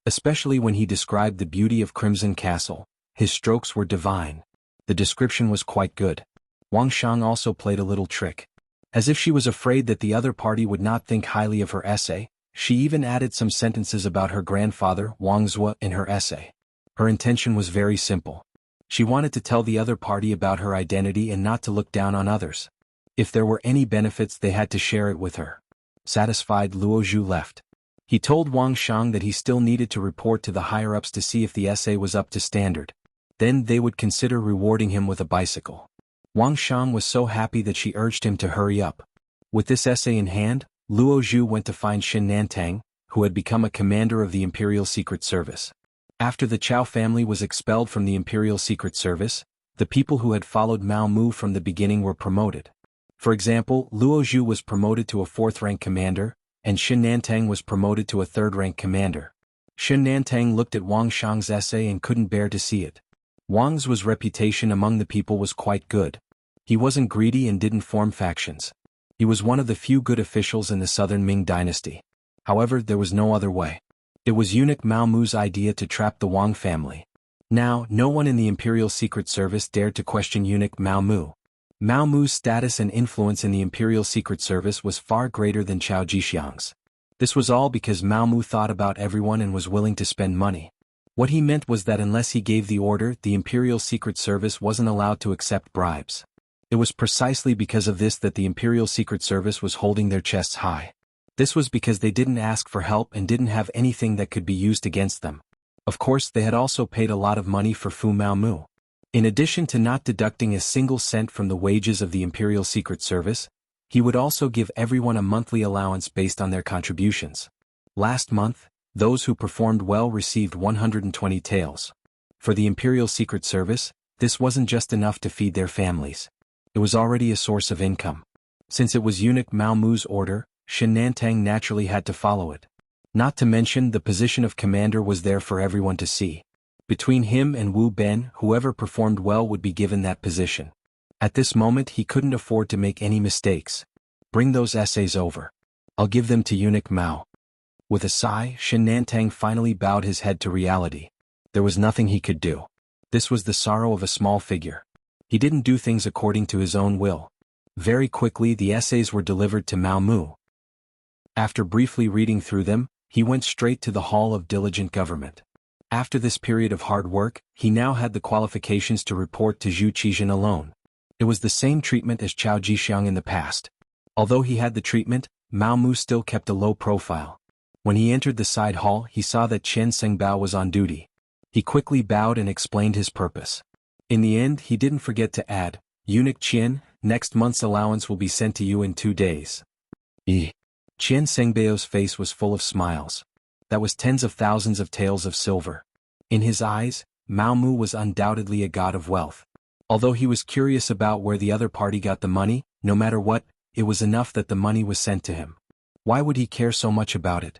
Especially when he described the beauty of Crimson Castle, his strokes were divine. The description was quite good. Wang Shang also played a little trick. As if she was afraid that the other party would not think highly of her essay, she even added some sentences about her grandfather, Wang Zhua, in her essay. Her intention was very simple. She wanted to tell the other party about her identity and not to look down on others. If there were any benefits, they had to share it with her. Satisfied, Luo Zhu left. He told Wang Shang that he still needed to report to the higher-ups to see if the essay was up to standard. Then they would consider rewarding him with a bicycle. Wang Shang was so happy that she urged him to hurry up. With this essay in hand, Luo Zhu went to find Xin Nantang, who had become a commander of the Imperial Secret Service. After the Chao family was expelled from the Imperial Secret Service, the people who had followed Mao Mu from the beginning were promoted. For example, Luo Zhu was promoted to a 4th-rank commander, and Xin Nantang was promoted to a 3rd-rank commander. Xin Nantang looked at Wang Shang's essay and couldn't bear to see it. Wang's reputation among the people was quite good. He wasn't greedy and didn't form factions. He was one of the few good officials in the southern Ming dynasty. However, there was no other way. It was eunuch Mao Mu's idea to trap the Wang family. Now, no one in the Imperial Secret Service dared to question eunuch Mao Mu. Mao Mu's status and influence in the Imperial Secret Service was far greater than Chao Jixiang's. This was all because Mao Mu thought about everyone and was willing to spend money. What he meant was that unless he gave the order, the Imperial Secret Service wasn't allowed to accept bribes. It was precisely because of this that the Imperial Secret Service was holding their chests high. This was because they didn't ask for help and didn't have anything that could be used against them. Of course, they had also paid a lot of money for Fu Mao Mu. In addition to not deducting a single cent from the wages of the Imperial Secret Service, he would also give everyone a monthly allowance based on their contributions. Last month, those who performed well received 120 taels. For the Imperial Secret Service, this wasn't just enough to feed their families. It was already a source of income. Since it was eunuch Mao Mu's order, Xin Nantang naturally had to follow it. Not to mention, the position of commander was there for everyone to see. Between him and Wu Ben, whoever performed well would be given that position. At this moment, he couldn't afford to make any mistakes. "Bring those essays over. I'll give them to eunuch Mao." With a sigh, Xin Nantang finally bowed his head to reality. There was nothing he could do. This was the sorrow of a small figure. He didn't do things according to his own will. Very quickly, the essays were delivered to Mao Mu. After briefly reading through them, he went straight to the Hall of Diligent Government. After this period of hard work, he now had the qualifications to report to Zhu Qizhen alone. It was the same treatment as Chao Jixiang in the past. Although he had the treatment, Mao Mu still kept a low profile. When he entered the side hall, he saw that Chen Sengbao was on duty. He quickly bowed and explained his purpose. In the end, he didn't forget to add, "Eunuch Qian, next month's allowance will be sent to you in 2 days. Qian Sengbao's face was full of smiles. That was tens of thousands of taels of silver. In his eyes, Mao Mu was undoubtedly a god of wealth. Although he was curious about where the other party got the money, no matter what, it was enough that the money was sent to him. Why would he care so much about it?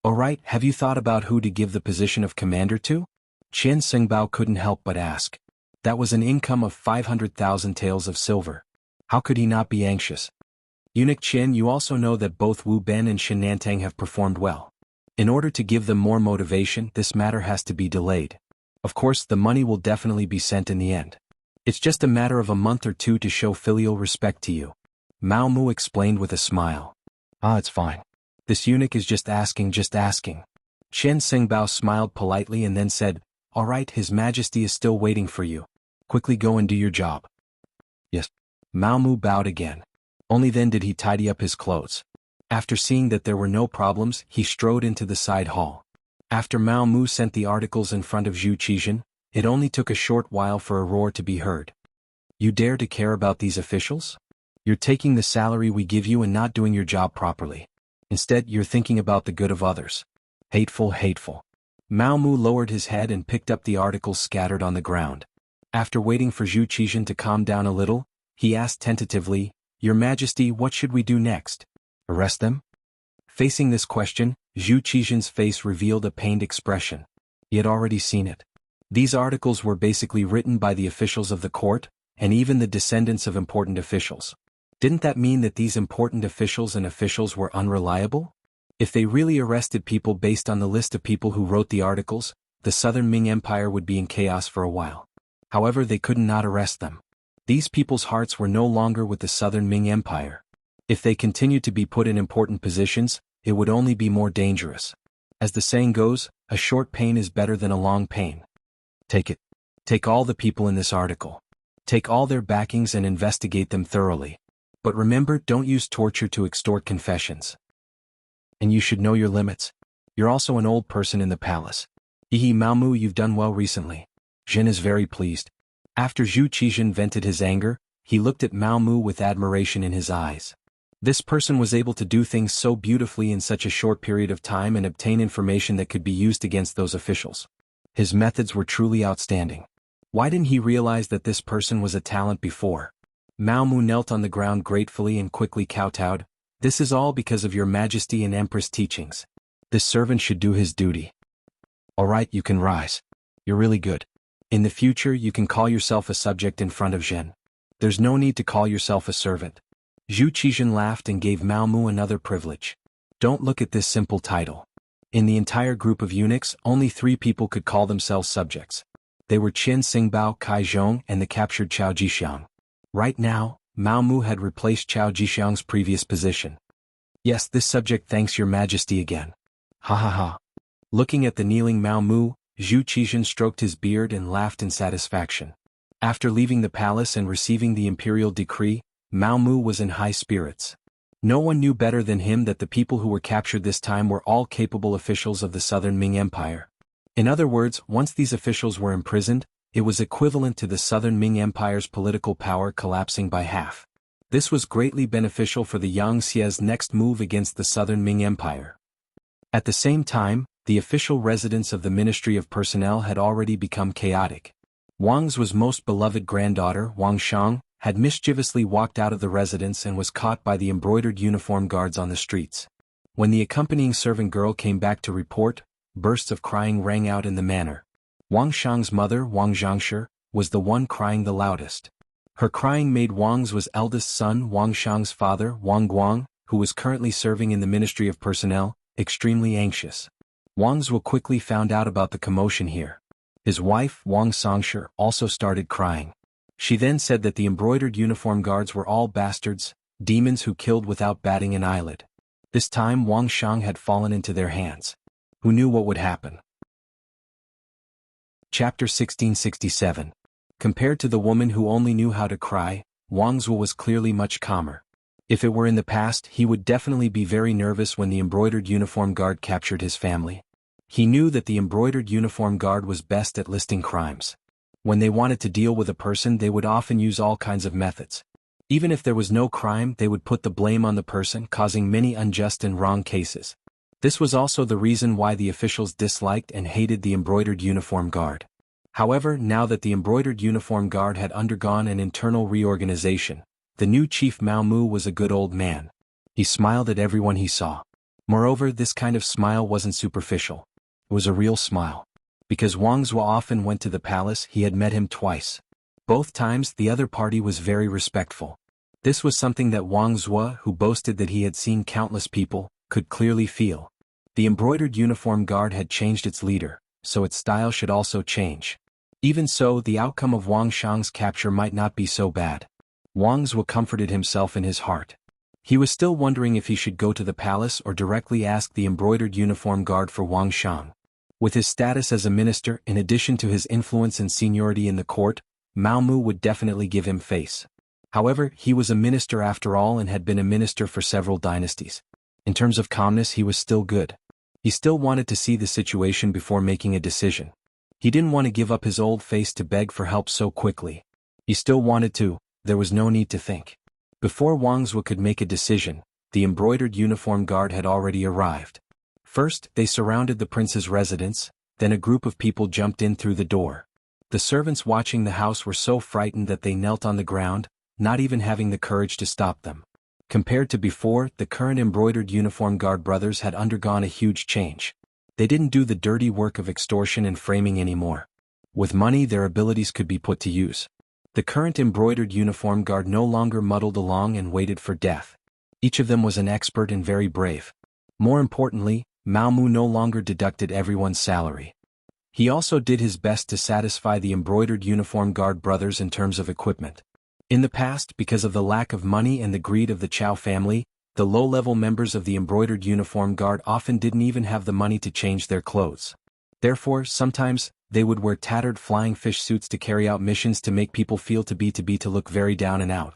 "Alright, have you thought about who to give the position of commander to?" Qian Sengbao couldn't help but ask. That was an income of 500,000 taels of silver. How could he not be anxious? "Eunuch Qian, you also know that both Wu Ben and Xin Nantang have performed well. In order to give them more motivation, this matter has to be delayed. Of course, the money will definitely be sent in the end. It's just a matter of a month or 2 to show filial respect to you." Mao Mu explained with a smile. It's fine. This eunuch is just asking. Chen Sengbao smiled politely and then said, "Alright, His Majesty is still waiting for you. Quickly go and do your job." "Yes." Mao Mu bowed again. Only then did he tidy up his clothes. After seeing that there were no problems, he strode into the side hall. After Mao Mu sent the articles in front of Zhu Qizhen, It only took a short while for a roar to be heard. You dare to care about these officials? You're taking the salary we give you and not doing your job properly. Instead, you're thinking about the good of others. Hateful, hateful. Mao Mu lowered his head and picked up the articles scattered on the ground. After waiting for Zhu Qizhen to calm down a little, he asked tentatively, "Your Majesty, what should we do next? Arrest them?" Facing this question, Zhu Qizhen's face revealed a pained expression. He had already seen it. These articles were basically written by the officials of the court, and even the descendants of important officials. Didn't that mean that these important officials were unreliable? If they really arrested people based on the list of people who wrote the articles, the southern Ming Empire would be in chaos for a while. However, they could not arrest them. These people's hearts were no longer with the southern Ming Empire. If they continued to be put in important positions, it would only be more dangerous. As the saying goes, a short pain is better than a long pain. Take it. Take all the people in this article. Take all their backings and investigate them thoroughly. But remember, don't use torture to extort confessions. And you should know your limits. You're also an old person in the palace. Hehe, Mao Mu, you've done well recently. Jin is very pleased. After Zhu Qizhen vented his anger, he looked at Mao Mu with admiration in his eyes. This person was able to do things so beautifully in such a short period of time and obtain information that could be used against those officials. His methods were truly outstanding. Why didn't he realize that this person was a talent before? Mao Mu knelt on the ground gratefully and quickly kowtowed. "This is all because of your Majesty and Empress teachings. This servant should do his duty." "All right, you can rise. You're really good. In the future you can call yourself a subject in front of Zhen. There's no need to call yourself a servant." Zhu Qizhen laughed and gave Mao Mu another privilege. "Don't look at this simple title. In the entire group of eunuchs, only 3 people could call themselves subjects. They were Qin Xingbao, Kai Zhong, and the captured Chao Jixiang. Right now, Mao Mu had replaced Chao Jixiang's previous position. "Yes, this subject thanks your Majesty again." Ha ha ha. Looking at the kneeling Mao Mu, Zhu Qizhen stroked his beard and laughed in satisfaction. After leaving the palace and receiving the imperial decree, Mao Mu was in high spirits. No one knew better than him that the people who were captured this time were all capable officials of the southern Ming Empire. In other words, once these officials were imprisoned, it was equivalent to the southern Ming Empire's political power collapsing by half. This was greatly beneficial for the Yangtze's next move against the southern Ming Empire. At the same time, the official residence of the Ministry of Personnel had already become chaotic. Wang's most beloved granddaughter, Wang Shang, had mischievously walked out of the residence and was caught by the embroidered uniform guards on the streets. When the accompanying servant girl came back to report, bursts of crying rang out in the manor. Wang Shang's mother, Wang Zhangshi, was the one crying the loudest. Her crying made Wang's eldest son, Wang Shang's father, Wang Guang, who was currently serving in the Ministry of Personnel, extremely anxious. Wang's quickly found out about the commotion here. His wife, Wang Songshi, also started crying. She then said that the embroidered uniform guards were all bastards, demons who killed without batting an eyelid. This time Wang Shang had fallen into their hands. Who knew what would happen? Chapter 1667. Compared to the woman who only knew how to cry, Wang Zhuo was clearly much calmer. If it were in the past, he would definitely be very nervous when the embroidered uniform guard captured his family. He knew that the embroidered uniform guard was best at listing crimes. When they wanted to deal with a person, they would often use all kinds of methods. Even if there was no crime, they would put the blame on the person, causing many unjust and wrong cases. This was also the reason why the officials disliked and hated the embroidered uniform guard. However, now that the embroidered uniform guard had undergone an internal reorganization, the new chief Mao Mu was a good old man. He smiled at everyone he saw. Moreover, this kind of smile wasn't superficial. It was a real smile. Because Wang Zhuo often went to the palace, he had met him twice. Both times, the other party was very respectful. This was something that Wang Zhuo, who boasted that he had seen countless people, could clearly feel. The embroidered uniform guard had changed its leader, so its style should also change. Even so, the outcome of Wang Shang's capture might not be so bad. Wang Zhuo comforted himself in his heart. He was still wondering if he should go to the palace or directly ask the embroidered uniform guard for Wang Shang. With his status as a minister, in addition to his influence and seniority in the court, Mao Mu would definitely give him face. However, he was a minister after all and had been a minister for several dynasties. In terms of calmness, he was still good. He still wanted to see the situation before making a decision. He didn't want to give up his old face to beg for help so quickly. He still wanted to, there was no need to think. Before Wang Zhuo could make a decision, the embroidered uniform guard had already arrived. First, they surrounded the prince's residence, then a group of people jumped in through the door. The servants watching the house were so frightened that they knelt on the ground, not even having the courage to stop them. Compared to before, the current embroidered uniform guard brothers had undergone a huge change. They didn't do the dirty work of extortion and framing anymore. With money, their abilities could be put to use. The current embroidered uniform guard no longer muddled along and waited for death. Each of them was an expert and very brave. More importantly, Mao Mu no longer deducted everyone's salary. He also did his best to satisfy the embroidered uniform guard brothers in terms of equipment. In the past, because of the lack of money and the greed of the Chao family, the low-level members of the embroidered uniform guard often didn't even have the money to change their clothes. Therefore, sometimes, they would wear tattered flying fish suits to carry out missions to make people feel to look very down and out.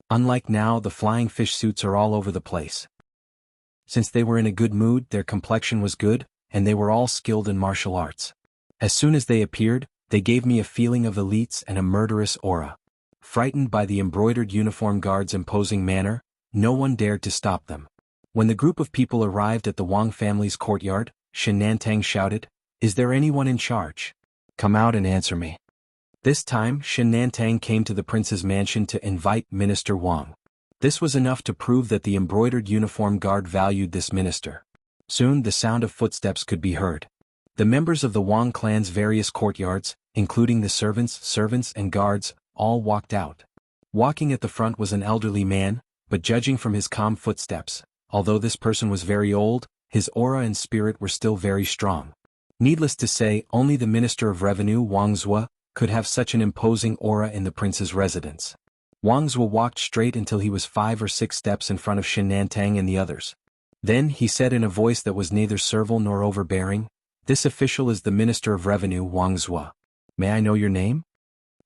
Unlike now, the flying fish suits are all over the place. Since they were in a good mood, their complexion was good, and they were all skilled in martial arts. As soon as they appeared, they gave me a feeling of elites and a murderous aura. Frightened by the embroidered uniform guard's imposing manner, no one dared to stop them. When the group of people arrived at the Wang family's courtyard, Shen Nantang shouted, "Is there anyone in charge? Come out and answer me." This time, Shen Nantang came to the prince's mansion to invite Minister Wang. This was enough to prove that the embroidered uniform guard valued this minister. Soon the sound of footsteps could be heard. The members of the Wang clan's various courtyards, including the servants and guards, all walked out. Walking at the front was an elderly man, but judging from his calm footsteps, although this person was very old, his aura and spirit were still very strong. Needless to say, only the Minister of Revenue, Wang Zhuo, could have such an imposing aura in the prince's residence. Wang Zhuo walked straight until he was 5 or 6 steps in front of Shen Nantang and the others. Then he said in a voice that was neither servile nor overbearing, "This official is the Minister of Revenue, Wang Zhuo. May I know your name?"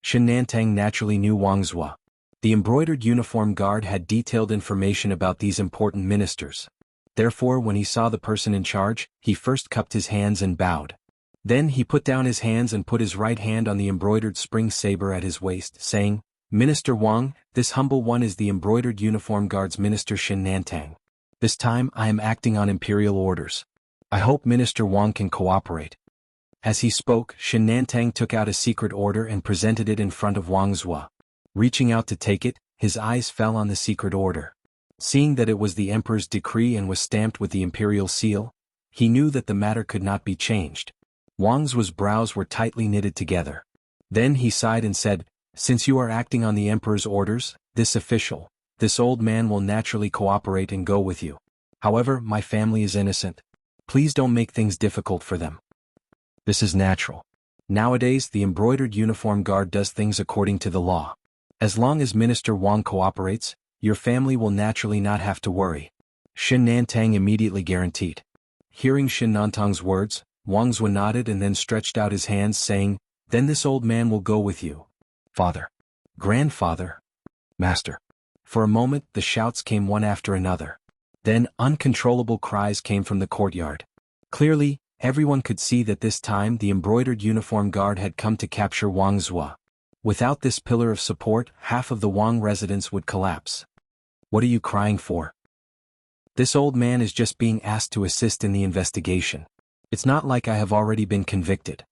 Shen Nantang naturally knew Wang Zhuo. The embroidered uniform guard had detailed information about these important ministers. Therefore, when he saw the person in charge, he first cupped his hands and bowed. Then he put down his hands and put his right hand on the embroidered spring saber at his waist, saying, "Minister Wang, this humble one is the embroidered uniform guard's Minister Shen Nantang. This time I am acting on imperial orders. I hope Minister Wang can cooperate." As he spoke, Shen Nantang took out a secret order and presented it in front of Wang Zhuo. Reaching out to take it, his eyes fell on the secret order. Seeing that it was the emperor's decree and was stamped with the imperial seal, he knew that the matter could not be changed. Wang Zhuo's brows were tightly knitted together. Then he sighed and said, "Since you are acting on the emperor's orders, this old man will naturally cooperate and go with you. However, my family is innocent. Please don't make things difficult for them. This is natural. Nowadays, the embroidered uniform guard does things according to the law. As long as Minister Wang cooperates, your family will naturally not have to worry." Shen Nantang immediately guaranteed. Hearing Shen Nantang's words, Wang Zhuo nodded and then stretched out his hands, saying, "Then this old man will go with you. Father, grandfather, master." For a moment, the shouts came one after another. Then, uncontrollable cries came from the courtyard. Clearly, everyone could see that this time the embroidered uniform guard had come to capture Wang Zhuo. Without this pillar of support, half of the Wang residence would collapse. "What are you crying for?" "This old man is just being asked to assist in the investigation. It's not like I have already been convicted."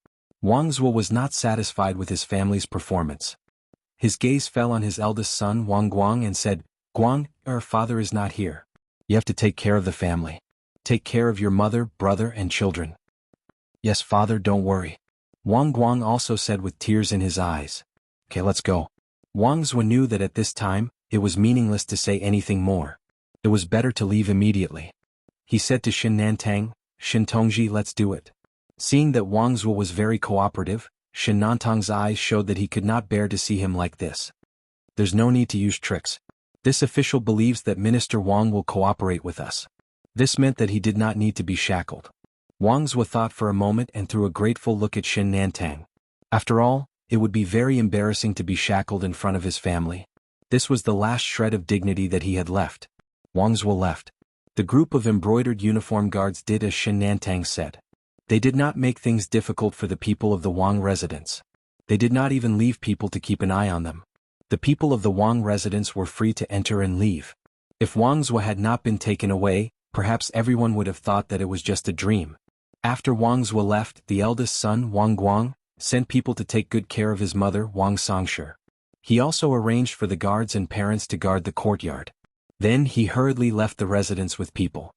Wang Zhuo was not satisfied with his family's performance. His gaze fell on his eldest son Wang Guang and said, "Guang, our father is not here. You have to take care of the family. Take care of your mother, brother and children." "Yes, father, don't worry." Wang Guang also said with tears in his eyes. "Okay, let's go." Wang Zhuo knew that at this time, it was meaningless to say anything more. It was better to leave immediately. He said to Shen Nantang, "Shen Tongji, let's do it." Seeing that Wang Zhuo was very cooperative, Shen Nantang's eyes showed that he could not bear to see him like this. "There's no need to use tricks. This official believes that Minister Wang will cooperate with us." This meant that he did not need to be shackled. Wang Zhuo thought for a moment and threw a grateful look at Shen Nantang. After all, it would be very embarrassing to be shackled in front of his family. This was the last shred of dignity that he had left. Wang Zhuo left. The group of embroidered uniform guards did as Shen Nantang said. They did not make things difficult for the people of the Wang residence. They did not even leave people to keep an eye on them. The people of the Wang residence were free to enter and leave. If Wang Zhou had not been taken away, perhaps everyone would have thought that it was just a dream. After Wang Zhou left, the eldest son, Wang Guang, sent people to take good care of his mother, Wang Songshi. He also arranged for the guards and parents to guard the courtyard. Then he hurriedly left the residence with people.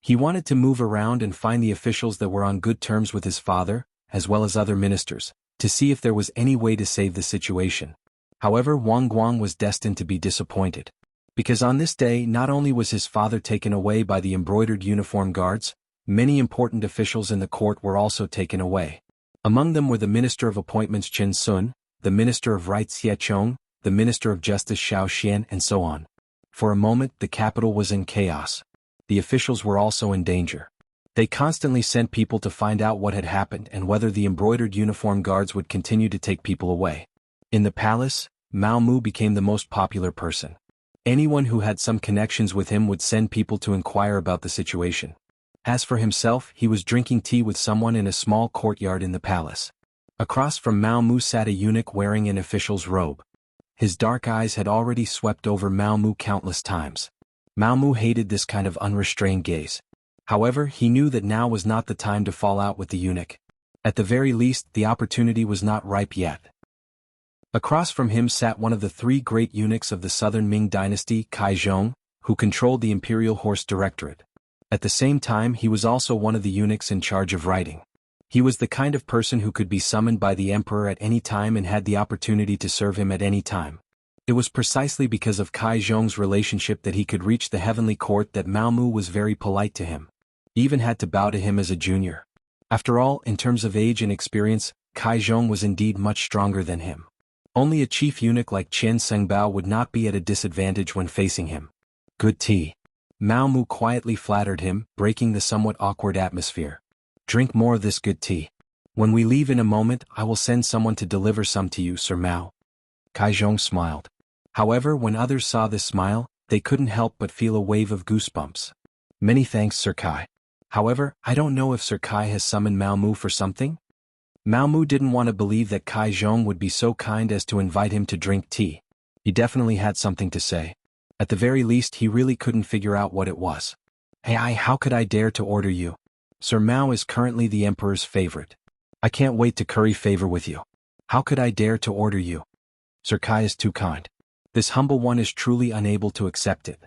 He wanted to move around and find the officials that were on good terms with his father, as well as other ministers, to see if there was any way to save the situation. However, Wang Guang was destined to be disappointed. Because on this day not only was his father taken away by the embroidered uniform guards, many important officials in the court were also taken away. Among them were the Minister of Appointments Chen Sun, the Minister of Rights Xie Chong, the Minister of Justice Xiao Xian, and so on. For a moment the capital was in chaos. The officials were also in danger. They constantly sent people to find out what had happened and whether the embroidered uniform guards would continue to take people away. In the palace, Mao Mu became the most popular person. Anyone who had some connections with him would send people to inquire about the situation. As for himself, he was drinking tea with someone in a small courtyard in the palace. Across from Mao Mu sat a eunuch wearing an official's robe. His dark eyes had already swept over Mao Mu countless times. Mao Mu hated this kind of unrestrained gaze. However, he knew that now was not the time to fall out with the eunuch. At the very least, the opportunity was not ripe yet. Across from him sat one of the three great eunuchs of the southern Ming dynasty, Kai Zhong, who controlled the Imperial Horse Directorate. At the same time, he was also one of the eunuchs in charge of writing. He was the kind of person who could be summoned by the emperor at any time and had the opportunity to serve him at any time. It was precisely because of Kai Zhong's relationship that he could reach the heavenly court that Mao Mu was very polite to him. He even had to bow to him as a junior. After all, in terms of age and experience, Kai Zhong was indeed much stronger than him. Only a chief eunuch like Qian Sengbao would not be at a disadvantage when facing him. Good tea. Mao Mu quietly flattered him, breaking the somewhat awkward atmosphere. Drink more of this good tea. When we leave in a moment, I will send someone to deliver some to you, Sir Mao. Kai Zhong smiled. However, when others saw this smile, they couldn't help but feel a wave of goosebumps. Many thanks, Sir Kai. However, I don't know if Sir Kai has summoned Mao Mu for something? Mao Mu didn't want to believe that Kai Zhong would be so kind as to invite him to drink tea. He definitely had something to say. At the very least, he really couldn't figure out what it was. Hey, how could I dare to order you? Sir Mao is currently the emperor's favorite. I can't wait to curry favor with you. How could I dare to order you? Sir Kai is too kind. This humble one is truly unable to accept it.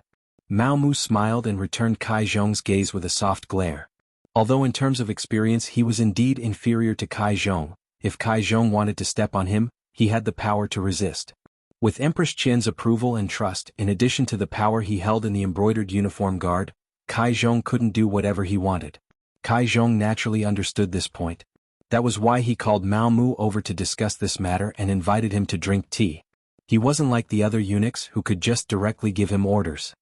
Mao Mu smiled and returned Kai Zhong's gaze with a soft glare. Although in terms of experience he was indeed inferior to Kai Zhong, if Kai Zhong wanted to step on him, he had the power to resist. With Empress Qian's approval and trust, in addition to the power he held in the embroidered uniform guard, Kai Zhong couldn't do whatever he wanted. Kai Zhong naturally understood this point. That was why he called Mao Mu over to discuss this matter and invited him to drink tea. He wasn't like the other eunuchs who could just directly give him orders.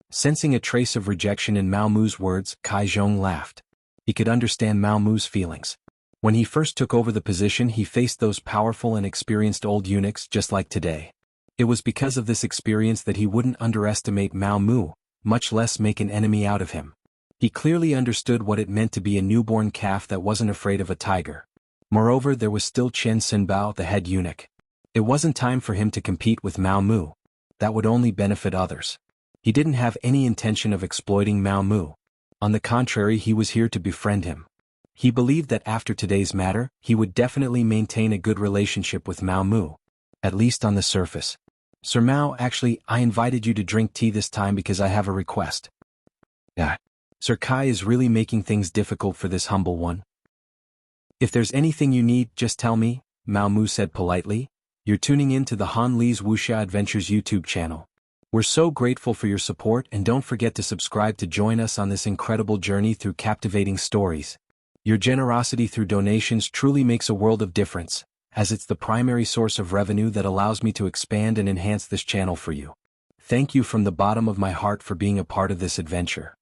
Sensing a trace of rejection in Mao Mu's words, Kai Zhong laughed. He could understand Mao Mu's feelings. When he first took over the position, he faced those powerful and experienced old eunuchs just like today. It was because of this experience that he wouldn't underestimate Mao Mu, much less make an enemy out of him. He clearly understood what it meant to be a newborn calf that wasn't afraid of a tiger. Moreover, there was still Chen Sinbao, the head eunuch. It wasn't time for him to compete with Mao Mu. That would only benefit others. He didn't have any intention of exploiting Mao Mu. On the contrary, he was here to befriend him. He believed that after today's matter, he would definitely maintain a good relationship with Mao Mu. At least on the surface. Sir Mao, actually, I invited you to drink tea this time because I have a request. Sir Kai is really making things difficult for this humble one. If there's anything you need, just tell me, Mao Mu said politely. You're tuning in to the Han Li's Wuxia Adventures YouTube channel. We're so grateful for your support, and don't forget to subscribe to join us on this incredible journey through captivating stories. Your generosity through donations truly makes a world of difference, as it's the primary source of revenue that allows me to expand and enhance this channel for you. Thank you from the bottom of my heart for being a part of this adventure.